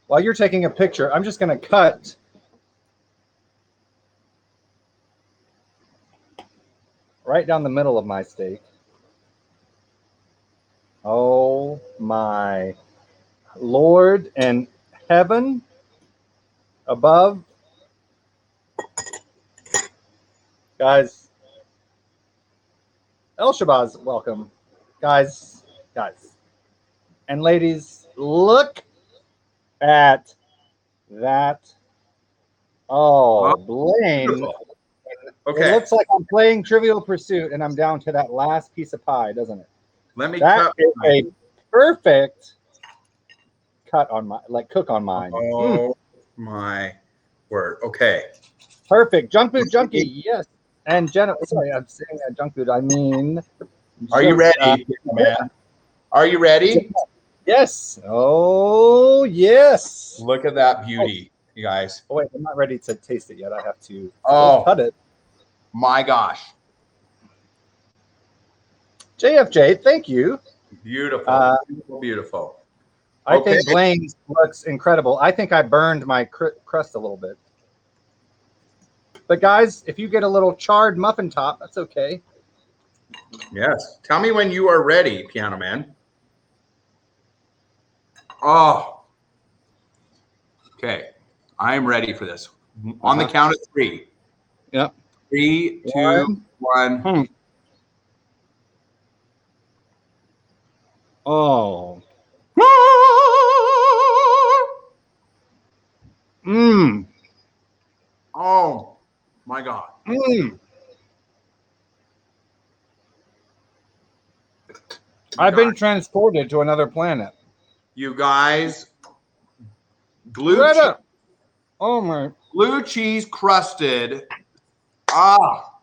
while you're taking a picture, I'm just going to cut right down the middle of my steak. Oh my Lord and heaven above. Guys, El Shabazz, welcome. Guys, and ladies, look at that. Oh, Blaine. Beautiful. It Okay. looks like I'm playing Trivial Pursuit and I'm down to that last piece of pie, doesn't it? Let me That cut. is a perfect cut on my, like, cook on mine. Oh my word. Okay. Perfect. Junk food junkie, yes. And Jennifer, sorry, I'm saying junk food. I mean, Are you ready, man? Are you ready? Yes. Oh, yes. Look at that beauty, you guys. Oh, wait, I'm not ready to taste it yet. I have to Oh. cut it. My gosh. JFJ, thank you. Beautiful. Beautiful. I Okay. think Blaine's looks incredible. I think I burned my crust a little bit. But guys, if you get a little charred muffin top, that's okay. Yes. Tell me when you are ready, Piano Man. Oh. Okay. I am ready for this. On the count of 3. Yep. 3, 2, 1. Oh. Mmm. Oh my God. Mmm. I've been transported to another planet. You guys, blue Greta. Oh my. blue cheese crusted. Ah.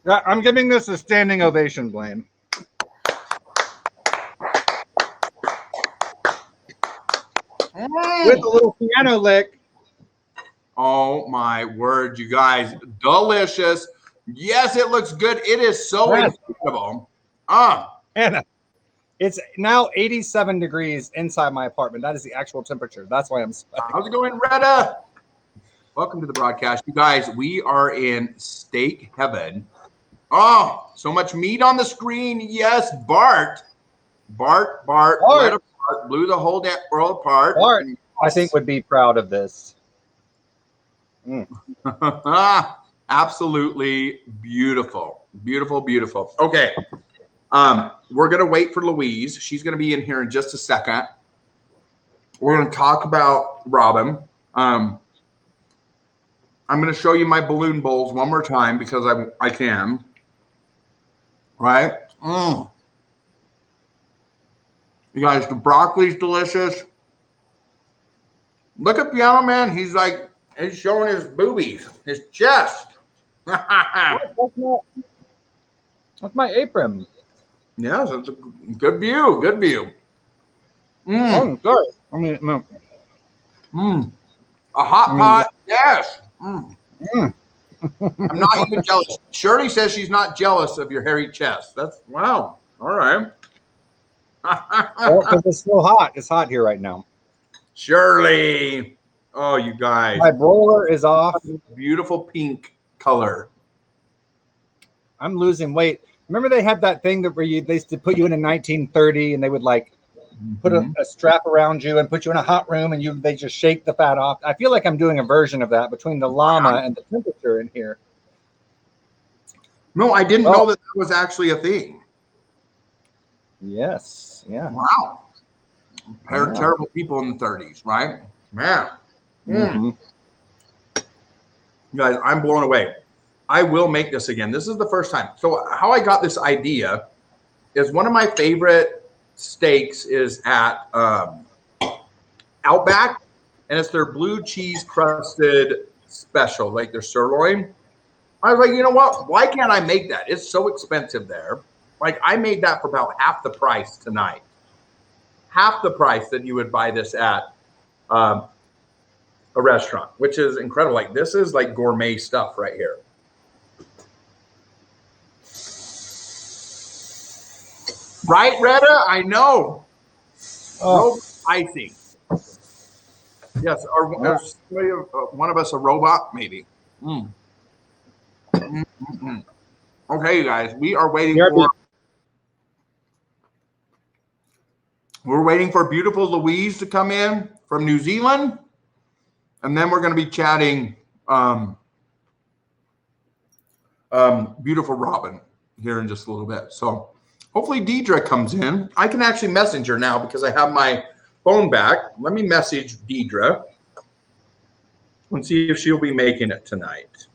I'm giving this a standing ovation, Blaine. With a little piano lick. Oh my word, you guys. Delicious. Yes, it looks good. It is so incredible. Anna, it's now 87 degrees inside my apartment. That is the actual temperature. That's why I'm sweating. How's it going, Retta? Welcome to the broadcast. You guys, we are in steak heaven. Oh, so much meat on the screen. Yes, Bart blew the whole world apart. Bart, I think, would be proud of this. Absolutely beautiful. Beautiful, beautiful. Okay. We're going to wait for Louise. She's going to be in here in just a second. We're going to talk about Robin. I'm going to show you my balloon bowls one more time because I can. Right? You guys, the broccoli's delicious. Look at Piano Man. He's showing his boobies, his chest. That's my apron. Yes, it's a good view. Good view. Oh, good. I mean, no. A hot pot. Yes. I'm not even jealous. Shirley says she's not jealous of your hairy chest. That's wow. All right. Well, 'cause it's so hot. It's hot here right now. Shirley. Oh, you guys. My broiler is off. Beautiful pink color. I'm losing weight. Remember they had that thing that where they used to put you in 1930 and they would like put a strap around you and put you in a hot room and they just shake the fat off. I feel like I'm doing a version of that between the llama and the temperature in here. No, I didn't know that was actually a thing. Yes. Yeah. Wow. Terrible people in the 30s, right? Man. You guys, I'm blown away. I will make this again. This is the first time. So how I got this idea is one of my favorite steaks is at Outback, and it's their blue cheese crusted special, like their sirloin. I was like, you know what? Why can't I make that? It's so expensive there. Like I made that for about half the price tonight. Half the price that you would buy this at a restaurant, which is incredible. Like this is like gourmet stuff right here. Right, Retta? I know. Icing. Yes. Or one of us a robot? Maybe. Okay, you guys. We are waiting We're waiting for beautiful Louise to come in from New Zealand. And then we're going to be chatting beautiful Robin here in just a little bit. So hopefully Deidre comes in. I can actually message her now because I have my phone back. Let me message Deidre and see if she'll be making it tonight.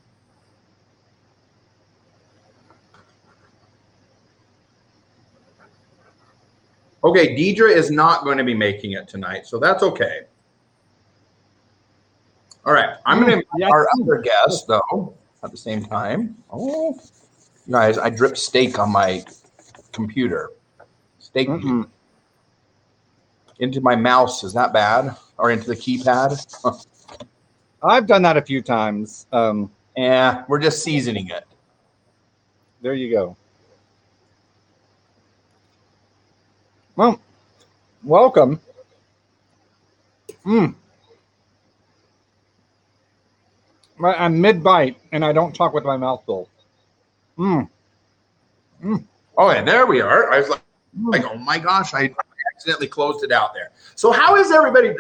Okay, Deidre is not going to be making it tonight, so that's okay. All right, I'm going to invite our other guest, though, at the same time. Oh, guys, I dripped steak on my computer. Steak into my mouse. Is that bad? Or into the keypad? I've done that a few times. Yeah, we're just seasoning it. There you go. Well, welcome. I'm mid-bite, and I don't talk with my mouth full. Oh, yeah, there we are. I was like, oh my gosh, I accidentally closed it out there. So how is everybody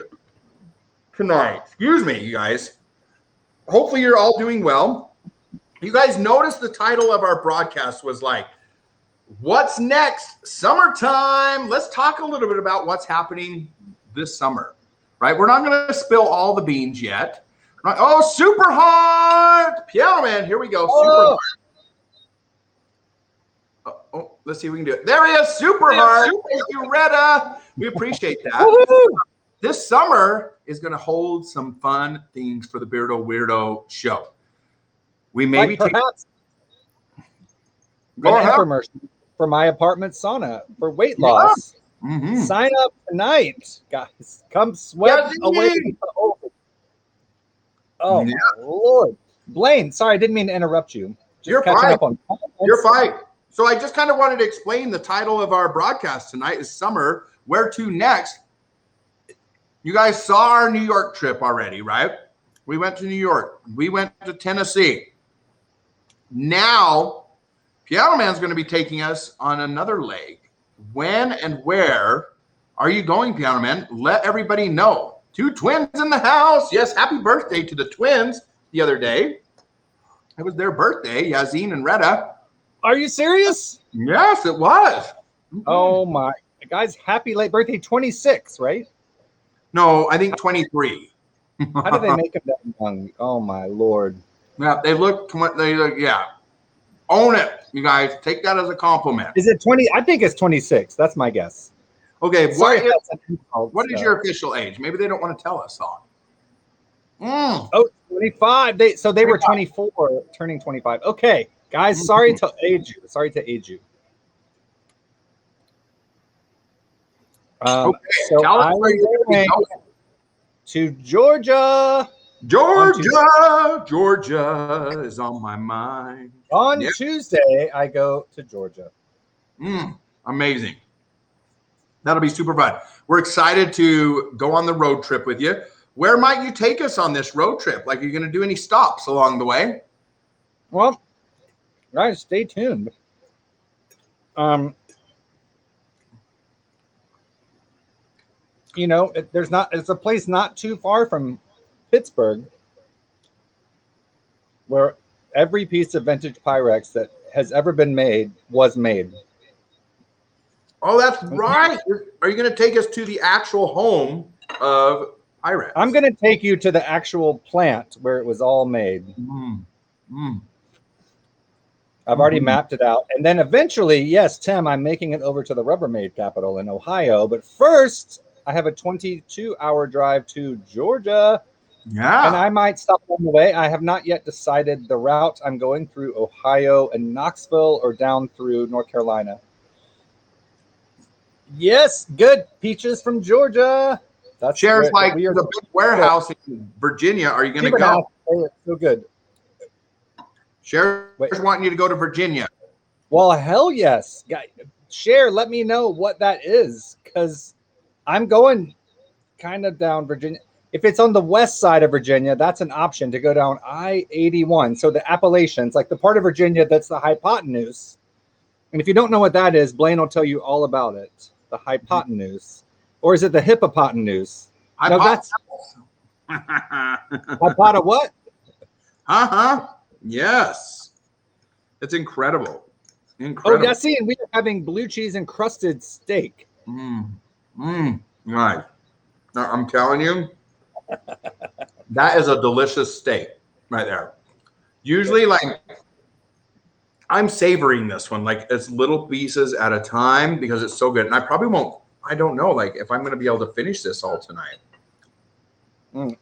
tonight? Excuse me, you guys. Hopefully you're all doing well. You guys noticed the title of our broadcast was like, what's next? Summertime. Let's talk a little bit about what's happening this summer, right? We're not going to spill all the beans yet. Right? Oh, super hot. Piano Man. Here we go. Super hot. Oh, let's see if we can do it. There he is. Super hard. Thank you, Retta. We appreciate that. This summer is going to hold some fun things for the Beardo Weirdo Show. We may be perhaps an infomercial for my apartment sauna for weight loss. Sign up tonight, guys. Come sweat away. Oh, my Lord. Blaine, sorry, I didn't mean to interrupt you. You're fine. You're fine. So I just kind of wanted to explain the title of our broadcast tonight is Summer, Where to Next? You guys saw our New York trip already, right? We went to New York. We went to Tennessee. Now, Piano Man's going to be taking us on another leg. When and where are you going, Piano Man? Let everybody know. 2 twins in the house. Yes, happy birthday to the twins the other day. It was their birthday, Yazine and Retta. Are you serious? Yes, it was. Oh, my. Guys, happy late birthday, 26, right? No, I think 23. How did they make them that young? Oh, my Lord. Yeah, they look, yeah. Own it, you guys. Take that as a compliment. Is it 20? I think it's 26. That's my guess. Okay, Sorry, what is your official age? Maybe they don't want to tell us all. Oh, 25. They were 24, turning 25. Okay, guys, sorry to age you. Sorry to age you. Okay, So tell us I where you're was going going to Georgia. Georgia is on my mind. On Yep. Tuesday, I go to Georgia. Amazing. That'll be super fun. We're excited to go on the road trip with you. Where might you take us on this road trip? Like, are you going to do any stops along the way? Well, guys, stay tuned. You know, it's a place not too far from Pittsburgh where every piece of vintage Pyrex that has ever been made was made. Oh, that's right. Are you going to take us to the actual home of Pyrex? I'm going to take you to the actual plant where it was all made. I've already mapped it out. And then eventually, yes, Tim, I'm making it over to the Rubbermaid capital in Ohio. But first, I have a 22-hour drive to Georgia. Yeah. And I might stop on the way. I have not yet decided the route I'm going through Ohio and Knoxville or down through North Carolina. Yes, good. Peaches from Georgia. That's Shares like the big warehouse in Virginia. Are you going to go? Oh, it's so good. Shares wanting you to go to Virginia. Well, hell yes. Share, let me know what that is, because I'm going kind of down Virginia. If it's on the west side of Virginia, that's an option to go down I-81. So the Appalachians, like the part of Virginia that's the hypotenuse. And if you don't know what that is, Blaine will tell you all about it. The hypotenuse. Or is it the hippopotenuse? No, that's hypota what? Yes. It's incredible. Oh, yeah, see, and we are having blue cheese encrusted steak. Right. Now, I'm telling you, that is a delicious steak right there. Usually, like, I'm savoring this one, like, it's little pieces at a time because it's so good. And I probably won't, I don't know, like, if I'm going to be able to finish this all tonight.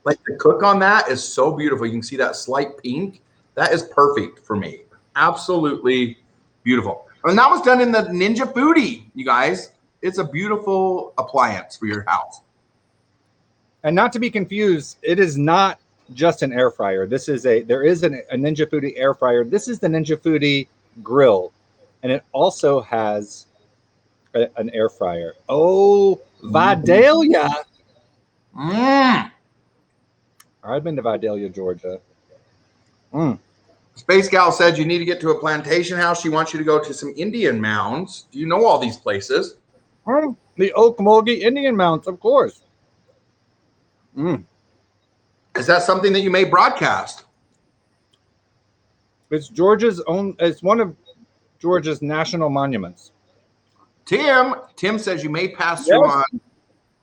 Like, the cook on that is so beautiful. You can see that slight pink. That is perfect for me. Absolutely beautiful. And that was done in the Ninja Foodie, you guys. It's a beautiful appliance for your house. And not to be confused, it is not just an air fryer. There is a Ninja Foodie air fryer. This is the Ninja Foodie grill. And it also has an air fryer. Oh, Vidalia. I've been to Vidalia, Georgia. Space Gal said you need to get to a plantation house. She wants you to go to some Indian mounds. Do you know all these places? The Okmulgee Indian mounds, of course. Is that something that you may broadcast? It's Georgia's own. It's one of Georgia's national monuments. Tim says you may pass through on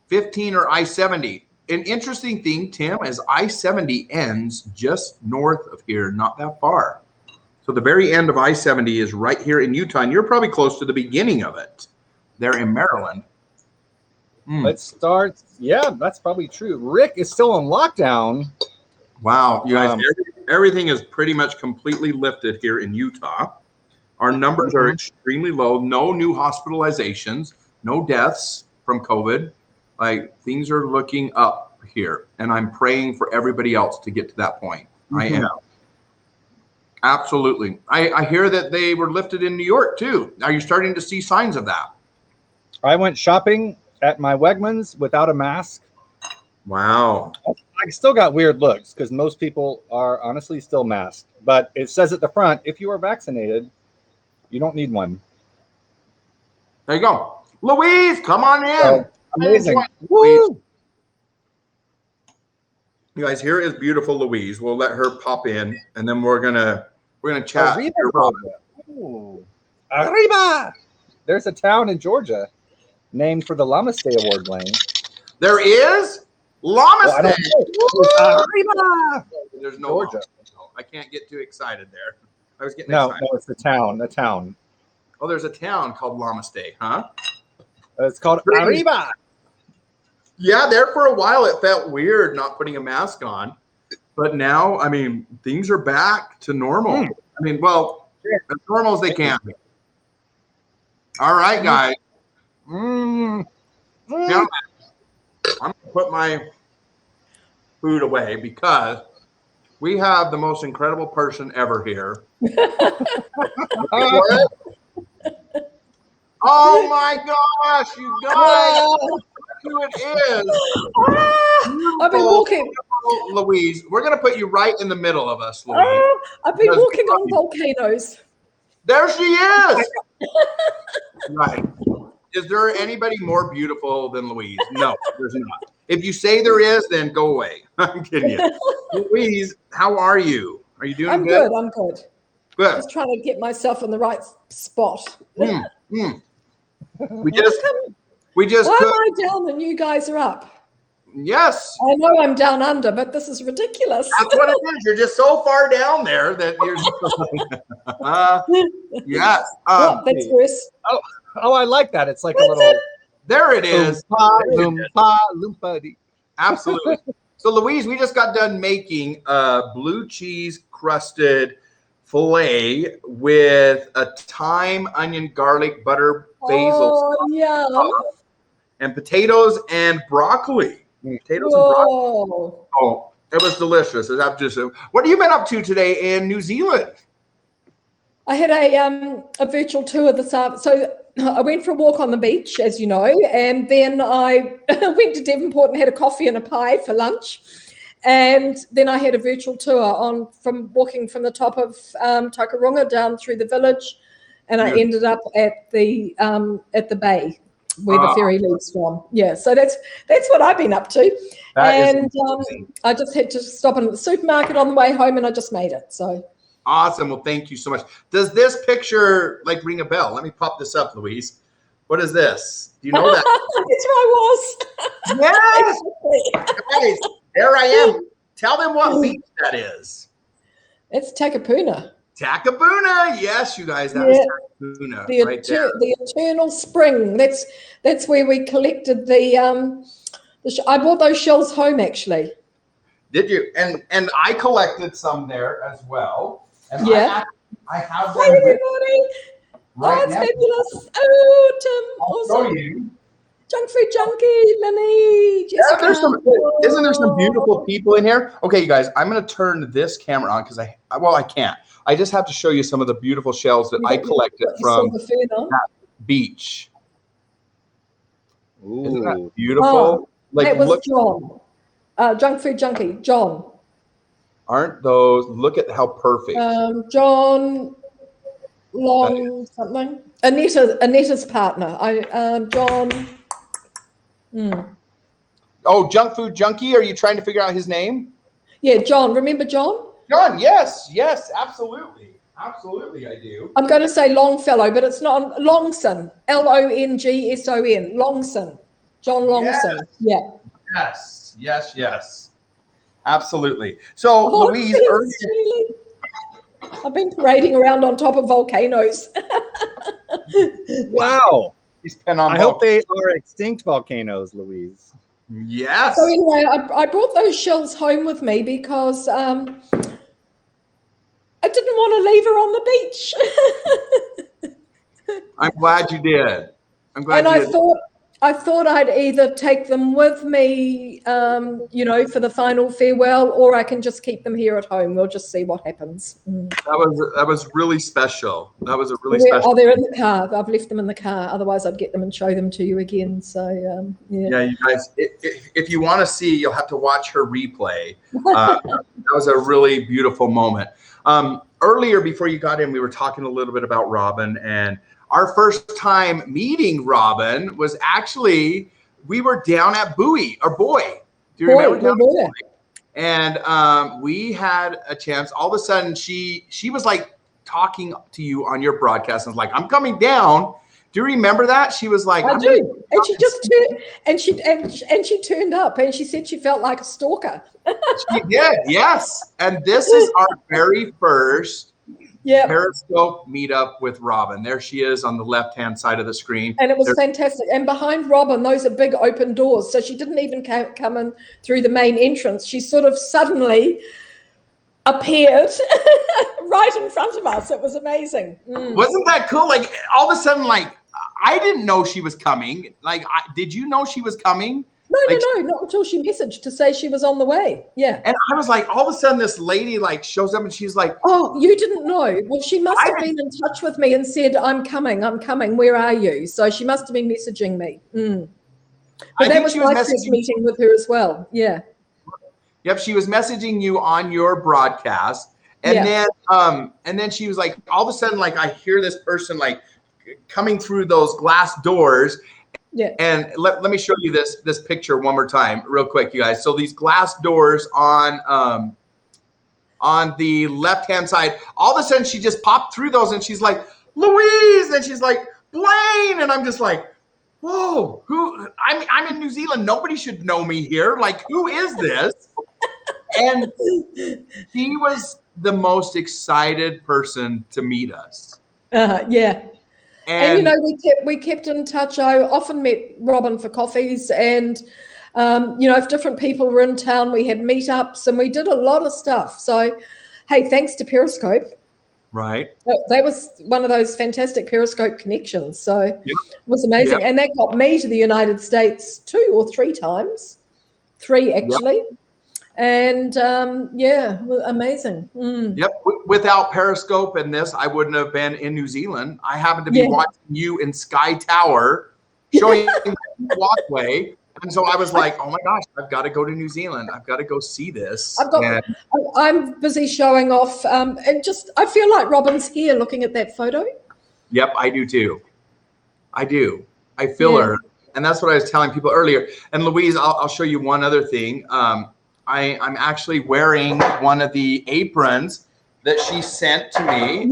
15 or I-70. An interesting thing, Tim, is I-70 ends just north of here, not that far. So the very end of I-70 is right here in Utah, and you're probably close to the beginning of it there in Maryland. It starts, yeah, that's probably true. Rick is still on lockdown. Wow, you guys, everything is pretty much completely lifted here in Utah. Our numbers are extremely low. No new hospitalizations, no deaths from COVID. Like, things are looking up here, and I'm praying for everybody else to get to that point. I am. Absolutely. I hear that they were lifted in New York too. Are you starting to see signs of that? I went shopping at my Wegmans without a mask. Wow. I still got weird looks because most people are honestly still masked. But it says at the front, if you are vaccinated, you don't need one. There you go. Louise, come on in. Amazing. Woo! You guys, here is beautiful Louise. We'll let her pop in, and then we're gonna chat. Arriba! There's a town in Georgia named for the Lamastey Award, Blaine. There is Lamastey. Arriba! There's no Georgia. I can't get too excited there. I was getting excited. No, it's the town. The town. Oh, there's a town called Lamastey, huh? It's called Arriba. Yeah, there for a while it felt weird not putting a mask on. But now, I mean, things are back to normal. I mean, well, as normal as they can be. All right, guys. Now, I'm going to put my food away because we have the most incredible person ever here. Oh my gosh, you guys! Who it is? I've been walking. Louise, we're going to put you right in the middle of us, Louise. I've been walking on volcanoes. There she is. Right. Is there anybody more beautiful than Louise? No, there's not. If you say there is, then go away. I'm kidding you. Louise, how are you? Are you doing good? I'm good. Good. Just trying to get myself in the right spot. We just Why could. am I down and you guys are up? Yes. I know I'm down under, but this is ridiculous. That's what it is. You're just so far down there that you're. Yes. That's worse. Oh, I like that. It's like a little. There it is. Loompa, loompa. Absolutely. So, Louise, we just got done making blue cheese crusted filet with a thyme, onion, garlic, butter, basil, Oh, yum. and potatoes and broccoli. Potatoes and broccoli. Oh, it was delicious. What have you been up to today in New Zealand? I had a virtual tour this afternoon. So I went for a walk on the beach, as you know, and then I went to Devonport and had a coffee and a pie for lunch. And then I had a virtual tour from walking from the top of Takarunga down through the village, and I ended up at the bay where the ferry leaves from. Yeah, so that's what I've been up to. And I just had to stop in the supermarket on the way home, and I just made it. So awesome. Well, thank you so much. Does this picture like ring a bell? Let me pop this up, Louise. What is this? Do you know that? That's where I was. Yes. Guys, there I am. Tell them what beach that is. It's Takapuna. Takapuna. Yes, you guys. That is Takapuna right there. The eternal spring. That's where we collected the I brought those shells home, actually. Did you? And I collected some there as well. And yeah. I have them. Hi, everybody. Right, it's fabulous. Oh, Tim. I'll show you. Junk Food Junkie, Lenny, Jessica. Yeah, isn't there some beautiful people in here? Okay, you guys, I'm going to turn this camera on because I can't. I just have to show you some of the beautiful shells that I collected from that beach. Ooh. Isn't that beautiful? That was John. Junk Food Junkie, John. Aren't those? Look at how perfect. John Long something. Anita's partner. John. Oh, Junk Food Junkie. Are you trying to figure out his name? Yeah, John. Remember John? John. Yes, absolutely. Absolutely, I do. I'm going to say Longfellow, but it's not Longson. Longson. Longson. John Longson. Yes. Yes. Absolutely. So, Louise, I've been parading around on top of volcanoes. Wow. I hope they are extinct volcanoes, Louise. Yes. So anyway, I brought those shells home with me because I didn't want to leave her on the beach. I'm glad you did. I thought I'd either take them with me, for the final farewell, or I can just keep them here at home. We'll just see what happens. That was really special. That was a really special. Oh, they're in the car. I've left them in the car. Otherwise, I'd get them and show them to you again. So, Yeah, you guys, if you want to see, you'll have to watch her replay. That was a really beautiful moment. Earlier, before you got in, we were talking a little bit about Robin, and our first time meeting Robin was actually, we were down at Boy. Do you remember? Boy. And we had a chance. All of a sudden, she was like talking to you on your broadcast and was like, "I'm coming down." Do you remember that? She was like, "I do," and she just turned, and she turned up, and she said she felt like a stalker. She did, yes. And this is our very first Periscope meetup with Robin. There she is on the left-hand side of the screen. And it was fantastic. And behind Robin, those are big open doors. So she didn't even come in through the main entrance. She sort of suddenly appeared right in front of us. It was amazing. Wasn't that cool? Like all of a sudden, like I didn't know she was coming. Like, did you know she was coming? No, like, not until she messaged to say she was on the way. Yeah. And I was like, all of a sudden, this lady like shows up and she's like, "Oh, you didn't know? Well, she must have been in touch with me and said, I'm coming. Where are you?" So she must have been messaging me. But that was my first meeting with her as well. Yeah. Yep, she was messaging you on your broadcast, and then she was like, all of a sudden, like I hear this person like coming through those glass doors. Yeah. And let me show you this picture one more time, real quick, you guys. So these glass doors on the left-hand side, all of a sudden she just popped through those, and she's like, "Louise," and she's like, "Blaine," and I'm just like, "Whoa, who? I'm in New Zealand. Nobody should know me here. Like, who is this?" And she was the most excited person to meet us. Yeah. And you know, we kept in touch. I often met Robin for coffees, and you know, if different people were in town, we had meetups, and we did a lot of stuff. So, hey, thanks to Periscope. Right. That was one of those fantastic Periscope connections. So it was amazing. And that got me to the United States 2 or 3 times. 3 actually. Yep. And amazing. Yep. Without Periscope and this, I wouldn't have been in New Zealand. I happened to be watching you in Sky Tower, showing the walkway. And so I was like, "Oh my gosh, I've got to go to New Zealand. I've got to go see this." I'm busy showing off. And I feel like Robin's here looking at that photo. Yep, I do too. I do. I feel her. And that's what I was telling people earlier. And Louise, I'll show you one other thing. I'm actually wearing one of the aprons that she sent to me.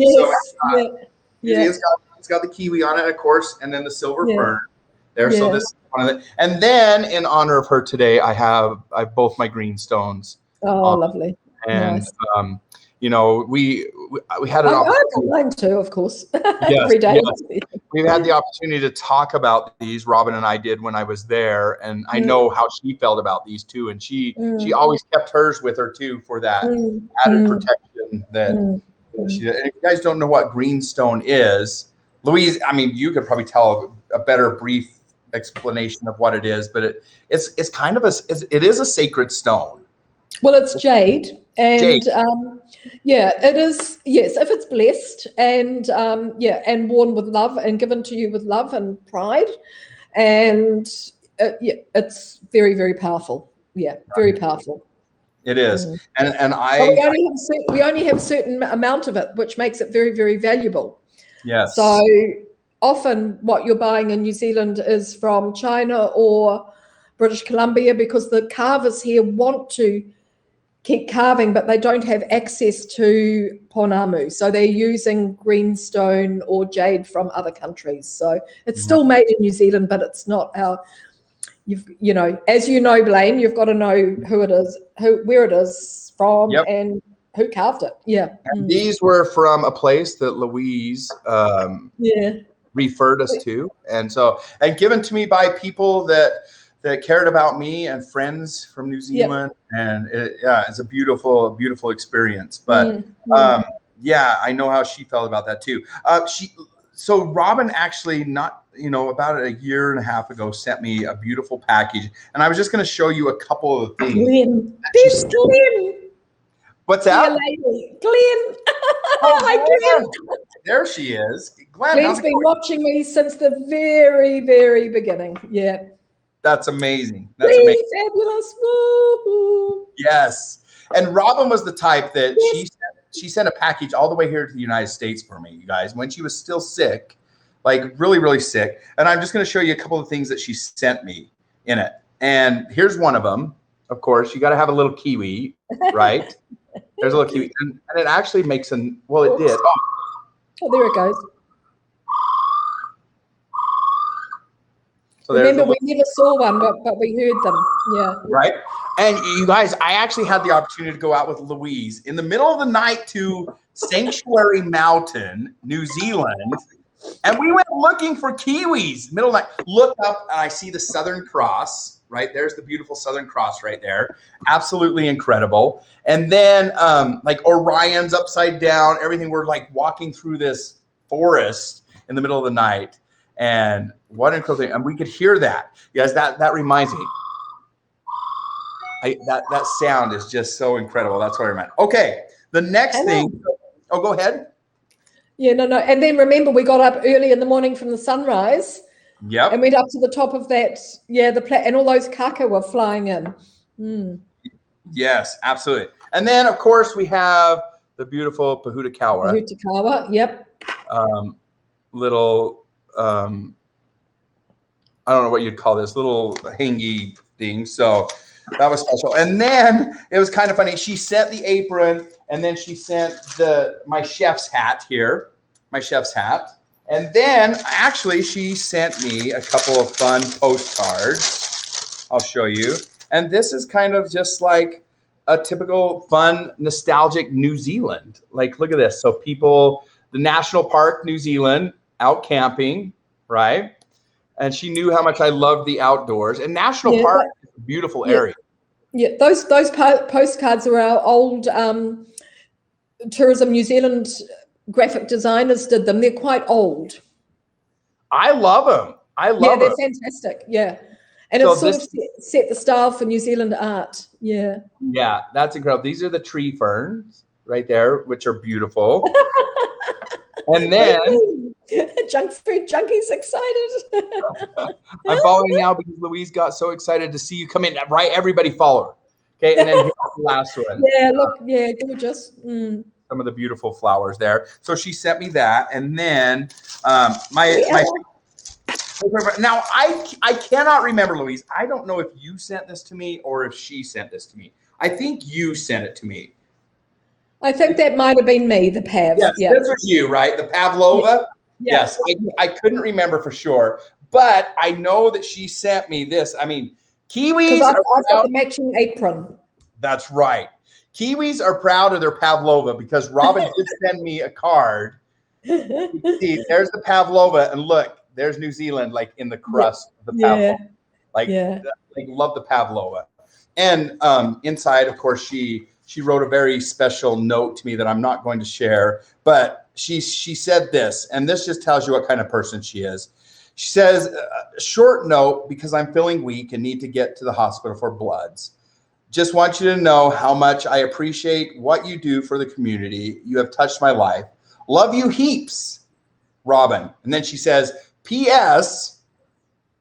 Yes. So it's got the kiwi on it, of course, and then the silver fern there. So this is one of the, and then in honor of her today, I have both my green stones. Oh, lovely. And nice. You know, we had an opportunity. I've got mine too, of course. Every day. Yes. We've had the opportunity to talk about these. Robin and I did when I was there, and I know how she felt about these too. And she always kept hers with her too for that added protection. That if you guys don't know what greenstone is, Louise, I mean, you could probably tell a better brief explanation of what it is, but it's kind of it is a sacred stone. Well, it's jade, and it is. Yes, if it's blessed and and worn with love and given to you with love and pride, and it's very, very powerful. Yeah, very powerful. It is, and we only have a certain amount of it, which makes it very, very valuable. Yes. So often, what you're buying in New Zealand is from China or British Columbia, because the carvers here want to keep carving, but they don't have access to ponamu. So they're using greenstone or jade from other countries. So it's still made in New Zealand, but it's not our, you know, as you know, Blaine, you've got to know who it is, where it is from, and who carved it. Yeah. And these were from a place that Louise referred us to. And given to me by people that cared about me and friends from New Zealand. And it's a beautiful, beautiful experience. But I know how she felt about that too. So Robin actually about a year and a half ago sent me a beautiful package. And I was just going to show you a couple of things. There's Glenn. What's that? Glenn. Hi, Glenn. There she is. Glenn's been watching me since the very, very beginning. Yeah. That's amazing. That's amazing. Fabulous. Woo-hoo. Yes. And Robin was the type that she sent a package all the way here to the United States for me, you guys, when she was still sick, like really, really sick. And I'm just going to show you a couple of things that she sent me in it. And here's one of them. Of course, you got to have a little kiwi, right? There's a little kiwi. And it actually makes it did. Oh, there it goes. So remember, we never saw one, but we heard them. Yeah. Right. And you guys, I actually had the opportunity to go out with Louise in the middle of the night to Sanctuary Mountain, New Zealand. And we went looking for kiwis. Middle of the night. Look up and I see the Southern Cross. right? There's the beautiful Southern Cross right there. Absolutely incredible. And then like Orion's upside down, everything. We're like walking through this forest in the middle of the night. And what an incredible thing. And we could hear that. Yes, that reminds me. That sound is just so incredible. That's what I meant. Okay, the next thing. Oh, go ahead. Yeah, no. And then remember, we got up early in the morning from the sunrise. Yep. And went up to the top of that. Yeah, and all those kaka were flying in. Mm. Yes, absolutely. And then, of course, we have the beautiful Pahutakawa. Pahutakawa, yep. Little, I don't know what you'd call this, little hangy thing. So that was special. And then it was kind of funny. She sent the apron, and then she sent my chef's hat here, my chef's hat. And then actually she sent me a couple of fun postcards. I'll show you. And this is kind of just like a typical fun, nostalgic New Zealand. Like, look at this. So people, the National Park, New Zealand, out camping, right? And she knew how much I loved the outdoors. And National Park is a beautiful area. Yeah, those postcards are our old Tourism New Zealand graphic designers did them. They're quite old. I love them. Yeah, they're fantastic. Yeah. And so it's sort of set the style for New Zealand art. Yeah. Yeah, that's incredible. These are the tree ferns right there, which are beautiful. And then junk food junkies excited. I'm following now because Louise got so excited to see you come in. Right, everybody follow her. Okay, and then here's the last one. Yeah, look, yeah, gorgeous. Mm. Some of the beautiful flowers there. So she sent me that, and then now I cannot remember, Louise. I don't know if you sent this to me or if she sent this to me. I think you sent it to me. I think that might have been me, the Pav. Yes, this was you, right? The Pavlova. Yes, I couldn't remember for sure, but I know that she sent me this. I mean, Kiwis. I've got the matching apron. That's right. Kiwis are proud of their Pavlova because Robin did send me a card. See, there's the Pavlova, and look, there's New Zealand, like in the crust of the Pavlova. Like love the Pavlova. And inside, of course, she wrote a very special note to me that I'm not going to share, but she said this, and this just tells you what kind of person she is. She says, short note, because I'm feeling weak and need to get to the hospital for bloods. Just want you to know how much I appreciate what you do for the community. You have touched my life. Love you heaps, Robin. And then she says, P.S.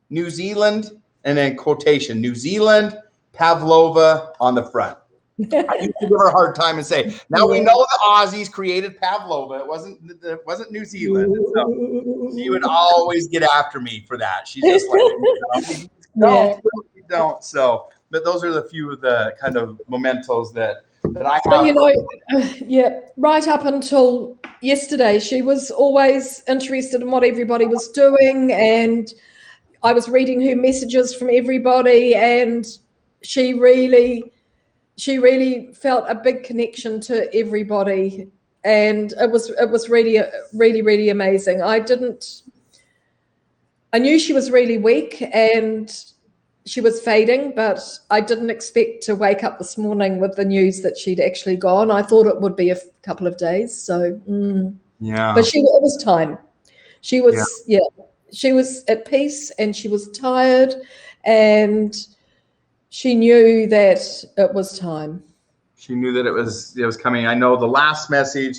New Zealand, and then quotation, New Zealand, Pavlova on the front. I used to give her a hard time and say, now we know the Aussies created Pavlova. It wasn't New Zealand. And so she would always get after me for that. She's just like, we don't. So, but those are the few of the kind of mementos that I have. Right up until yesterday, she was always interested in what everybody was doing, and I was reading her messages from everybody, and she really felt a big connection to everybody, and it was really amazing. I knew she was really weak and she was fading, but I didn't expect to wake up this morning with the news that she'd actually gone. I thought it would be a couple of days. So but it was time. She was at peace, and she was tired, and she knew that it was time. She knew that it was coming. I know the last message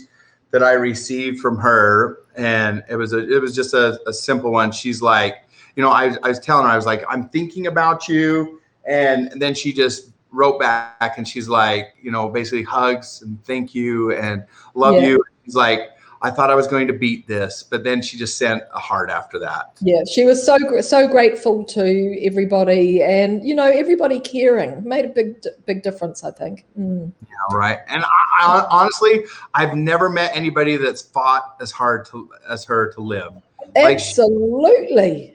that I received from her, and it was just a simple one. She's like, I was telling her, I was like, I'm thinking about you. And then she just wrote back, and she's like, basically hugs and thank you and love you. She's like, I thought I was going to beat this, but then she just sent a heart after that. Yeah, she was so grateful to everybody, and everybody caring made a big difference, I think. Mm. Yeah, right. And I honestly, I've never met anybody that's fought as hard as her to live. Absolutely,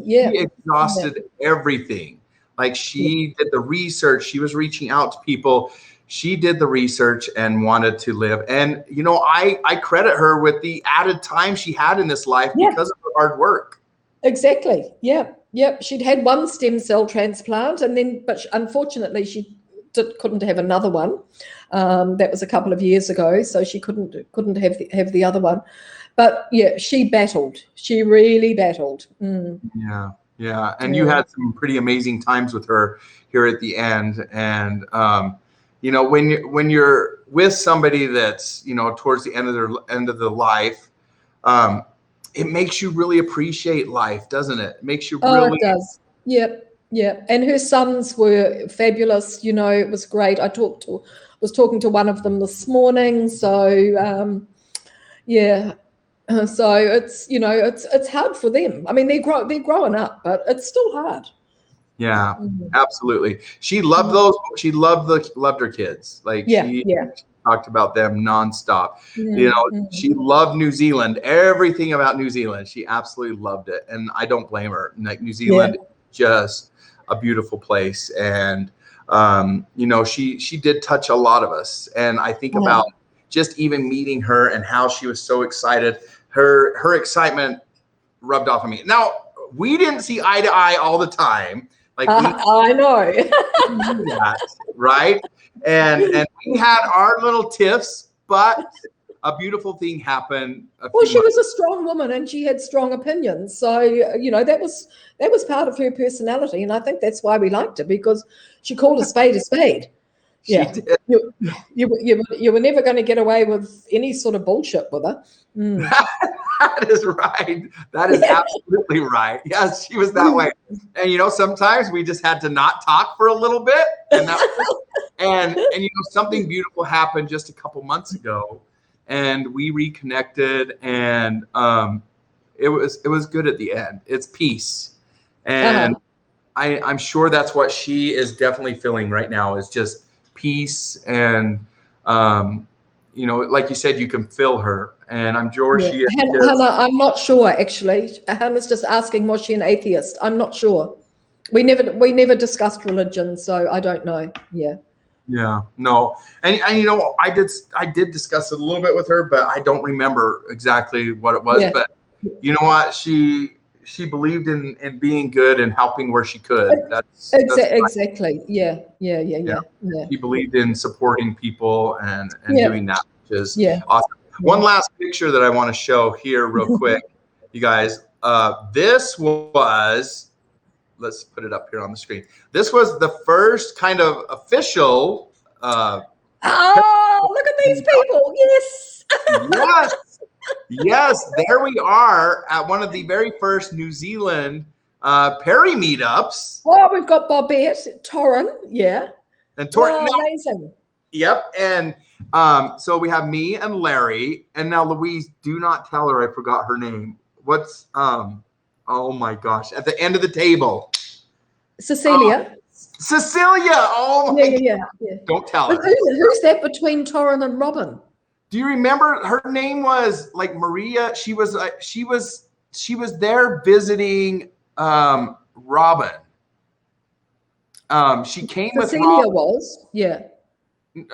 yeah. She exhausted everything. Like, she did the research. She was reaching out to people. She did the research and wanted to live. And, I credit her with the added time she had in this life because of her hard work. Exactly. Yeah. Yep, she'd had one stem cell transplant, and then, but unfortunately, she couldn't have another one. That was a couple of years ago, so she couldn't have the other one. But yeah, she battled. She really battled. Yeah, and you had some pretty amazing times with her here at the end, and you know, when you're with somebody that's, you know, towards the end of the life, it makes you really appreciate life, doesn't it? It makes you really. It does. Yep. Yeah, and her sons were fabulous. You know, it was great. Was talking to one of them this morning. So yeah, so it's, you know, it's hard for them. I mean, they're growing up, but it's still hard. Yeah, absolutely. She loved those. She loved her kids. Like she talked about them nonstop. You know, she loved New Zealand. Everything about New Zealand, she absolutely loved it, and I don't blame her. Like, New Zealand, just a beautiful place, and you know, she did touch a lot of us. And I think about just even meeting her and how she was so excited. Her excitement rubbed off on me. Now, we didn't see eye to eye all the time. Like, I know. that, right? And we had our little tiffs, but a beautiful thing happened. Well, she was a strong woman, and she had strong opinions. So, you know, that was part of her personality, and I think that's why we liked her, because she called a spade a spade. Yeah, you were never going to get away with any sort of bullshit with her. That is right. That is absolutely right. Yes, she was that way. And, you know, sometimes we just had to not talk for a little bit, and and you know, something beautiful happened just a couple months ago, and we reconnected, and it was good at the end. It's peace, and I'm sure that's what she is definitely feeling right now, is just peace. And you know, like you said, you can feel her, and I'm sure she is. Hannah, I'm not sure, actually. Hannah's just asking, was she an atheist? I'm not sure. We never discussed religion, so I don't know. Yeah, no, and you know, I did discuss it a little bit with her, but I don't remember exactly what it was. But you know what, she believed in being good and helping where she could. That's exactly. Yeah. She believed in supporting people and doing that, which is awesome. One last picture that I want to show here real quick, you guys. This was, let's put it up here on the screen. This was the first kind of official. Oh, look at these people! Yes. Yes, there we are at one of the very first New Zealand Perry meetups. Oh, we've got Bobette, Torrin, and Torrin. Oh, amazing. Yep, and so we have me and Larry, and now Louise. Do not tell her I forgot her name. What's oh my gosh, at the end of the table, Cecilia. Cecilia. Oh my God. Don't tell her. Who's that between Torrin and Robin? Do you remember her name was like Maria? She was there visiting Robin. She came with Cecilia was,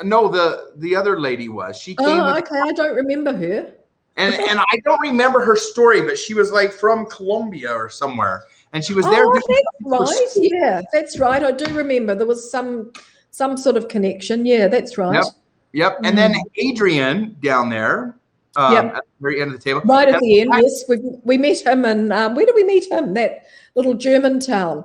No, the other lady was. She came. Oh, okay. I don't remember her. And I don't remember her story, but she was like from Colombia or somewhere, and she was there. Oh, that's right. Yeah, that's right. I do remember there was some sort of connection. Yeah, that's right. Yep. And then Adrian down there at the very end of the table. Right at the end, yes. We met him in, where did we meet him? That little German town.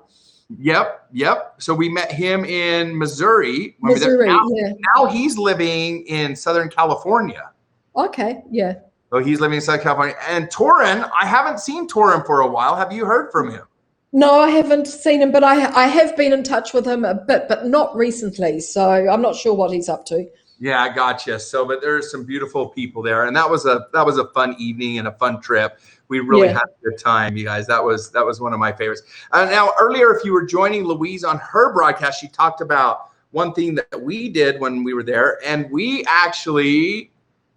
Yep. So we met him in Missouri. Now he's living in Southern California. Okay, yeah. So he's living in Southern California. And Torrin, I haven't seen Torrin for a while. Have you heard from him? No, I haven't seen him, but I have been in touch with him a bit, but not recently. So I'm not sure what he's up to. Yeah, I gotcha. So, but there's some beautiful people there, and that was a fun evening and a fun trip. We really had a good time, you guys. That was one of my favorites. Now, earlier, if you were joining Louise on her broadcast, she talked about one thing that we did when we were there, and we actually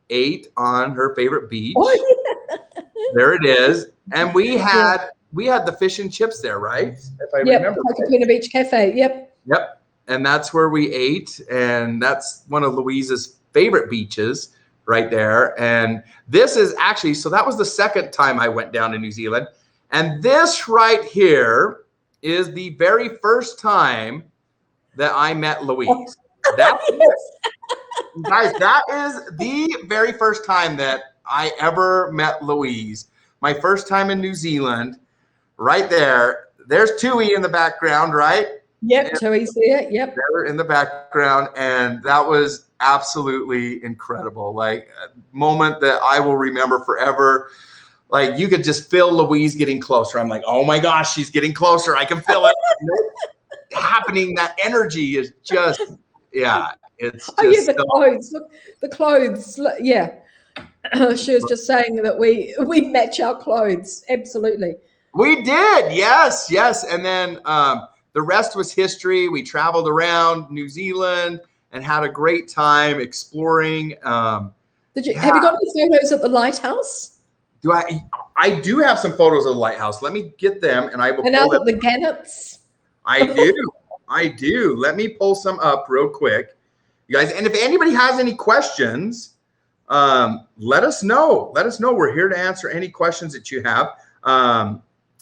ate on her favorite beach. Oh, yeah. There it is, and we had the fish and chips there, right? If I remember. Right. Beach Cafe. Yep. And that's where we ate, and that's one of Louise's favorite beaches right there. And this is actually, so that was the second time I went down to New Zealand. And this right here is the very first time that I met Louise. That's it. Guys, that is the very first time that I ever met Louise. My first time in New Zealand, right there. There's Tui in the background, right? Yep, Tui's there. Yep. They're in the background, and that was absolutely incredible. Like a moment that I will remember forever. Like you could just feel Louise getting closer. I'm like, oh my gosh, she's getting closer. I can feel it happening. That energy is just, yeah, it's just. Oh yeah, the clothes. Look, the clothes. Yeah. She was just saying that we match our clothes. Absolutely. We did, yes. And then the rest was history. We traveled around New Zealand and had a great time exploring. Have you got any photos at the lighthouse? I do have some photos of the lighthouse. Let me get them, and I will. And out at the Gannets. I do. Let me pull some up real quick, you guys. And if anybody has any questions, let us know. We're here to answer any questions that you have.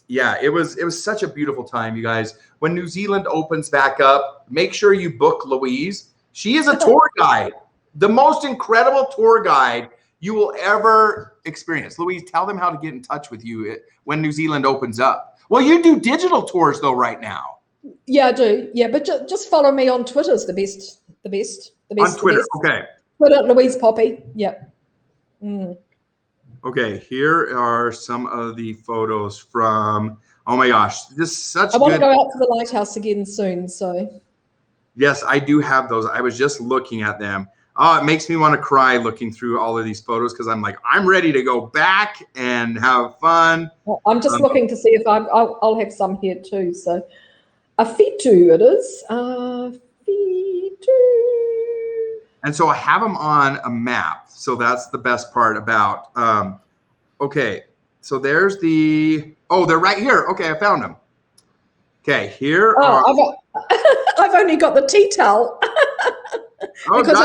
Yeah, it was such a beautiful time, you guys. When New Zealand opens back up, make sure you book Louise. She is a tour guide, the most incredible tour guide you will ever experience. Louise, tell them how to get in touch with you when New Zealand opens up. Well, you do digital tours though right now. Yeah, I do. Yeah, but just follow me on Twitter is the best. On Twitter, okay. Twitter, Louise Poppy. Yep. Okay, here are some of the photos from, oh my gosh, this is such I want good. to go out to the lighthouse again soon, so. Yes, I do have those. I was just looking at them. Oh, it makes me want to cry looking through all of these photos because I'm like, I'm ready to go back and have fun. Well, I'm just looking to see if I'll have some here too. So, a Fitu it is. Fitu. And so I have them on a map. So that's the best part about, okay. So there's they're right here. Okay, I found them. Okay, here are. I've only got the tea towel because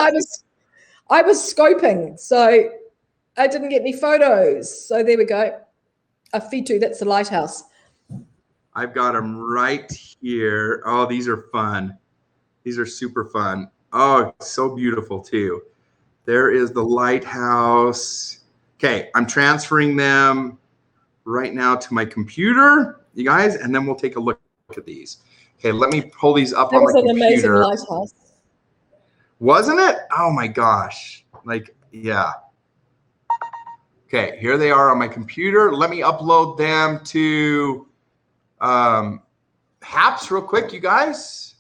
I was scoping, so I didn't get any photos. So there we go. A Fitu, that's the lighthouse. I've got them right here. Oh, these are fun. These are super fun. Oh, so beautiful too. There is the lighthouse. Okay, I'm transferring them right now to my computer, you guys, and then we'll take a look at these. Okay, let me pull these up on my computer. That was an amazing lighthouse. Wasn't it? Oh my gosh. Like, yeah. Okay, here they are on my computer. Let me upload them to Haps real quick, you guys.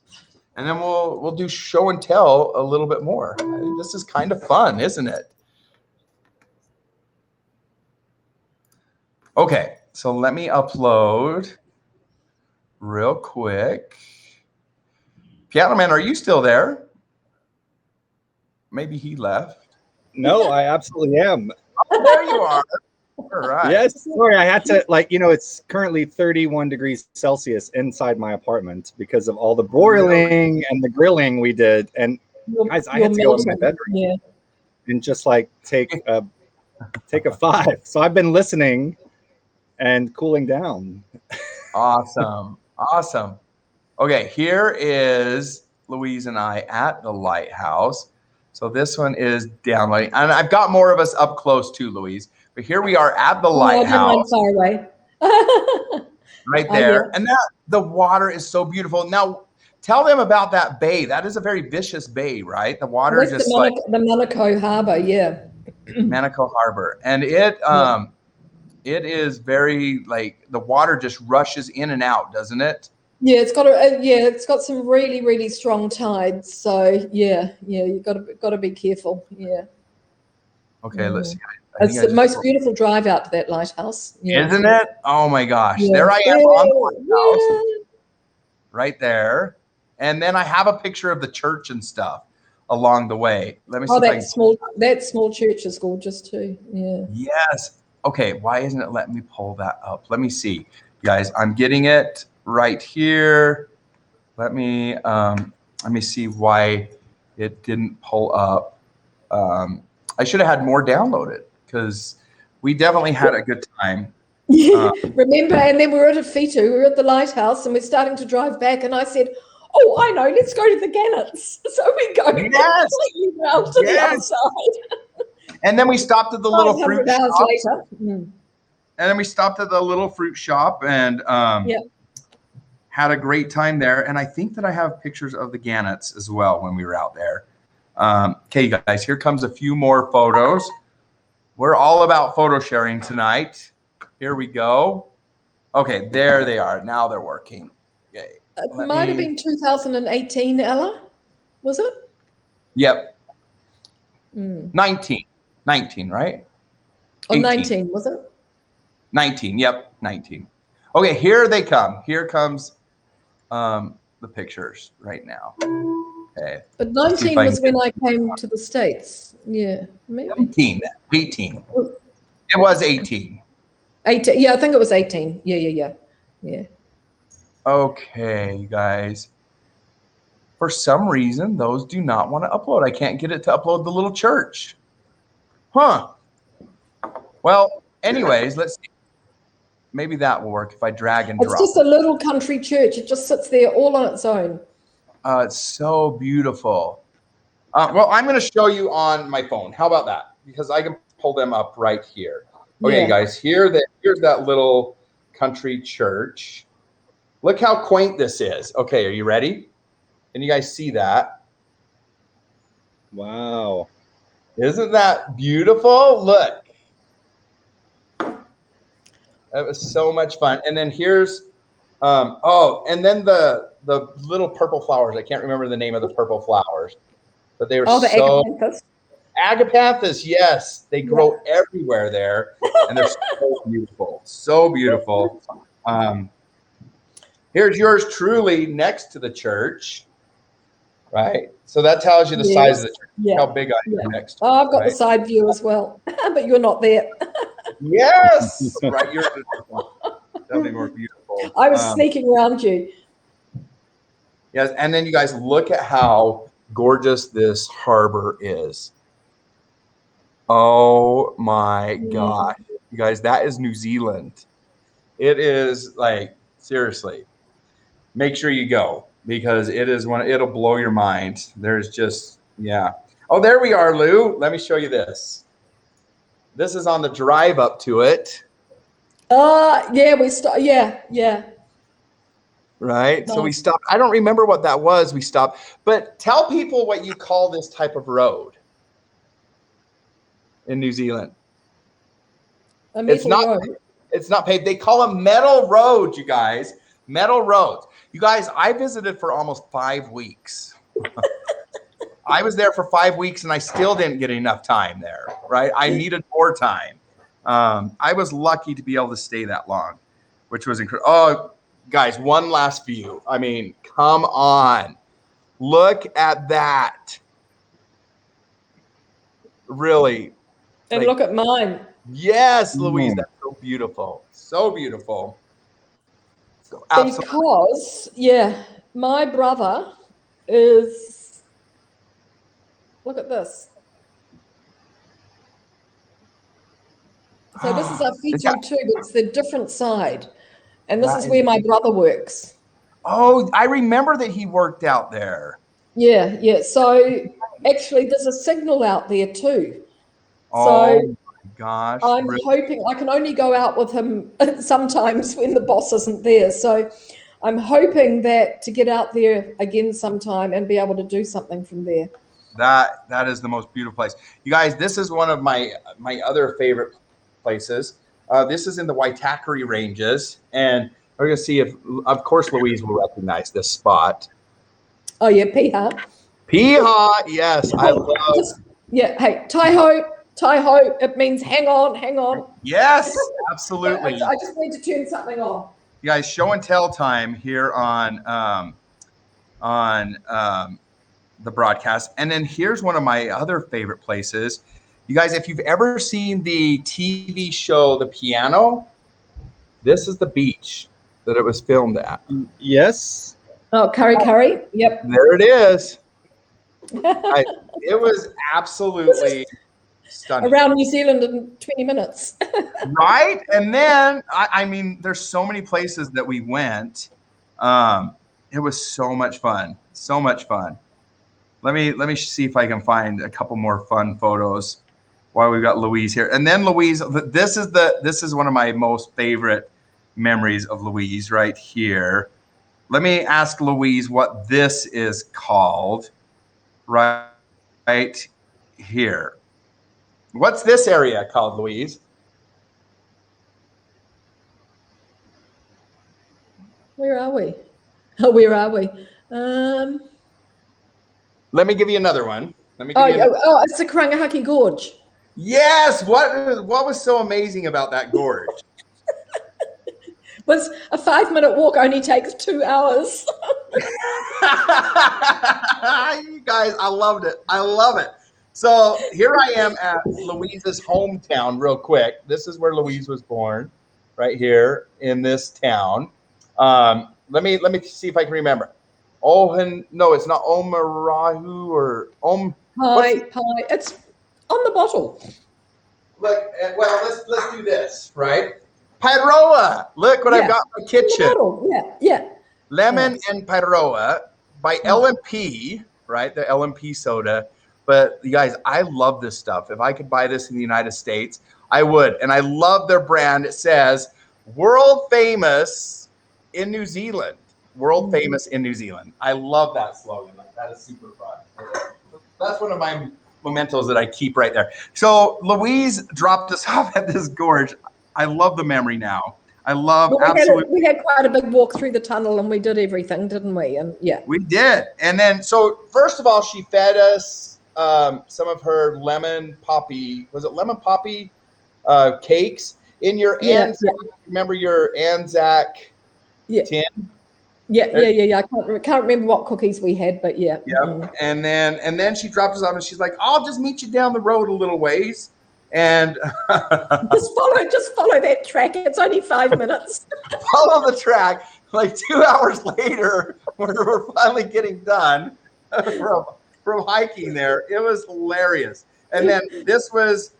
And then we'll do show and tell a little bit more. This is kind of fun, isn't it? Okay, so let me upload real quick. Piano Man, are you still there? Maybe he left. No, I absolutely am. Oh, there you are. All right. Yes, sorry, I had to, it's currently 31 degrees Celsius inside my apartment because of all the broiling and the grilling we did. And guys, I had to go to my bedroom and just take a 5. So I've been listening and cooling down. Awesome. Okay, here is Louise and I at the lighthouse. So this one is downloading. And I've got more of us up close too, Louise. But here we are at the lighthouse. Far away. Right there. And the water is so beautiful. Now, tell them about that bay. That is a very vicious bay, right? The water is just the Manukau Harbor, yeah. Manukau Harbor. And it is very, the water just rushes in and out, doesn't it? Yeah, it's got some really, really strong tides. So you got to be careful. Yeah. Okay, let's see. It's the most beautiful drive out to that lighthouse. Yeah. Isn't it? Oh my gosh. Yeah. There I am on the lighthouse. Right there. And then I have a picture of the church and stuff along the way. Let me see. That small church is gorgeous too. Yeah. Yes. Okay. Why isn't it letting me pull that up? Let me see. Guys, I'm getting it right here. Let me see why it didn't pull up. I should have had more downloaded because we definitely had a good time. Remember, and then we were at Fitu, we were at the lighthouse, and we're starting to drive back, and I said, "Oh, I know, let's go to the Gannets." So we go completely round to the other side. And then we stopped at the little fruit 500 hours shop. later. And then we stopped at the little fruit shop and had a great time there. And I think that I have pictures of the Gannets as well when we were out there. Okay, you guys, here comes a few more photos. We're all about photo sharing tonight. Here we go. Okay, there they are. Now they're working. Okay. It might have been 2018, Ella, was it? Yep. 19, right? Oh, 19, was it? 19, yep, 19. Okay, here they come. Here comes the pictures right now. Okay. But 19 was when I came to the States. Yeah, maybe. 18. It was 18. 18. Yeah, I think it was 18. Yeah. Okay, you guys. For some reason, those do not want to upload. I can't get it to upload the little church. Huh. Well, anyways, let's see. Maybe that will work if I drag and drop. It's just a little country church. It just sits there all on its own. It's so beautiful. Well, I'm going to show you on my phone. How about that? Because I can pull them up right here. Okay, guys, here's that little country church. Look how quaint this is. Okay, are you ready? Can you guys see that? Wow. Isn't that beautiful? Look. That was so much fun. And then here's, and then the little purple flowers. I can't remember the name of the purple flowers, but they were the so agapanthus. Agapanthus, yes. They grow everywhere there, and they're so beautiful. So beautiful. Here's yours truly next to the church, right? So that tells you the size of the church, how big I am next to it. Oh, I've got the side view as well, but you're not there. Yes, right. Yours is definitely more beautiful. I was sneaking around you. Yes, and then you guys look at how gorgeous this harbor is. Oh my gosh, you guys, that is New Zealand. It is like, seriously, make sure you go because it'll blow your mind. There's just, Oh, there we are, Lou. Let me show you this. This is on the drive up to it. Yeah. Right. So we stopped. I don't remember what that was. We stopped. But tell people what you call this type of road in New Zealand. It's not paved. They call them metal roads, you guys. Metal roads. You guys, I visited for almost 5 weeks. I was there for 5 weeks and I still didn't get enough time there, right? I needed more time. I was lucky to be able to stay that long, which was incredible. Oh, guys, one last view. I mean, come on. Look at that. Really. And look at mine. Yes, Louise, that's so beautiful. So beautiful. So because, my brother is, look at this. So this is our feature too, but it's the different side. And this is where my brother works. Oh, I remember that he worked out there. Yeah. So actually there's a signal out there too. Oh my gosh. I'm hoping I can only go out with him sometimes when the boss isn't there. So I'm hoping that to get out there again sometime and be able to do something from there. That is the most beautiful place. You guys, this is one of my other favorite places. This is in the Waitakere Ranges, and we're going to see if, of course, Louise will recognize this spot. Oh, yeah, Piha. Piha, yes. I love. Hey, Taiho, it means hang on. Yes, absolutely. I just need to turn something on. You guys, show and tell time here on the broadcast. And then here's one of my other favorite places. You guys, if you've ever seen the TV show The Piano, this is the beach that it was filmed at. Yes. Oh, Curry. Yep. There it is. It was absolutely Stunning. Around New Zealand in 20 minutes. Right? And then, I mean, there's so many places that we went. It was so much fun. So much fun. Let me see if I can find a couple more fun photos while we've got Louise here. And then Louise, this is one of my most favorite memories of Louise right here. Let me ask Louise what this is called right here. What's this area called, Louise? Where are we? Oh, where are we? Let me give you another one. It's the Karangahaki Gorge. Yes. What was so amazing about that gorge? Was a 5-minute walk only takes 2 hours. You guys, I loved it. I love it. So here I am at Louise's hometown real quick. This is where Louise was born, right here in this town. Let me see if I can remember. No, it's not Omarahu or Pie. It's on the bottle. Look, well, let's do this, right? Pyroa. Look what I've got in my kitchen. Yeah. Lemon and Pyroa by LMP, right? The LMP soda. But you guys, I love this stuff. If I could buy this in the United States, I would. And I love their brand. It says world famous in New Zealand. World famous in New Zealand. I love that slogan. That is super fun. That's one of my mementos that I keep right there. So Louise dropped us off at this gorge. I love the memory now. I love absolutely. We had quite a big walk through the tunnel and we did everything, didn't we? And yeah. We did. And then, so first of all, she fed us some of her lemon poppy. Was it lemon poppy cakes in your Anzac? Remember your Anzac tin? Yeah. I can't remember what cookies we had, but yeah. Yep. And then she dropped us off and she's like, I'll just meet you down the road a little ways. And just follow that track. It's only 5 minutes. Follow the track. Like 2 hours later, we're finally getting done from hiking there. It was hilarious. And then this was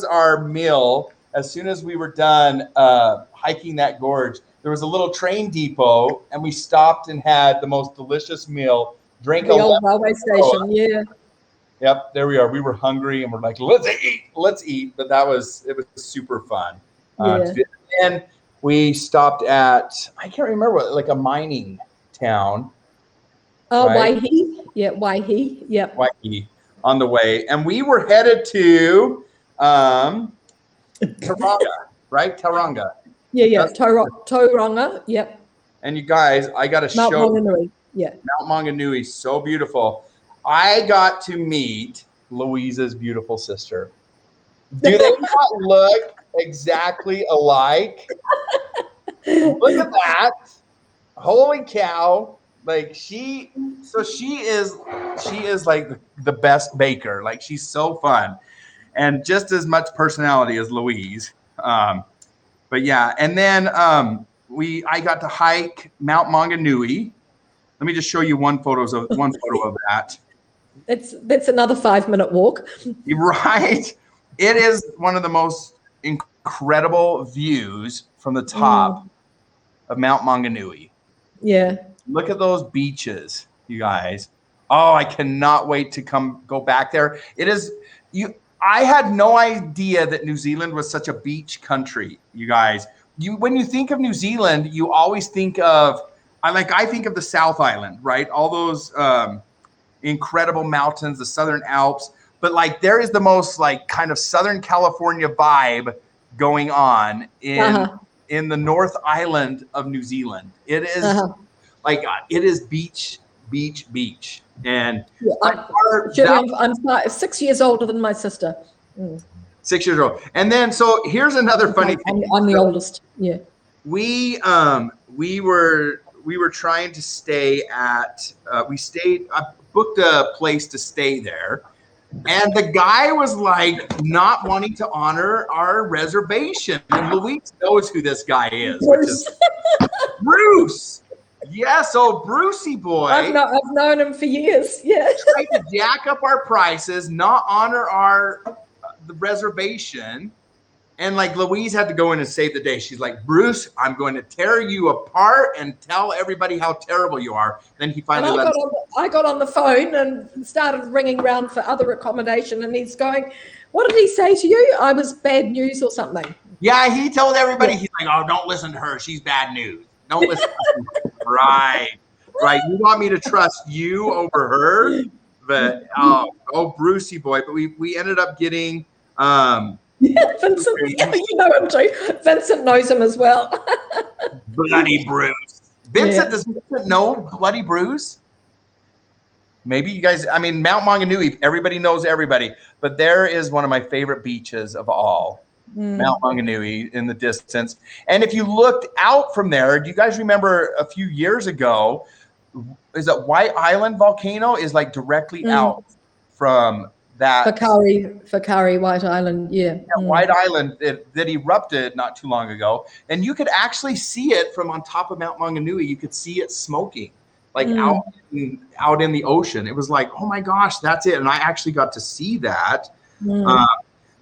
our meal. As soon as we were done hiking that gorge, there was a little train depot, and we stopped and had the most delicious meal. Drank the old railway station. Yeah. Yep, there we are. We were hungry, and we're like, let's eat. But it was super fun. And we stopped at, I can't remember what, like a mining town. Oh, right? Waihi. Yeah, Waihi. Yep. Waihi on the way, and we were headed to Tauranga, right? Tauranga. Yeah. Tauranga. Yep. And you guys, I got to show Maunganui. Yeah. Mount Maunganui, so beautiful. I got to meet Louisa's beautiful sister. Do they not look exactly alike? Look at that. Holy cow. Like she is like the best baker. Like she's so fun and just as much personality as Louise. But yeah, and then I got to hike Mount Maunganui. Let me just show you one photo of that. That's another 5-minute walk. Right. It is one of the most incredible views from the top of Mount Maunganui. Yeah. Look at those beaches, you guys. Oh, I cannot wait to go back there. I had no idea that New Zealand was such a beach country, you guys. When you think of New Zealand, you always think of I think of the South Island, right? All those incredible mountains, the Southern Alps, but like there is the most like kind of Southern California vibe going on in the North Island of New Zealand. It is it is beach. And I'm 6 years older than my sister. 6 years old. And then so here's another funny thing. I'm the oldest. Yeah. We were trying to stay at I booked a place to stay there, and the guy was like not wanting to honor our reservation. And Louise knows who this guy is, which is Bruce. Yeah, so Brucey boy. I've known him for years. Yeah. Tried to jack up our prices, not honor the reservation. And like Louise had to go in and save the day. She's like, Bruce, I'm going to tear you apart and tell everybody how terrible you are. Then he finally I got on the phone and started ringing around for other accommodation, and he's going, what did he say to you? I was bad news or something. Yeah, he told everybody, he's like, oh, don't listen to her. She's bad news. Don't listen to her. Right. You want me to trust you over her? But, Brucey boy. But we ended up getting... Vincent, you know him too. Vincent knows him as well. Bloody Bruce. Vincent, does Vincent know Bloody Bruce? Maybe you guys, I mean, Mount Maunganui, everybody knows everybody, but there is one of my favorite beaches of all, Mount Maunganui in the distance. And if you looked out from there, do you guys remember a few years ago, is that White Island volcano is like directly out from that Fakari White Island, White Island that erupted not too long ago, and you could actually see it from on top of Mount Maunganui. You could see it smoking, like out in the ocean. It was like, oh my gosh, that's it. And I actually got to see that,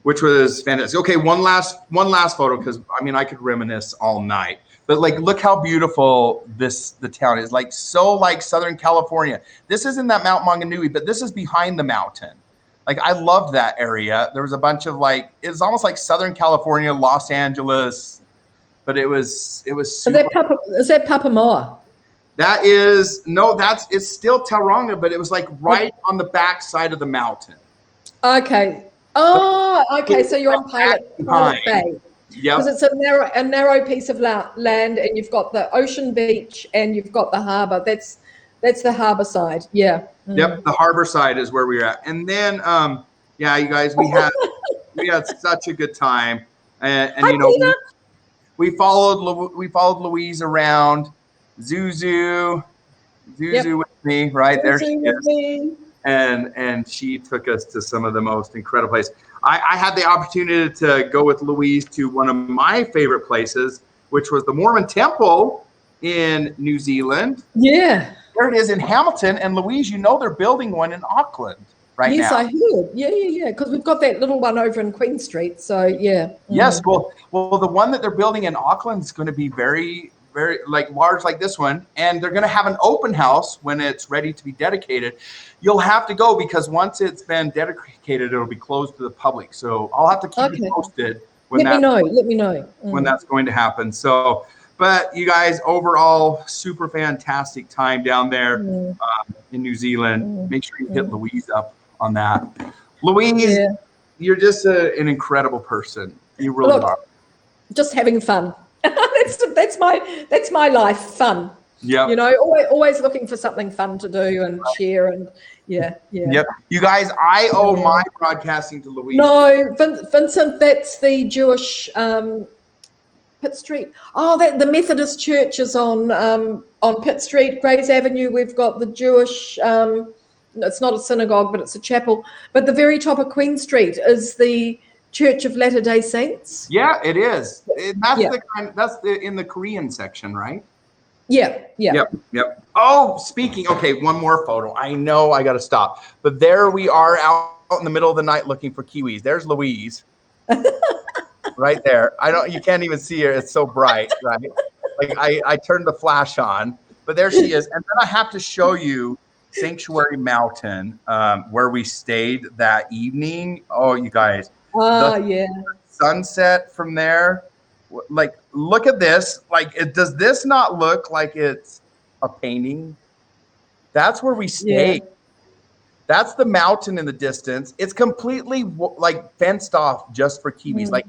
which was fantastic. Okay, one last photo, because I mean I could reminisce all night. But like, look how beautiful the town is. Like so like Southern California. This isn't that Mount Maunganui, but this is behind the mountain. Like, I loved that area. There was a bunch of like, it was almost like Southern California, Los Angeles, but it was super. Is that Papamoa? It's still Tauranga, but it was like right on the back side of the mountain. Okay. Oh, okay. So you're on Pilot Bay. Yeah. Because it's a narrow piece of land, and you've got the ocean beach and you've got the harbor. That's the harbor side. Yeah. Yep, the harbor side is where we were at. And then you guys, we had such a good time. And Hi, you know, Peter. we followed Louise around. Zuzu with me, right? There she is. And she took us to some of the most incredible places. I had the opportunity to go with Louise to one of my favorite places, which was the Mormon Temple in New Zealand. Yeah. There it is in Hamilton. And Louise, you know they're building one in Auckland now. Yes, I heard. Yeah. Because we've got that little one over in Queen Street. So, yeah. Yes. Well, the one that they're building in Auckland is going to be very, very like large like this one. And they're going to have an open house when it's ready to be dedicated. You'll have to go because once it's been dedicated, it'll be closed to the public. So I'll have to keep you posted. Let me know. When that's going to happen. So, but you guys, overall, super fantastic time down there in New Zealand. Make sure you hit Louise up on that. Louise, you're just an incredible person. You really are. Just having fun. that's my life. Fun. Yeah. You know, always looking for something fun to do and share and yeah. Yep. You guys, I owe my broadcasting to Louise. No, Vincent, that's the Jewish Pitt Street. Oh, the Methodist Church is on Pitt Street, Grays Avenue. We've got the Jewish. It's not a synagogue, but it's a chapel. But the very top of Queen Street is the Church of Latter-day Saints. Yeah, it is. That's in the Korean section, right? Yeah. Yep. Oh, okay, one more photo. I know I got to stop. But there we are out in the middle of the night looking for kiwis. There's Louise. Right there. You can't even see her. It's so bright, right? Like I turned the flash on, but there she is. And then I have to show you Sanctuary Mountain, where we stayed that evening. Oh, you guys. Sunset from there. Like, look at this. Like, does this not look like it's a painting? That's where we stayed. Yeah. That's the mountain in the distance. It's completely like fenced off just for kiwis. Like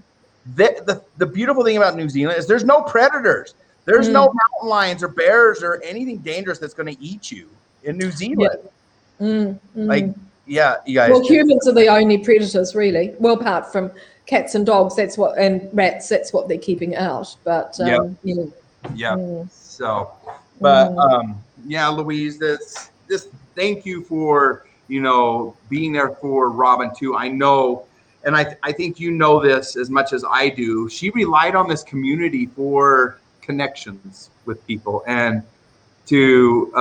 the beautiful thing about New Zealand is there's no predators. There's no mountain lions or bears or anything dangerous that's going to eat you in New Zealand. Like, yeah, you guys. Well, humans are the only predators, really. Well, apart from cats and dogs, and rats, that's what they're keeping out. But So, but Louise, this thank you for being there for Robin too. I know, and I think you know this as much as I do. She relied on this community for connections with people and to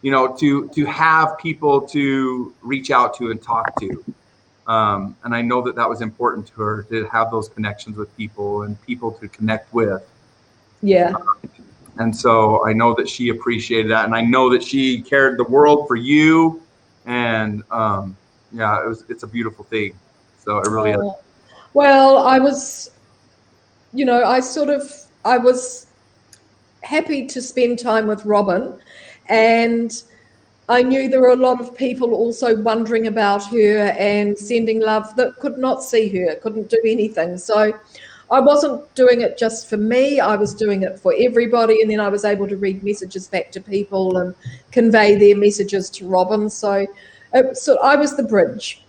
to have people to reach out to and talk to. And I know that was important to her, to have those connections with people and people to connect with. Yeah. And so I know that she appreciated that, and I know that she cared the world for you. And it's a beautiful thing. So it really is. Well, I was, I was happy to spend time with Robin, and I knew there were a lot of people also wondering about her and sending love that could not see her, couldn't do anything. So I wasn't doing it just for me. I was doing it for everybody. And then I was able to read messages back to people and convey their messages to Robin. So I was the bridge.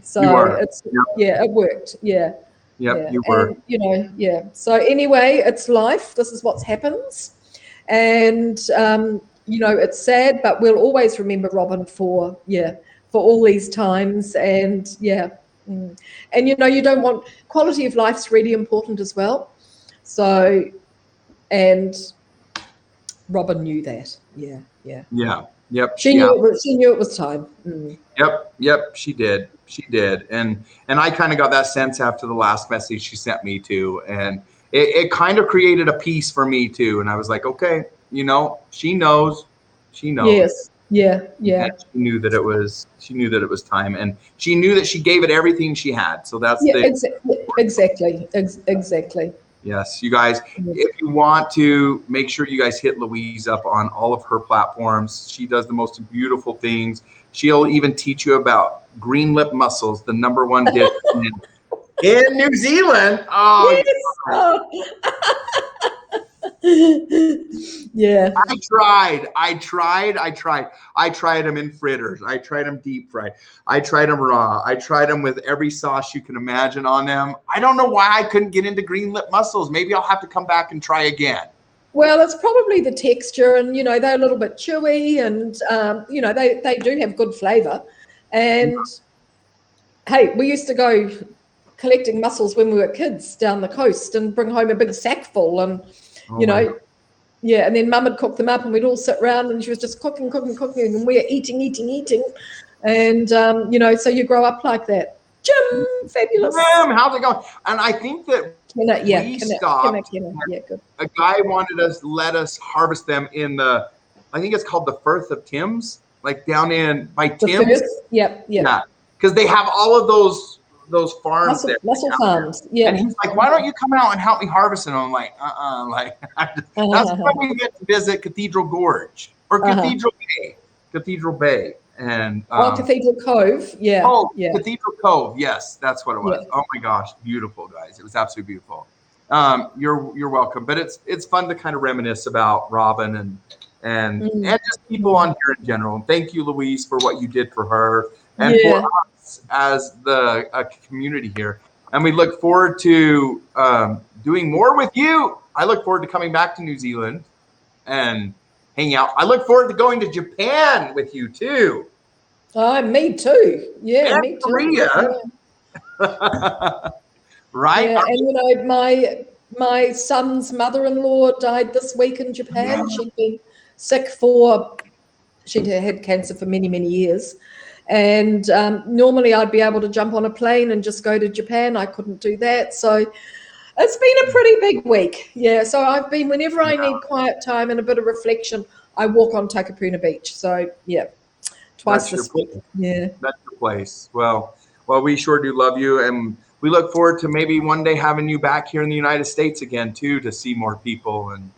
So it worked. Yeah. Yep, you were. And, So anyway, it's life. This is what happens. And, it's sad, but we'll always remember Robin for all these times. And and you don't want, quality of life's really important as well. So, and Robin knew that. Yeah. Yep. She knew it was time. Yep. She did. And I kind of got that sense after the last message she sent me too. And it kind of created a peace for me too. And I was like, okay, she knows. Yes. Yeah. And she knew that it was time, and she knew that she gave it everything she had. So that's exactly. Yes, you guys, if you want to, make sure you guys hit Louise up on all of her platforms. She does the most beautiful things. She'll even teach you about green lip mussels, the #1 dish in New Zealand. Oh, yes. Yeah. I tried them in fritters. I tried them deep fried. I tried them raw. I tried them with every sauce you can imagine on them. I don't know why I couldn't get into green lip mussels. Maybe I'll have to come back and try again. Well, it's probably the texture, and they're a little bit chewy, and they do have good flavor. And hey, we used to go collecting mussels when we were kids down the coast and bring home a big sack full, and and then Mum would cook them up, and we'd all sit around, and she was just cooking, and we're eating. And, so you grow up like that. Jim, fabulous. Jim, how's it going? And I think that we stopped. Good. A guy wanted to let us harvest them in I think it's called the Firth of Thames, like down by Thames. Yep. Yeah, because they have all of those farms there. Mussel farms, yeah. And he's like, why don't you come out and help me harvest them? I'm like, that's when we get to visit Cathedral Gorge or Cathedral Bay. And Cathedral Cove, yeah. Oh, yeah. Cathedral Cove, yes, that's what it was. Yeah. Oh my gosh, beautiful, guys. It was absolutely beautiful. You're welcome. But it's fun to kind of reminisce about Robin and just people on here in general. And thank you, Louise, for what you did for her and for us as the community here. And we look forward to doing more with you. I look forward to coming back to New Zealand and hang out. I look forward to going to Japan with you too. Me too. Yeah, and me too. Korea. Right? Yeah, and my son's mother-in-law died this week in Japan. Yeah. She'd been sick she'd had cancer for many, many years. And normally I'd be able to jump on a plane and just go to Japan. I couldn't do that. So it's been a pretty big week. Yeah. So I've been, whenever I need quiet time and a bit of reflection, I walk on Takapuna Beach. So yeah, twice this week. Yeah. That's your place. Well, we sure do love you. And we look forward to maybe one day having you back here in the United States again too, to see more people and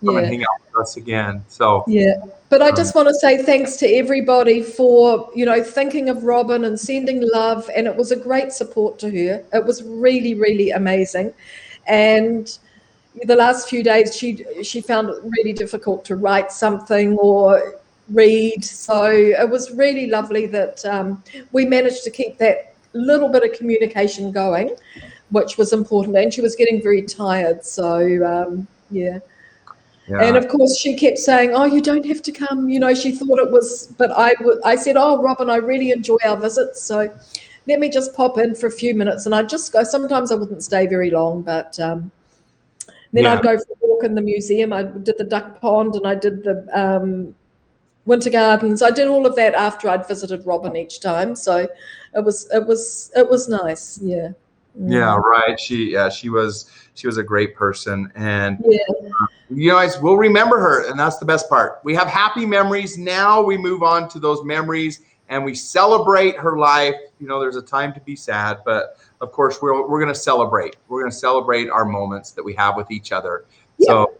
come and hang out with us again. So yeah. But I just want to say thanks to everybody for, thinking of Robin and sending love. And it was a great support to her. It was really, really amazing. And the last few days, she found it really difficult to write something or read. So it was really lovely that we managed to keep that little bit of communication going, which was important. And she was getting very tired. So, yeah. And of course she kept saying, oh, you don't have to come. She thought it was, but I said, oh, Robin, I really enjoy our visits. So let me just pop in for a few minutes. And I'd just go. Sometimes I wouldn't stay very long, but then I'd go for a walk in the museum. I did the duck pond and I did the winter gardens. I did all of that after I'd visited Robin each time, so it was nice. Yeah. Yeah, right. She was a great person, and Yeah. you guys will remember her, and that's the best part. We have happy memories. Now we move on to those memories, and we celebrate her life. You know, there's a time to be sad, but of course we're going to celebrate. We're going to celebrate our moments that we have with each other. Yeah, So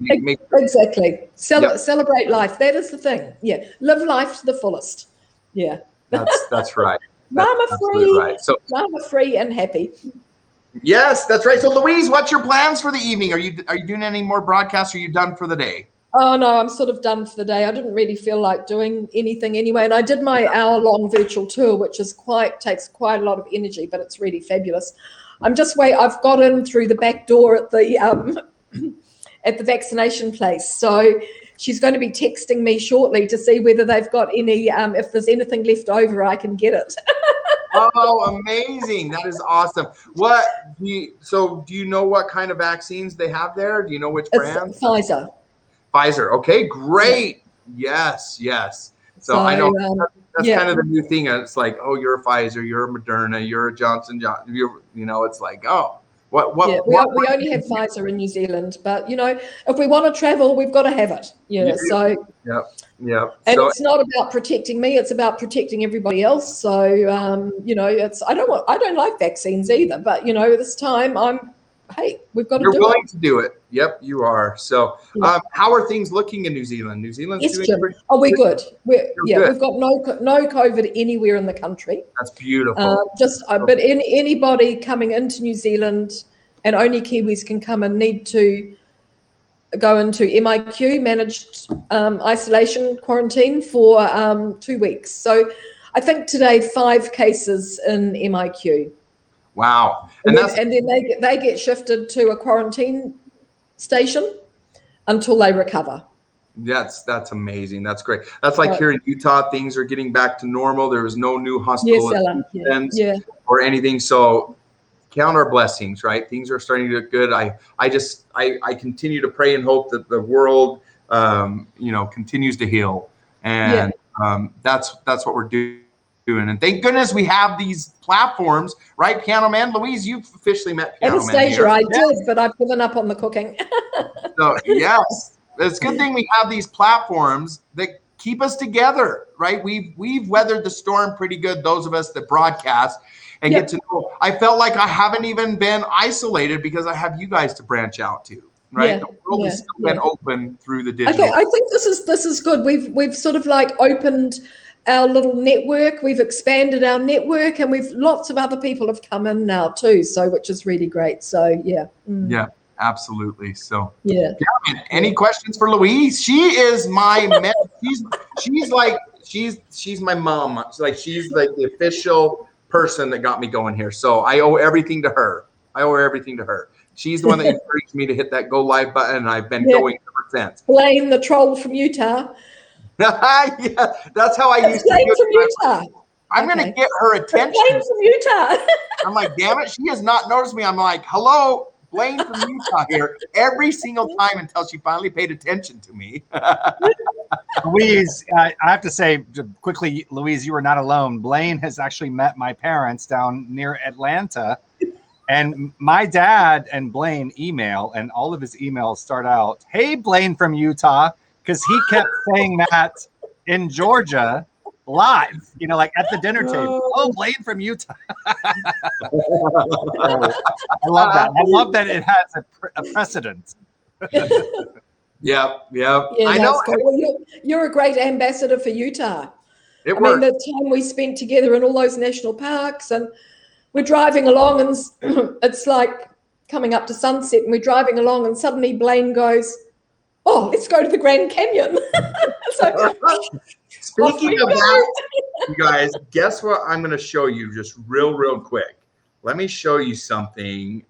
exactly. Celebrate life. That is the thing. Yeah, live life to the fullest. Yeah, that's right. Mama free. Right. So Mama free and happy. yes, that's right. So Louise, what's your plans for the evening? Are you doing any more broadcasts? Or are you done for the day? Oh no, I'm sort of done for the day. I didn't really feel like doing anything anyway, and I did my hour-long virtual tour, which is takes quite a lot of energy, but it's really fabulous. I'm just I've got in through the back door at the at the vaccination place, so she's going to be texting me shortly to see whether they've got any. If there's anything left over, I can get it. Oh, amazing. That is awesome. Do you know what kind of vaccines they have there? Do you know which brand? It's Pfizer. Pfizer. Okay, great. Yes. So I know that's kind of the new thing. It's like, oh, you're a Pfizer, you're a Moderna, you're a Johnson Johnson. It's like, oh, what? We only have Pfizer in New Zealand, but if we want to travel, we've got to have it. Yeah. So. Yeah. And it's not about protecting me; it's about protecting everybody else. So I don't like vaccines either, but this time we've got to do it. You're willing to do it. Yep, you are. So, how are things looking in New Zealand? New Zealand's doing Jim. We're good. We've got no COVID anywhere in the country. That's beautiful. But anybody coming into New Zealand, and only Kiwis can come and need to go into MIQ, managed isolation quarantine for 2 weeks. So I think today 5 cases in MIQ. Wow. And then they get shifted to a quarantine station until they recover. That's amazing. That's great. That's like here in Utah, things are getting back to normal. There was no new hospital or anything. So count our blessings, right? Things are starting to get good. I continue to pray and hope that the world, continues to heal. And that's what we're doing. And thank goodness we have these platforms, right? Piano Man, Louise, you've officially met Piano Man. Anastasia, I did, but I've given up on the cooking. So yes, it's a good thing we have these platforms that keep us together, right? We've weathered the storm pretty good, those of us that broadcast and get to know. I felt like I haven't even been isolated because I have you guys to branch out to, right? The world has still been open through the digital. I think this is good. We've sort of like opened our little network. We've expanded our network, and lots of other people have come in now too. So, which is really great. So, yeah. Yeah, absolutely. So, any questions for Louise? She is my she's my mom. She's like the official person that got me going here. So I owe everything to her. She's the one that encouraged me to hit that go live button, and I've been going ever since. Blaine, the troll from Utah. Yeah, that's how I used to do it. From Utah. I'm going to get her attention. Blaine from Utah. I'm like, damn it, she has not noticed me. I'm like, hello, Blaine from Utah here every single time until she finally paid attention to me. Louise, I have to say quickly, Louise, you were not alone. Blaine has actually met my parents down near Atlanta. And my dad and Blaine email, and all of his emails start out, "Hey, Blaine from Utah," because he kept saying that in Georgia live, like at the dinner table. Oh, Blaine from Utah. I love that. I love that it has a precedent. Yep. I know. Cool. Well, you're a great ambassador for Utah. It worked. The time we spent together in all those national parks, and we're driving along, and it's like coming up to sunset, and we're driving along, and suddenly Blaine goes, "Oh, let's go to the Grand Canyon." Speaking of that, you guys, guess what I'm going to show you just real quick. Let me show you something.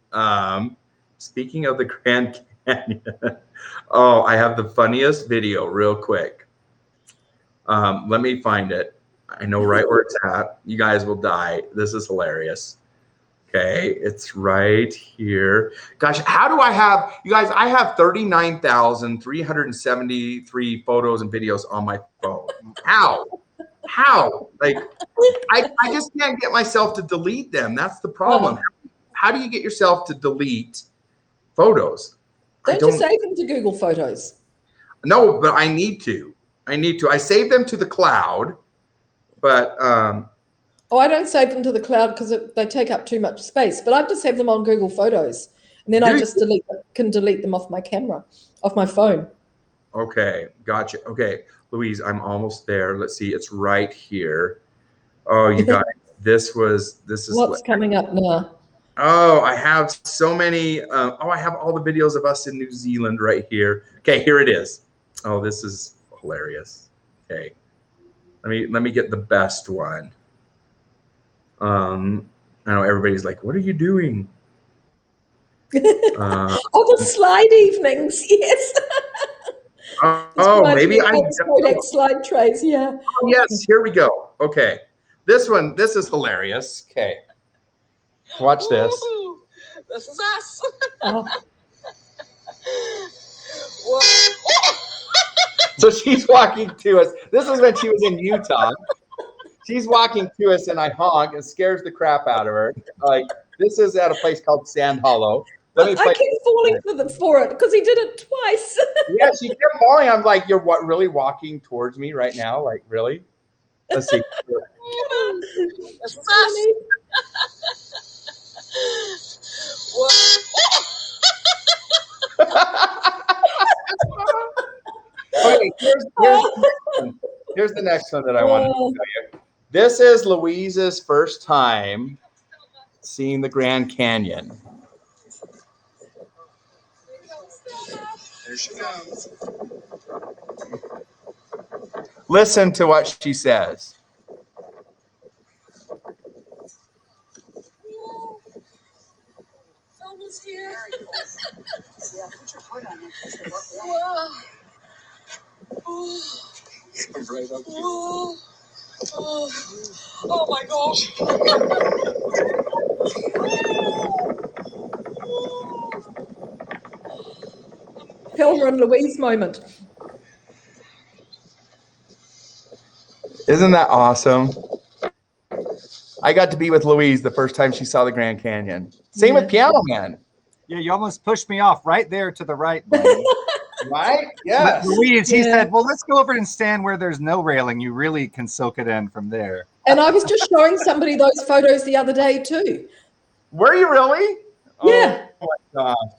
Speaking of the Grand Canyon, I have the funniest video real quick. Let me find it. I know right where it's at. You guys will die. This is hilarious. Okay, it's right here. Gosh, how do I have, you guys, I have 39,373 photos and videos on my phone. How? Like, I just can't get myself to delete them. That's the problem. How do you get yourself to delete photos? Don't you save them to Google Photos? No, but I need to. I save them to the cloud, but Oh, I don't save them to the cloud because they take up too much space. But I just have them on Google Photos, and then I just can delete them off my camera, off my phone. Okay, gotcha. Okay, Louise, I'm almost there. Let's see, it's right here. Oh, you guys, this is what's coming up now. Oh, I have so many. I have all the videos of us in New Zealand right here. Okay, here it is. Oh, this is hilarious. Okay, let me get the best one. I know everybody's like, "What are you doing?" Oh, the slide evenings, yes. Maybe I Kodak slide trays, yeah. Oh, yes, here we go. Okay, this is hilarious. Okay, watch this. Ooh, this is us. Oh. So she's walking to us. This is when she was in Utah. She's walking to us, and I honk and scares the crap out of her. Like, this is at a place called Sand Hollow. I keep falling for it because he did it twice. Yeah, she kept falling. I'm like, you're really walking towards me right now? Like, really? Let's see. This is us. Okay, here's the next one that I wanted to tell you. This is Louise's first time seeing the Grand Canyon. There she comes. Listen to what she says. Someone's here. Yeah, put your foot on it. Whoa. I'm right up here. Oh my gosh. Hilda and Louise moment. Isn't that awesome? I got to be with Louise the first time she saw the Grand Canyon. Same with Piano Man. Yeah, you almost pushed me off right there to the right, buddy. Right? Yes. Louise, he said, well, let's go over and stand where there's no railing. You really can soak it in from there. And I was just showing somebody those photos the other day too. Were you really? Yeah. Oh my gosh.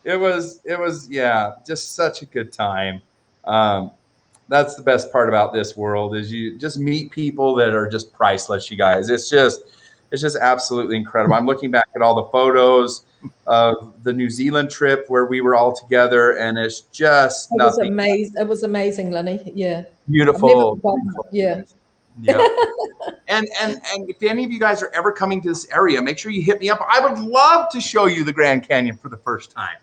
It was, yeah, just such a good time. That's the best part about this world is you just meet people that are just priceless, you guys. It's just absolutely incredible. I'm looking back at all the photos of the New Zealand trip where we were all together, and it's just nothing. Amazing. It was amazing, Lenny. Yeah. Beautiful. Yeah. Yeah. and if any of you guys are ever coming to this area, make sure you hit me up. I would love to show you the Grand Canyon for the first time.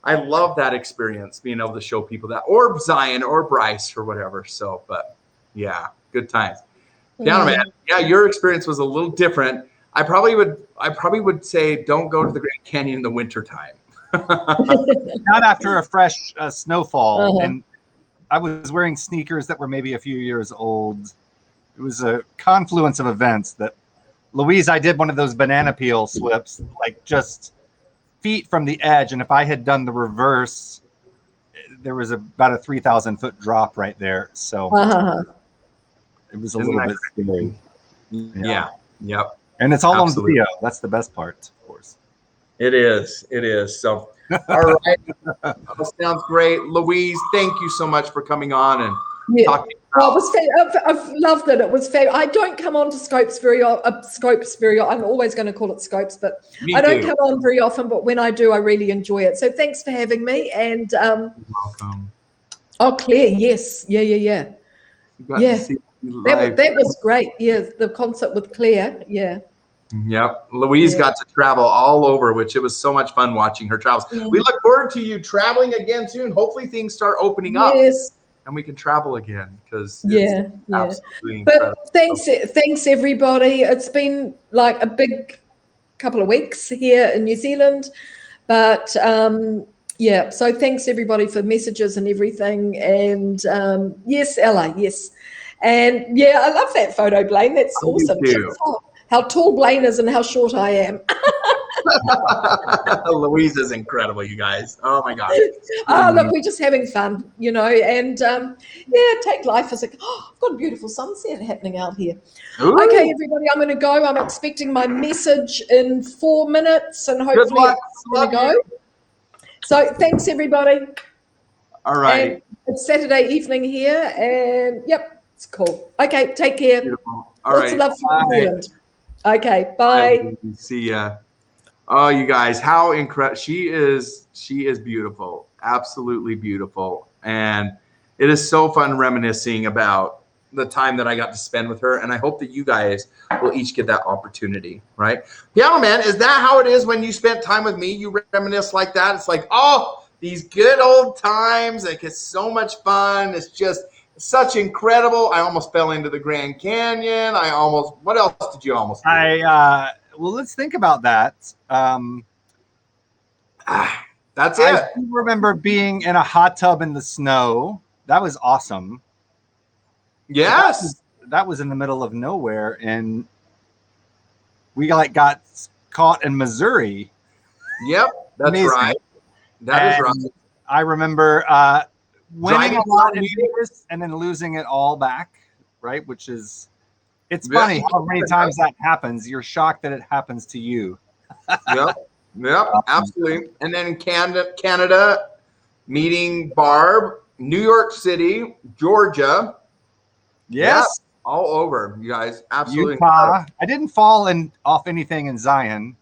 I love that experience, being able to show people that, or Zion or Bryce or whatever. So, but yeah, good times. Piano Man, yeah, your experience was a little different. I probably would say don't go to the Grand Canyon in the wintertime. Not after a fresh snowfall. And I was wearing sneakers that were maybe a few years old. It was a confluence of events that Louise, I did one of those banana peel slips, like just feet from the edge. And if I had done the reverse, there was about a 3,000-foot drop right there. So it was a little bit scary. Yeah. Yep. And it's all on video. That's the best part, of course. It is. So, all right. That sounds great. Louise, thank you so much for coming on and talking. I've loved it. It was fair. I don't come on to Scopes very often. I'm always going to call it Scopes, but I don't come on very often. But when I do, I really enjoy it. So thanks for having me. And you're welcome. Oh, Claire, yes, yeah. You got to see that was great. Yeah, the concert with Claire. Yeah. Yep. Louise got to travel all over, which it was so much fun watching her travels. Yeah. We look forward to you traveling again soon. Hopefully things start opening up. Yes. And we can travel again because absolutely incredible. But thanks everybody. It's been like a big couple of weeks here in New Zealand. But yeah, so thanks everybody for messages and everything. And yes, Ella, yes. And yeah, I love that photo, Blaine. That's awesome. How tall Blaine is and how short I am. Louise is incredible, you guys. Oh my gosh. Oh, look, we're just having fun, you know, and yeah, take life as a. Oh, I've got a beautiful sunset happening out here. Ooh. Okay, everybody, I'm going to go. I'm expecting my message in 4 minutes, and hopefully it's going to go. So thanks, everybody. All right. And it's Saturday evening here, and yep, it's cool. Okay, take care. Beautiful. All right. Lots of love from New Zealand. Okay, bye. See ya. Oh, you guys, how incredible. She is beautiful. Absolutely beautiful. And it is so fun reminiscing about the time that I got to spend with her. And I hope that you guys will each get that opportunity, right? Piano Man, is that how it is when you spent time with me? You reminisce like that? It's like, oh, these good old times. Like, it's so much fun. It's just such incredible. I almost fell into the Grand Canyon. What else did you almost do? Well, let's think about that. That's it. I do remember being in a hot tub in the snow. That was awesome. Yes. That was in the middle of nowhere, and we got caught in Missouri. Yep, that's Amazing. right. That is right. I remember winning a lot in Vegas and then losing it all back, right? Which is, it's funny how many times that happens. You're shocked that it happens to you. Yep, absolutely. And then Canada, meeting Barb, New York City, Georgia. Yes. Yeah, all over, you guys. Absolutely. Utah. I didn't fall off anything in Zion,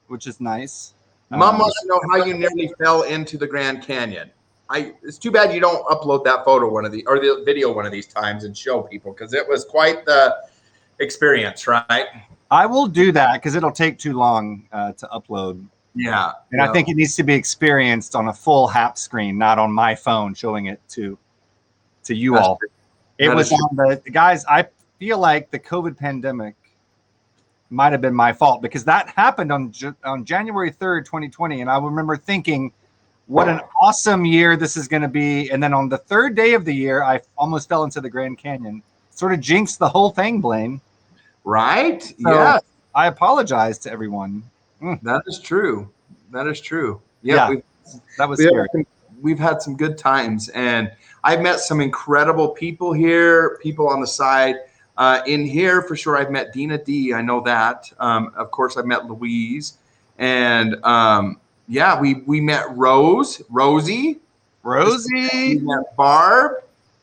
which is nice. Mom wants to know how you nearly fell into the Grand Canyon. It's too bad you don't upload that photo or the video one of these times and show people, because it was quite the experience, right? I will do that because it'll take too long to upload. Yeah. And I think it needs to be experienced on a full HAP screen, not on my phone showing it to you all. True. It was on the guys. I feel like the COVID pandemic might have been my fault, because that happened on January 3rd, 2020. And I remember thinking, what an awesome year this is going to be. And then on the third day of the year, I almost fell into the Grand Canyon. Sort of jinxed the whole thing, Blaine. Right? So yeah. I apologize to everyone. That is true. That is true. Yeah. That was scary. We've had some good times, and I've met some incredible people here, people on the side. In here, for sure, I've met Dina D. I know that. Of course, I've met Louise. And we met Rosie. We met Barb.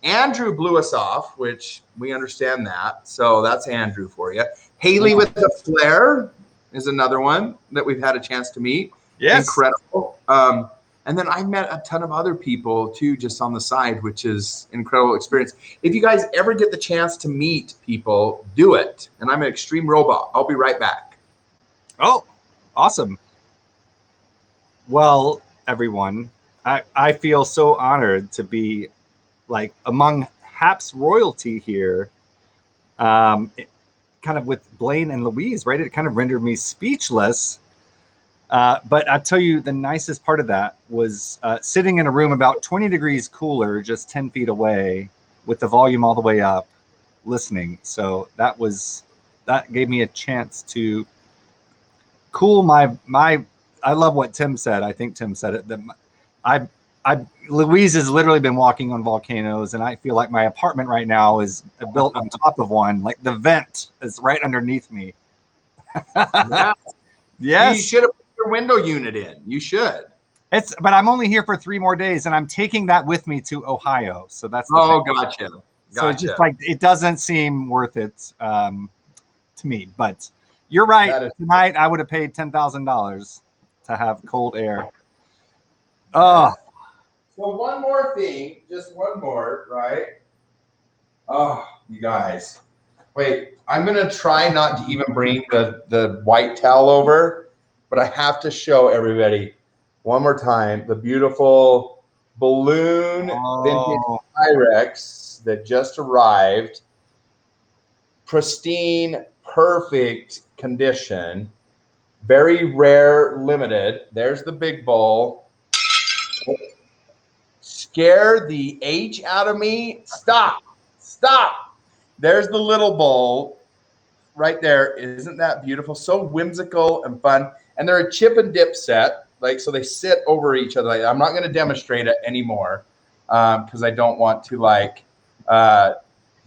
Andrew blew us off, which we understand that. So that's Andrew for you. Haley with the Flair is another one that we've had a chance to meet. Yes. Incredible. And then I met a ton of other people too, just on the side, which is an incredible experience. If you guys ever get the chance to meet people, do it. And I'm an extreme robot. I'll be right back. Oh, awesome. Well, everyone, I feel so honored to be among HAP's royalty here, kind of with Blaine and Louise, right? It kind of rendered me speechless. But I'll tell you, the nicest part of that was sitting in a room about 20 degrees cooler, just 10 feet away, with the volume all the way up, listening. So that gave me a chance to cool my. I love what Tim said. I think Tim said it. That Louise has literally been walking on volcanoes, and I feel like my apartment right now is built on top of one. Like the vent is right underneath me. Yes. You should have put your window unit in. You should. But I'm only here for 3 more days, and I'm taking that with me to Ohio. So that's gotcha. So it's just it doesn't seem worth it to me. But you're right. Tonight I would have paid $10,000 to have cold air. Oh. So one more thing, just one more, right? Oh, you guys. Wait, I'm going to try not to even bring the white towel over, but I have to show everybody one more time the beautiful balloon vintage Pyrex that just arrived. Pristine, perfect condition. Very rare, limited. There's the big bowl. Scare the H out of me. Stop. There's the little bowl right there. Isn't that beautiful? So whimsical and fun. And they're a chip and dip set. Like, so they sit over each other. Like, I'm not going to demonstrate it anymore because I don't want to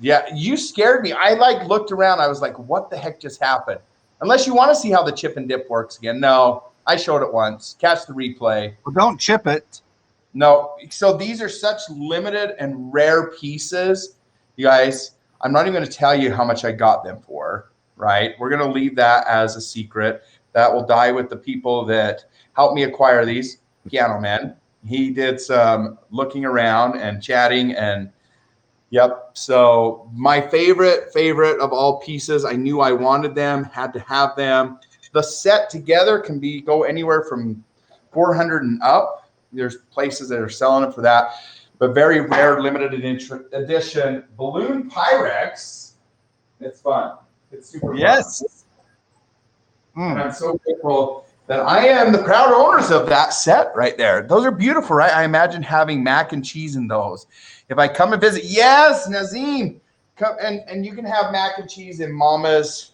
you scared me. I looked around. I was like, what the heck just happened? Unless you want to see how the chip and dip works again. No, I showed it once. Catch the replay. Well, don't chip it. No. So these are such limited and rare pieces. You guys, I'm not even going to tell you how much I got them for, right? We're going to leave that as a secret. That will die with the people that helped me acquire these. Piano Man. He did some looking around and chatting and yep. So my favorite of all pieces, I knew I wanted them, had to have them. The set together can go anywhere from $400 and up. There's places that are selling it for that, but very rare, limited edition balloon Pyrex. It's fun. It's super fun. Yes. And I'm so grateful that I am the proud owners of that set right there. Those are beautiful, right? I imagine having mac and cheese in those. If I come and visit, yes, Nazim, come and you can have mac and cheese in Mama's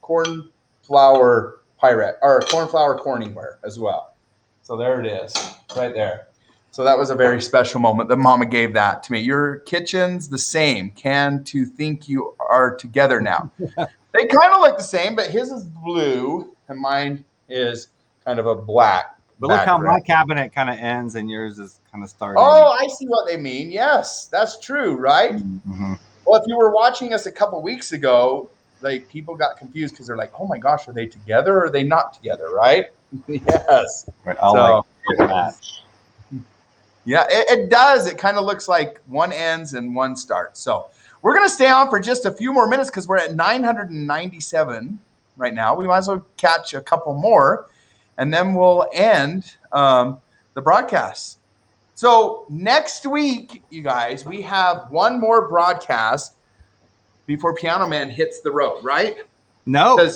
cornflower pirate or cornflower corningware as well. So there it is, right there. So that was a very special moment that Mama gave that to me. Your kitchen's the same. Can to think you are together now. They kind of look the same, but his is blue and mine is kind of a black. But look how my cabinet kind of ends and yours is kind of starting. Oh, I see what they mean. Yes, that's true, right? Mm-hmm. Well, if you were watching us a couple weeks ago, like people got confused because they're like, "Oh my gosh, are they together or are they not together?" Right? Yes. Right, I'll match. Yeah, it does. It kind of looks like one ends and one starts. So we're gonna stay on for just a few more minutes because we're at 997 right now. We might as well catch a couple more. And then we'll end the broadcast. So next week, you guys, we have one more broadcast before Piano Man hits the road, right? No. When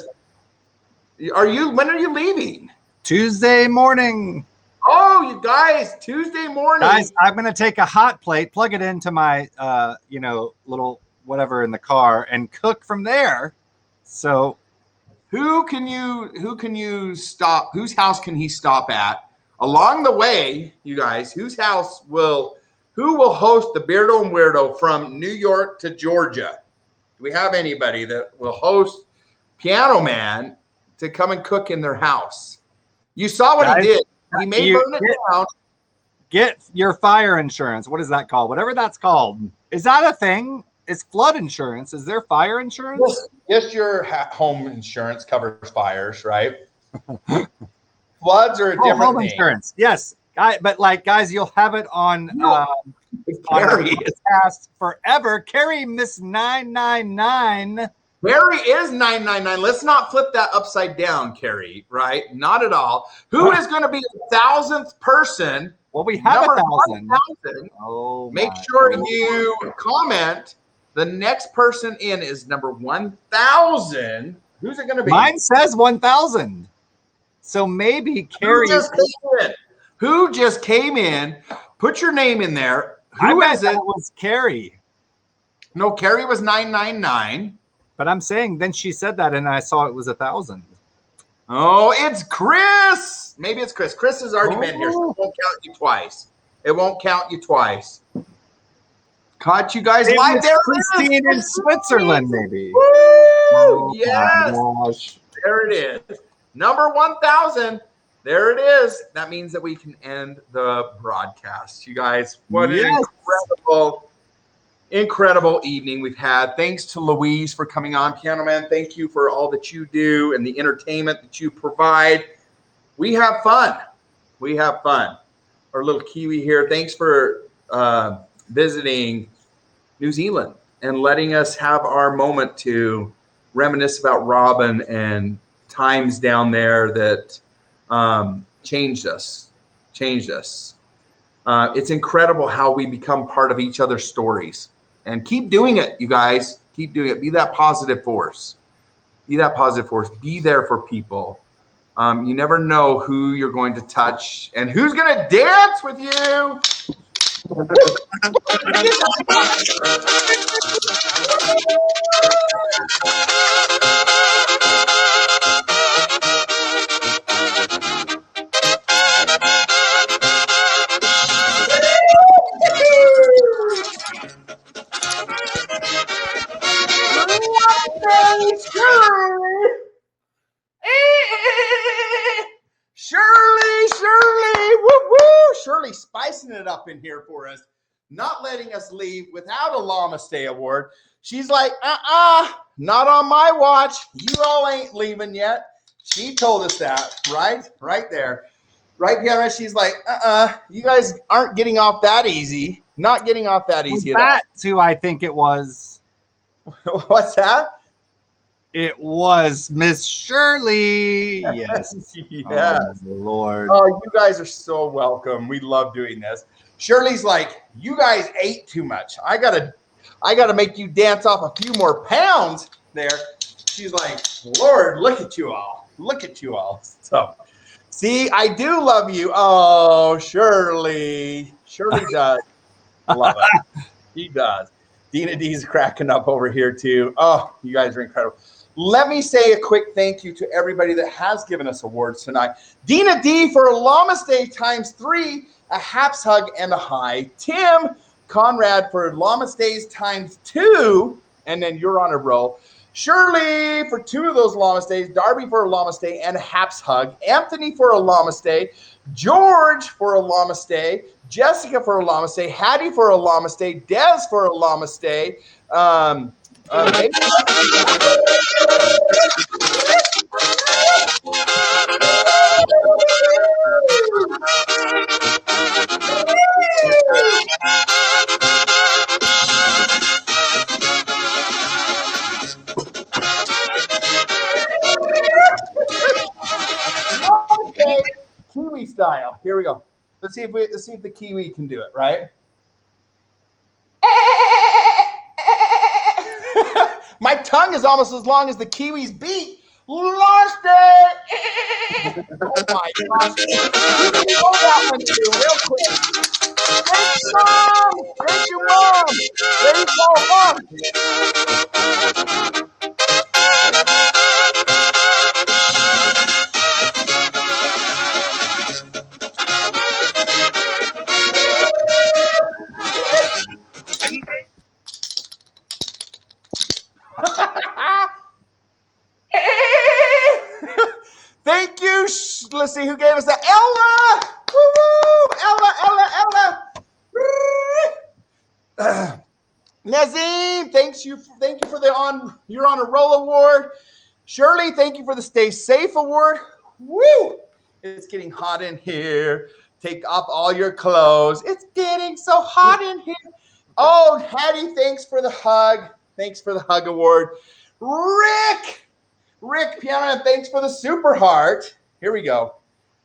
are you leaving? Tuesday morning. Oh, you guys, Tuesday morning. Guys, I'm going to take a hot plate, plug it into my, little whatever in the car and cook from there. So who can you stop? Whose house can he stop at along the way, you guys? Who will host the Beardo and Weirdo from New York to Georgia? Do we have anybody that will host Piano Man to come and cook in their house? You saw what he did. He may burn it down. Get your fire insurance. What is that called? Whatever that's called. Is that a thing? It's flood insurance. Is there fire insurance? Yes, your home insurance covers fires, right? Floods are a different home thing. Insurance. Yes, guys, you'll have it on Carrie is past forever. Carrie Miss 999. Carrie is 999. Let's not flip that upside down, Carrie. Right? Not at all. Who is going to be the 1,000th person? Well, we have 1,000. Oh, make sure you comment. The next person in is number 1,000. Who's it going to be? Mine says 1,000. So maybe Carrie. Who just came in? Put your name in there. Who is it? It was Carrie. No, Carrie was 999. But I'm saying then she said that and I saw it was 1,000. Oh, it's Chris. Maybe it's Chris. Chris has already been here, so it won't count you twice. It won't count you twice. Caught you guys live there. Christine in Switzerland, maybe. Woo! Yes. There it is. Number 1,000. There it is. That means that we can end the broadcast. You guys, what an incredible evening we've had. Thanks to Louise for coming on. Piano Man, thank you for all that you do and the entertainment that you provide. We have fun. We have fun. Our little Kiwi here. Thanks for visiting New Zealand and letting us have our moment to reminisce about Robin and times down there that changed us. It's incredible how we become part of each other's stories. And keep doing it, you guys. Keep doing it. Be that positive force. Be that positive force. Be there for people. You never know who you're going to touch and who's going to dance with you. Shirley, woo woo! Shirley spicing it up in here for us, not letting us leave without a Namaste award. She's like, not on my watch. You all ain't leaving yet. She told us that, right there. Right, Piana? She's like, you guys aren't getting off that easy. Not getting off that easy at all. That's who I think it was. What's that? It was Miss Shirley. Yes. Yes. Oh, Lord. Oh, you guys are so welcome. We love doing this. Shirley's like, you guys ate too much. I gotta make you dance off a few more pounds there. She's like, Lord, look at you all. Look at you all. So, see, I do love you. Oh, Shirley. Shirley does. Love it. She does. Dina D's cracking up over here too. Oh, you guys are incredible. Let me say a quick thank you to everybody that has given us awards tonight. Dina D for a Namaste ×3, a Haps hug and a hi. Tim Conrad for Namaste ×2, and then you're on a roll. Shirley for 2 of those Namaste. Darby for a Namaste and a Haps hug. Anthony for a Namaste. George for a Namaste. Jessica for a Namaste. Hattie for a Namaste. Des for a Namaste. Okay, Kiwi style. Here we go. Let's see if the Kiwi can do it, right? My tongue is almost as long as the Kiwi's beat. Lost it! Oh my gosh. Hold that one too, real quick. Thank you, Mom! Thank you, Mom! There you go, Mom! Thank you. Let's see who gave us that. Ella! Woo-woo! Ella. Nazim, thank you for the You're on a Roll award. Shirley, thank you for the Stay Safe award. Woo! It's getting hot in here. Take off all your clothes. It's getting so hot in here. Oh, Hattie, thanks for the hug. Thanks for the hug award. Rick Piana, thanks for the Super Heart. Here we go.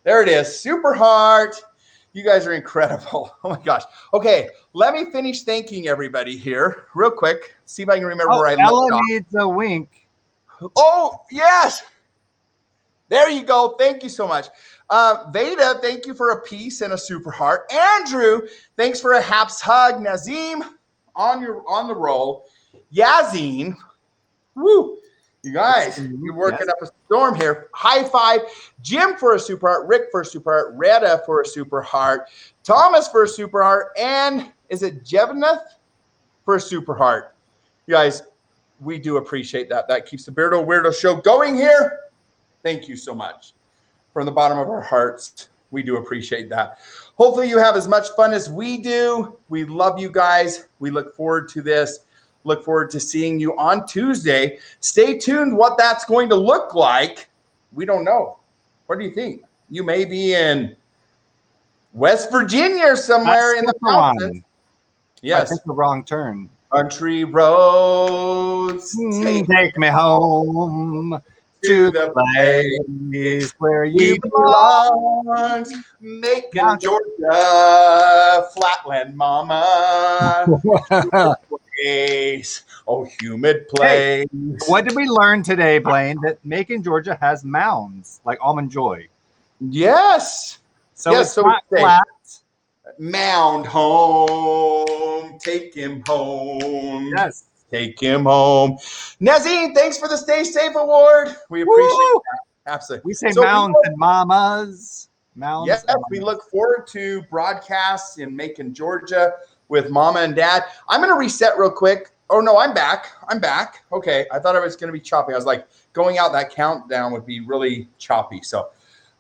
There it is. Super Heart. You guys are incredible. Oh my gosh. Okay, let me finish thanking everybody here real quick. See if I can remember where I left off. Ella needs a wink. Oh, yes. There you go. Thank you so much. Veda, thank you for a piece and a Super Heart. Andrew, thanks for a Haps hug. Nazim, on the roll. Yazine, woo. You guys, you're working up a storm here. High five. Jim for a Super Heart. Rick for a Super Heart. Retta for a Super Heart. Thomas for a Super Heart. And is it Jevnath for a Super Heart? You guys, we do appreciate that. That keeps the Beardo and Weirdo Show going here. Thank you so much. From the bottom of our hearts, we do appreciate that. Hopefully you have as much fun as we do. We love you guys. We look forward to this. Look forward to seeing you on Tuesday. Stay tuned what that's going to look like. We don't know. What do you think? You may be in West Virginia or somewhere in the mountains. Yes. I took the wrong turn. Country roads. Take me home to the place where you belong. Macon, Georgia, Flatland, Mama. Oh, humid place. What did we learn today, Blaine? That Macon, Georgia has mounds like Almond Joy. Yes. So Yes, it's so not we say- flat. Mound home. Take him home. Yes. Take him home. Nazine, thanks for the Stay Safe Award. We appreciate Woo! that. Absolutely. We say So mounds and mamas. Mounds. Yes, and we mamas. look forward to broadcasts in Macon, Georgia with Mama and Dad. I'm going to reset real quick. Oh, no, I'm back. Okay. I thought I was going to be choppy. I was like, going out that countdown would be really choppy. So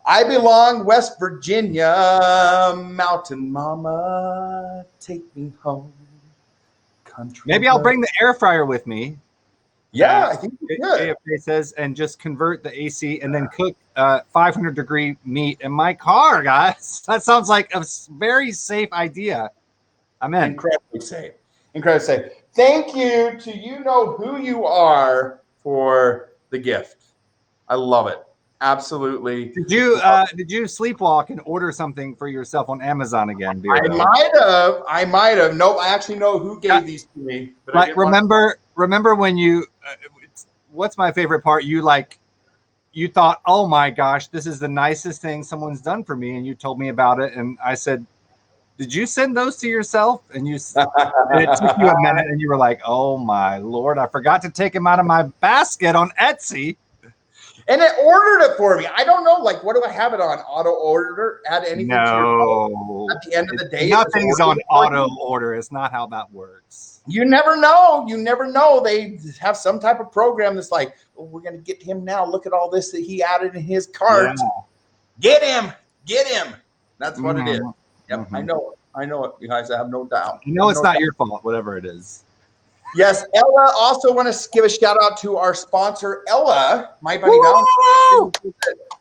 I belong West Virginia, Mountain Mama, take me home. Country. Maybe I'll bring the air fryer with me. Yeah, I think you could. AFA says, and just convert the AC and then cook 500-degree meat in my car, guys. That sounds like a very safe idea. I'm in. Incredibly safe. Incredibly safe. Thank you to you know who you are for the gift. I love it. Absolutely. Did you sleepwalk and order something for yourself on Amazon again, Beardo? I might have. Nope. I actually know who gave these to me. But Like, remember when you? What's my favorite part? You thought, oh my gosh, this is the nicest thing someone's done for me, and you told me about it, and I said, did you send those to yourself? And it took you a minute, and you were like, oh my Lord, I forgot to take them out of my basket on Etsy. And it ordered it for me. I don't know. Like, what do I have it on? Auto order? Add anything to your phone? At the end of the day, nothing's on auto order. It's not how that works. You never know. You never know. They have some type of program that's like, oh, we're going to get him now. Look at all this that he added in his cart. Yeah. Get him. That's what it is. Yep, I know it, you guys. I have no doubt. It's not your fault, whatever it is. Yes, Ella. Also want to give a shout out to our sponsor, Ella, My Bunny Valentine.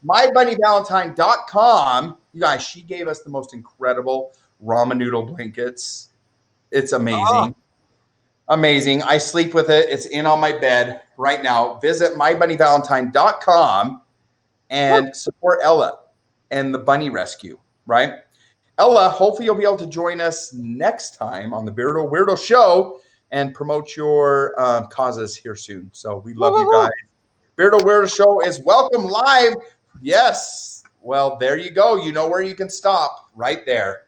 MyBunnyValentine.com. You guys, she gave us the most incredible ramen noodle blankets. It's amazing. Amazing. I sleep with it. It's in on my bed right now. Visit MyBunnyValentine.com and support Ella and the Bunny Rescue, right? Ella, hopefully you'll be able to join us next time on the Beardo and Weirdo Show and promote your causes here soon. So we love you guys. Beardo and Weirdo Show is welcome live. Yes. Well, there you go. You know where you can stop right there.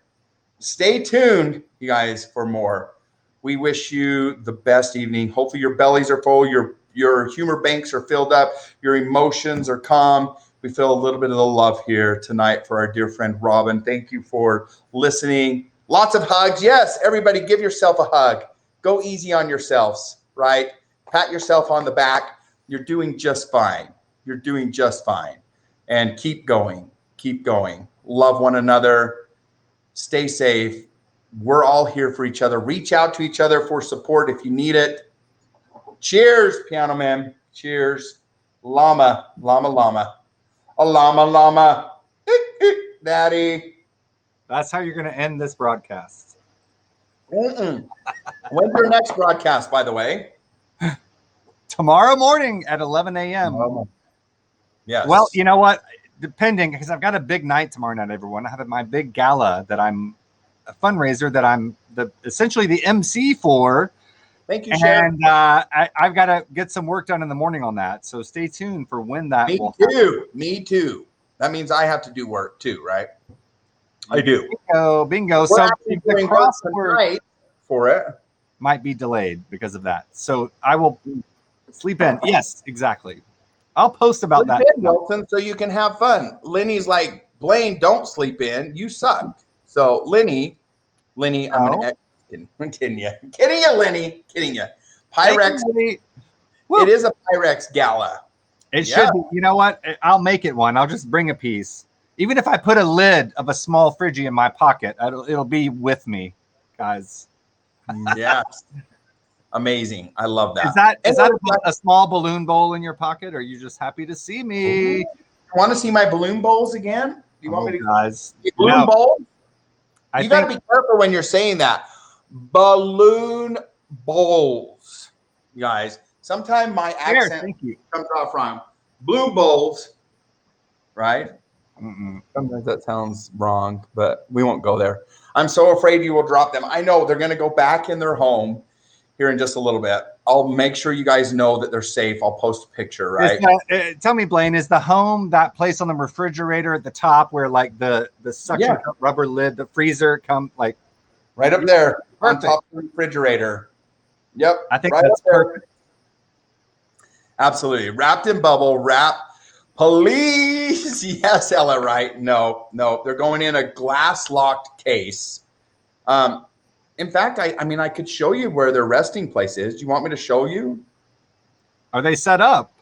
Stay tuned, you guys, for more. We wish you the best evening. Hopefully your bellies are full. Your humor banks are filled up. Your emotions are calm. We feel a little bit of the love here tonight for our dear friend Robin. Thank you for listening. Lots of hugs. Yes, everybody give yourself a hug. Go easy on yourselves, right? Pat yourself on the back. You're doing just fine. You're doing just fine. And keep going. Keep going. Love one another. Stay safe. We're all here for each other. Reach out to each other for support if you need it. Cheers, Piano Man. Cheers. Llama, llama, llama. A llama, llama. Daddy. That's how you're going to end this broadcast. When's your next broadcast, by the way? Tomorrow morning at 11 a.m. Yes. Well, you know what? Depending, because I've got a big night tomorrow night, everyone. I have my big gala that I'm a fundraiser that I'm essentially the MC for. Thank you, Sharon. And I've got to get some work done in the morning on that. So stay tuned for when that will happen. Me too. That means I have to do work too, right? I do. Bingo. We're So actually the doing work crossword tonight for it. might be delayed because of that. So I will sleep in. Yes, exactly. I'll post about that. In, Wilson, so you can have fun. Lenny's like, Blaine, don't sleep in. You suck. So Lenny, I'm gonna kidding you, Lenny, kidding you. Pyrex. It is a Pyrex gala. It should be. You know what? I'll make it one. I'll just bring a piece. Even if I put a lid of a small Friggy in my pocket, it'll be with me, guys. Yes. Amazing. I love that. Is that a small balloon bowl in your pocket? Or are you just happy to see me? You want to see my balloon bowls again? Do you want me to guys? Balloon bowls? You got to be careful when you're saying that. Balloon bowls, guys. Sometimes my accent comes off wrong. Blue bowls, right? Sometimes that sounds wrong, but we won't go there. I'm so afraid you will drop them. I know they're going to go back in their home here in just a little bit. I'll make sure you guys know that they're safe. I'll post a picture, right? Tell me, Blaine, is the home that place on the refrigerator at the top where like the suction cup rubber lid, the freezer come like right up there perfect. on top of the refrigerator? Yep. I think right that's perfect. Absolutely. Wrapped in bubble wrap. Please. Yes, Ella, right? No, they're going in a glass locked case. In fact, I mean, I could show you where their resting place is. Do you want me to show you? Are they set up?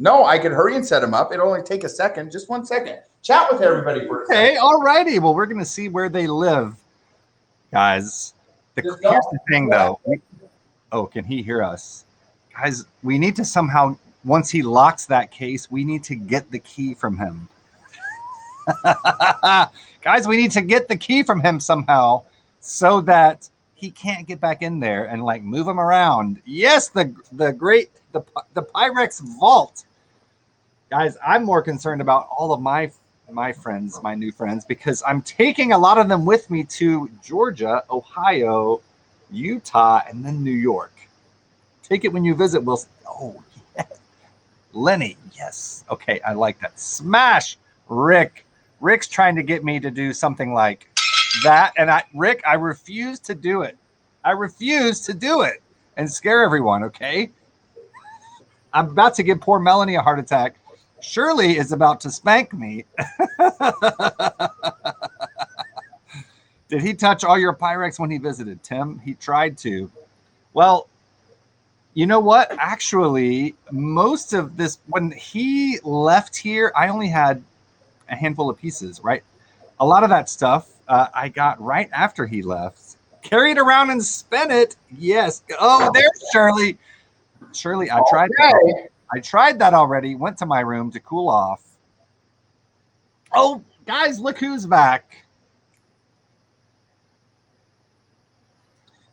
No, I could hurry and set them up. It'll only take a second, just 1 second. Chat with everybody for a second. Okay, all righty. Well, we're going to see where they live, guys. Here's the thing, though. Oh, can he hear us? Guys, we need to somehow, once he locks that case, we need to get the key from him. Guys, we need to get the key from him somehow so that he can't get back in there and like move him around. Yes, the Pyrex vault. Guys, I'm more concerned about all of my friends, my new friends, because I'm taking a lot of them with me to Georgia, Ohio, Utah, and then New York. Take it when you visit. We'll. Oh, yes. Lenny, yes. Okay, I like that. Smash, Rick. Rick's trying to get me to do something like that, and Rick, I refuse to do it. I refuse to do it and scare everyone. Okay. I'm about to give poor Melanie a heart attack. Shirley is about to spank me. Did he touch all your Pyrex when he visited, Tim? He tried to. Well, you know what? Actually, most of this, when he left here, I only had a handful of pieces, right? A lot of that stuff I got right after he left. Carried around and spent it. Yes. Oh, there's Shirley. Shirley, I tried that. I tried that already. Went to my room to cool off. Oh, guys, look who's back.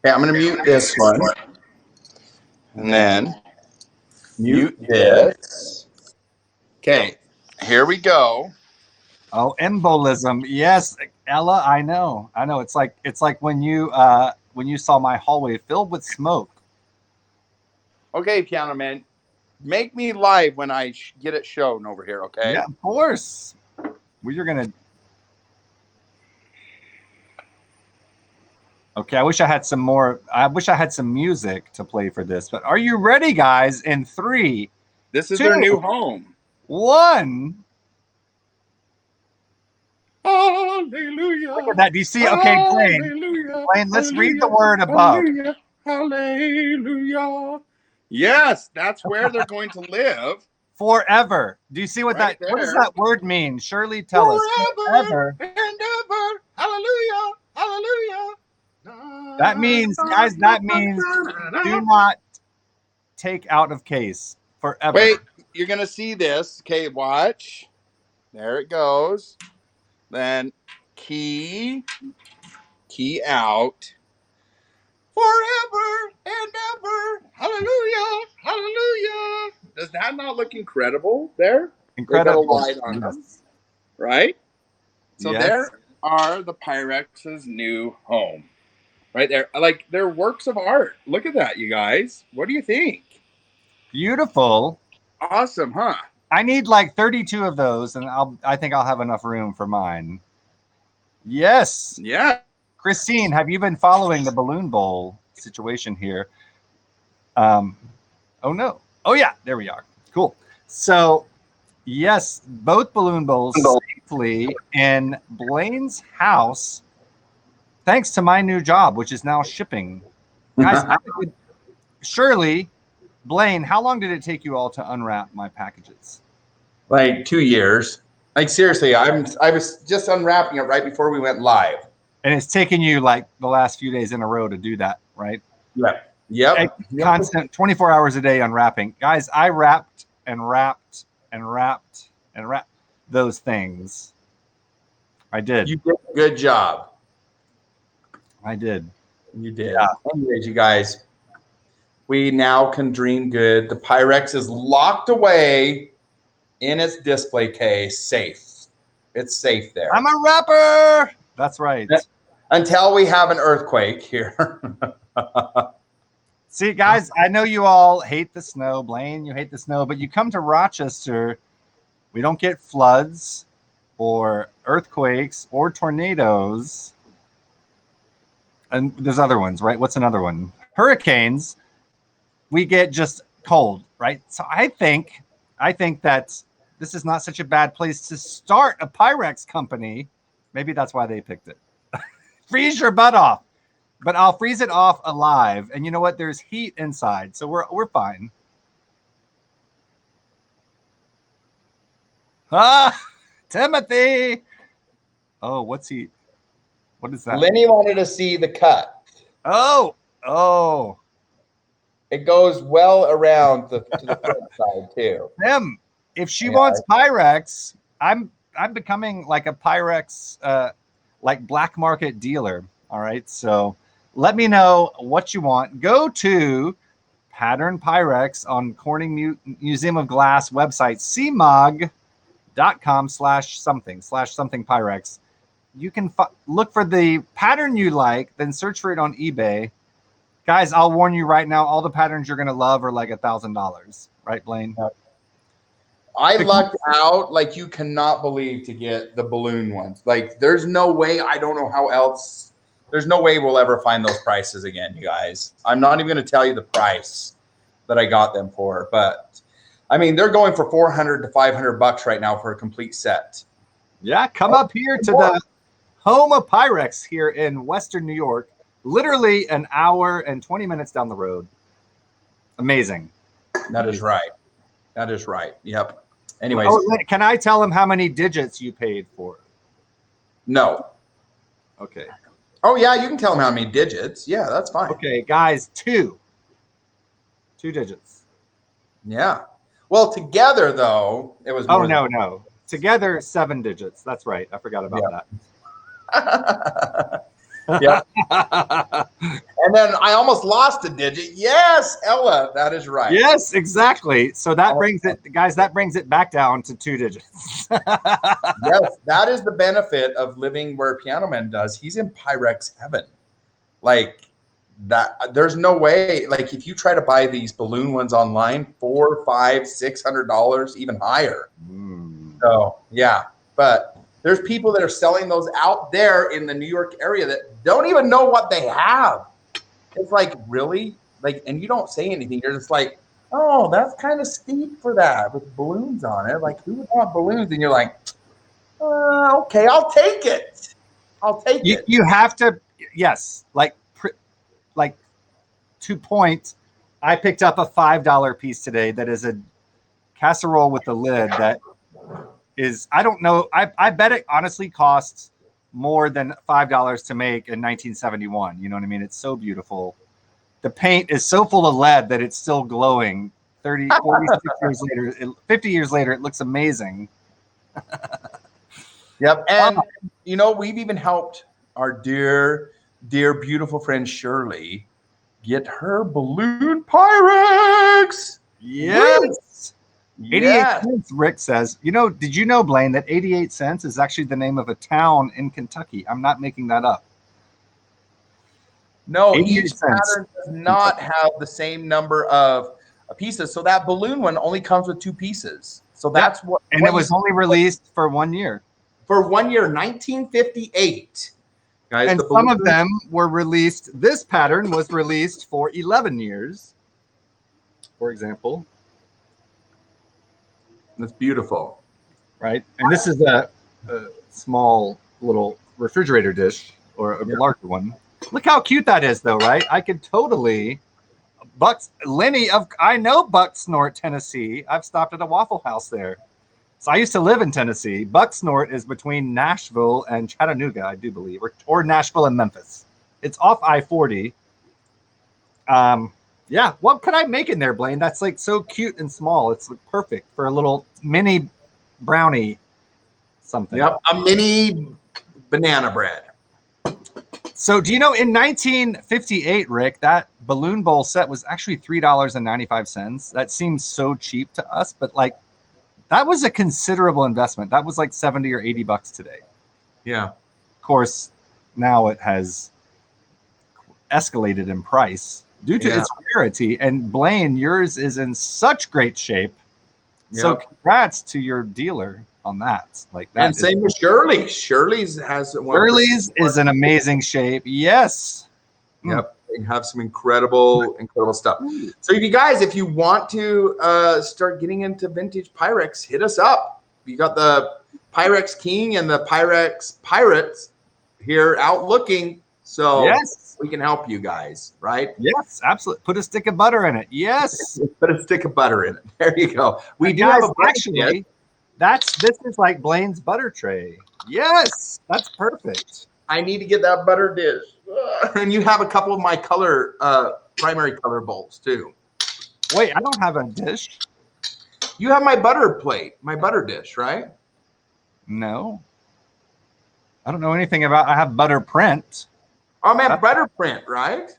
Okay, I'm going to mute this one. And then mute this. Okay, here we go. Oh, embolism. Yes, Ella, I know. It's like when you saw my hallway filled with smoke. Okay, Piano Man, make me live when I get it shown over here, okay? Yeah, of course. Well, you're gonna. Okay, I wish I had some more. I wish I had some music to play for this. But are you ready, guys? In 3, This is 2, their new home. 1. Hallelujah. Look at that. Do you see? Okay, Blaine, let's read the word above. Hallelujah. Hallelujah. Yes, that's where they're going to live. Forever. Do you see what Right what does there. that word mean? Shirley, tell us. Forever and ever. Hallelujah. Hallelujah. That means, guys, that means do not take out of case forever. Wait, you're going to see this. Okay, watch. There it goes. Then key out. Forever and ever. Hallelujah. Hallelujah. Does that not look incredible there? Incredible. They got a light on them, right? So Yes. there are the Pyrex's new home. Right there. Like, they're works of art. Look at that, you guys. What do you think? Beautiful. Awesome, huh? I need like 32 of those, and I think I'll have enough room for mine. Yes. Yeah. Christine, have you been following the Balloon Bowl situation here? Oh no. Oh yeah, there we are. Cool. So yes, both Balloon Bowls safely in Blaine's house, thanks to my new job, which is now shipping. Guys, Shirley, Blaine, how long did it take you all to unwrap my packages? Like 2 years. Like seriously, I was just unwrapping it right before we went live. And it's taken you like the last few days in a row to do that, right? Yeah. Yep. Constant 24 hours a day unwrapping. Guys, I wrapped and wrapped and wrapped and wrapped those things. I did. You did a good job. I did. You did. Yeah. Anyways, you guys, we now can dream good. The Pyrex is locked away in its display case, safe. It's safe there. I'm a rapper. That's right. Until we have an earthquake here. See, guys, I know you all hate the snow. Blaine, you hate the snow, but you come to Rochester, we don't get floods or earthquakes or tornadoes. And there's other ones, right? What's another one? Hurricanes. We get just cold, right? So I think that this is not such a bad place to start a Pyrex company. Maybe that's why they picked it. Freeze your butt off. But I'll freeze it off alive. And you know what? There's heat inside. So we're fine. Ah, Timothy. Oh, what is that? Lenny wanted to see the cut. Oh. It goes well around to the front side too. Tim, if she wants Pyrex, I'm becoming like a Pyrex like black market dealer. All right. So let me know what you want. Go to Pattern Pyrex on Corning Museum of Glass website, cmog.com/something Pyrex. You can look for the pattern you like, then search for it on eBay. Guys, I'll warn you right now, all the patterns you're going to love are like $1,000. Right, Blaine? I lucked out like you cannot believe to get the balloon ones. Like, there's no way. I don't know how else. There's no way we'll ever find those prices again, you guys. I'm not even going to tell you the price that I got them for. But, I mean, they're going for $400 to $500 right now for a complete set. Yeah, come up here to the home of Pyrex here in Western New York. Literally an hour and 20 minutes down the road. Amazing. That is right. That is right. Yep. Anyways. Oh, can I tell him how many digits you paid for? No. Okay. Oh, yeah, you can tell them how many digits. Yeah, that's fine. Okay, guys, 2 digits. Yeah. Well, together, though, it was more. Oh, no. Together, 7 digits. That's right. I forgot about that. Yeah. And then I almost lost a digit. Yes, Ella, that is right. Yes, exactly. So that brings it, guys, back down to 2 digits. Yes, that is the benefit of living where Piano Man does. He's in Pyrex heaven. Like that, there's no way. Like if you try to buy these balloon ones online, $400, $500, $600, even higher. So yeah, but there's people that are selling those out there in the New York area that don't even know what they have. It's like, really? Like, and you don't say anything. You're just like, oh, that's kind of steep for that with balloons on it. Like, who would want balloons? And you're like, okay, I'll take it. I'll take it. You have to, yes. Like 2 points. I picked up a $5 piece today that is a casserole with a lid that is, I don't know. I bet it honestly costs more than $5 to make in 1971. You know what I mean? It's so beautiful. The paint is so full of lead that it's still glowing 30, 46 years later, 50 years later, it looks amazing. Yep. And, you know, we've even helped our dear, beautiful friend Shirley get her balloon Pyrex. Yes. 88 cents, Rick says. You know, did you know, Blaine, that 88 cents is actually the name of a town in Kentucky? I'm not making that up. No, each pattern does not have the same number of pieces. So that balloon one only comes with 2 pieces. So that's what. And it was only released for 1 year. For 1 year, 1958. Guys, and some of them were released. This pattern was released for 11 years, for example. That's beautiful. Right? And this is a small little refrigerator dish or a larger one. Look how cute that is, though, right? I could totally... I know Bucksnort, Tennessee. I've stopped at a Waffle House there. So I used to live in Tennessee. Bucksnort is between Nashville and Chattanooga, I do believe, or Nashville and Memphis. It's off I-40. Yeah, what could I make in there, Blaine? That's like so cute and small. It's perfect for a little mini brownie something. Yep, a mini banana bread. So do you know in 1958, Rick, that balloon bowl set was actually $3.95. That seems so cheap to us, but like that was a considerable investment. That was like 70 or 80 bucks today. Yeah. Of course, now it has escalated in price. due to its rarity. And Blaine, yours is in such great shape. So congrats to your dealer on that. Like that. And same with Shirley. Shirley's has one. Shirley's is in amazing shape. Yes. Yep. They have some incredible stuff. So if you want to start getting into vintage Pyrex, hit us up. You got the Pyrex King and the Pyrex Pirates here out looking. So yes, we can help you guys, right? Yes, absolutely. Put a stick of butter in it. Yes. Put a stick of butter in it. There you go. We do guys, have actually, this is like Blaine's butter tray. Yes, that's perfect. I need to get that butter dish. And you have a couple of my color, primary color bowls too. Wait, I don't have a dish. You have my butter plate, my butter dish, right? No. I don't know anything about, I have butter print. Oh, man, butter print, right?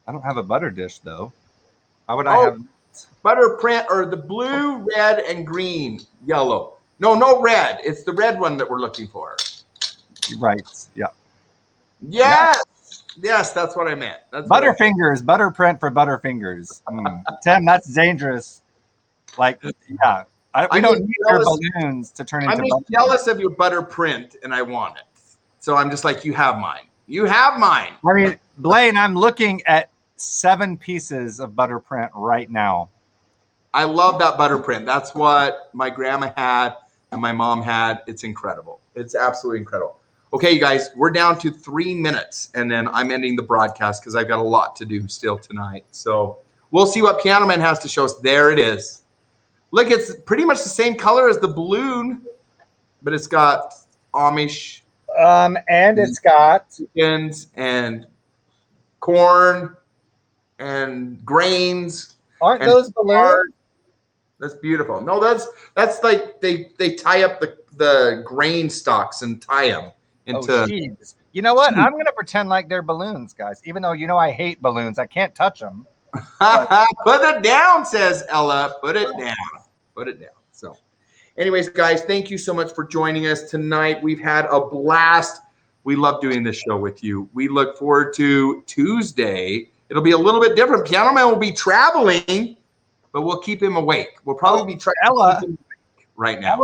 I don't have a butter dish though. How would I have? Butter print or the blue, red, and green, yellow. No red. It's the red one that we're looking for. Right. Yeah. Yes. Yes, that's what I meant. That's Butterfingers, butter print for Butterfingers. Tim, that's dangerous. Like, yeah. We don't need your balloons to turn into I'm just jealous of your butter print and I want it. So I'm just like, you have mine. You have mine. I mean, Blaine, I'm looking at 7 pieces of butter print right now. I love that butter print. That's what my grandma had and my mom had. It's incredible. It's absolutely incredible. Okay, you guys, we're down to 3 minutes, and then I'm ending the broadcast because I've got a lot to do still tonight. So we'll see what Piano Man has to show us. There it is. Look, it's pretty much the same color as the balloon, but it's got Amish. And it's got chickens and corn and grains. Aren't those balloons? That's beautiful. No, that's like they tie up the grain stalks and tie them into. You know what? I'm gonna pretend like they're balloons, guys. Even though I hate balloons, I can't touch them. Put it down, says Ella. Put it down. Put it down. So, anyways, guys, thank you so much for joining us tonight. We've had a blast. We love doing this show with you. We look forward to Tuesday. It'll be a little bit different. Piano Man will be traveling, but we'll keep him awake. We'll probably be trying to keep him awake right now.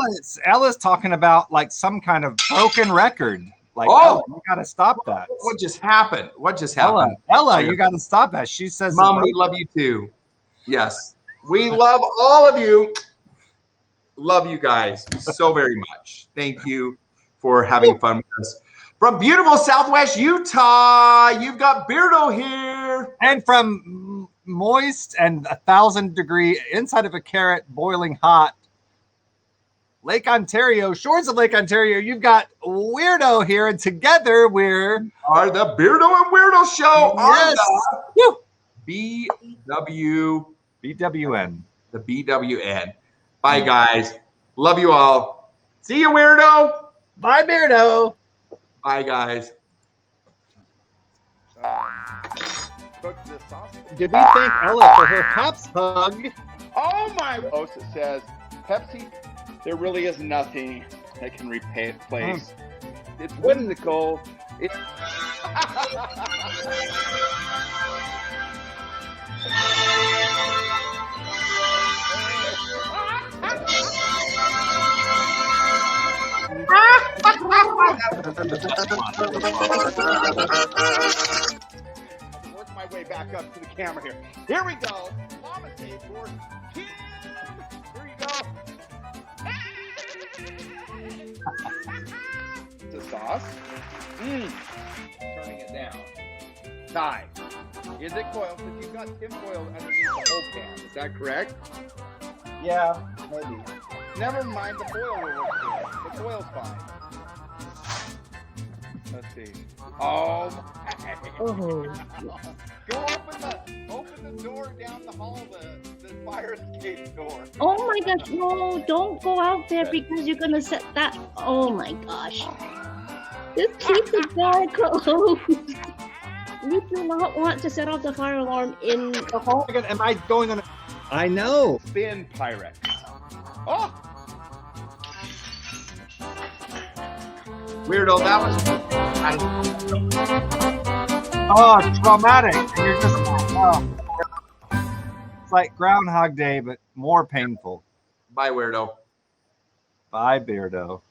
Ella's talking about like some kind of broken record. Like, Ella, you got to stop that. What just happened? What just happened? Ella, you got to stop that. She says, Mom, we love you too. Yes. We love all of you. Love you guys so very much. Thank you for having fun with us. From beautiful Southwest Utah, you've got Beardo here. And from moist and 1,000-degree inside of a carrot, boiling hot, Lake Ontario, shores of Lake Ontario, you've got Weirdo here, and together we are the Beardo and Weirdo Show. Yes. On the BWN. The BWN. Bye, guys. Love you all. See you, Weirdo. Bye, Beardo. Bye, guys. Did we thank Ella for her Pops hug? Oh my! Post it says Pepsi. There really is nothing that can replace. It's whimsical. It's work my way back up to the camera here. Here we go. Mama saved for Kim. Here you go. The sauce. Turning it down. Thigh. Is it coiled? Because you've got tin foil underneath the whole pan. Is that correct? Yeah, maybe. Never mind, the foil will work here. The foil's fine. Let's see. Oh my. Go open the door down the hall, the fire escape door. Oh my gosh, no, don't go out there because you're gonna set that. Oh my gosh. Just keep the door closed. You do not want to set off the fire alarm in the hall. Am I going on? I know. Spin Pyrex. Oh! Weirdo, that was Oh, it's traumatic. And you're just like, oh. It's like Groundhog Day, but more painful. Bye, weirdo. Bye, Beardo.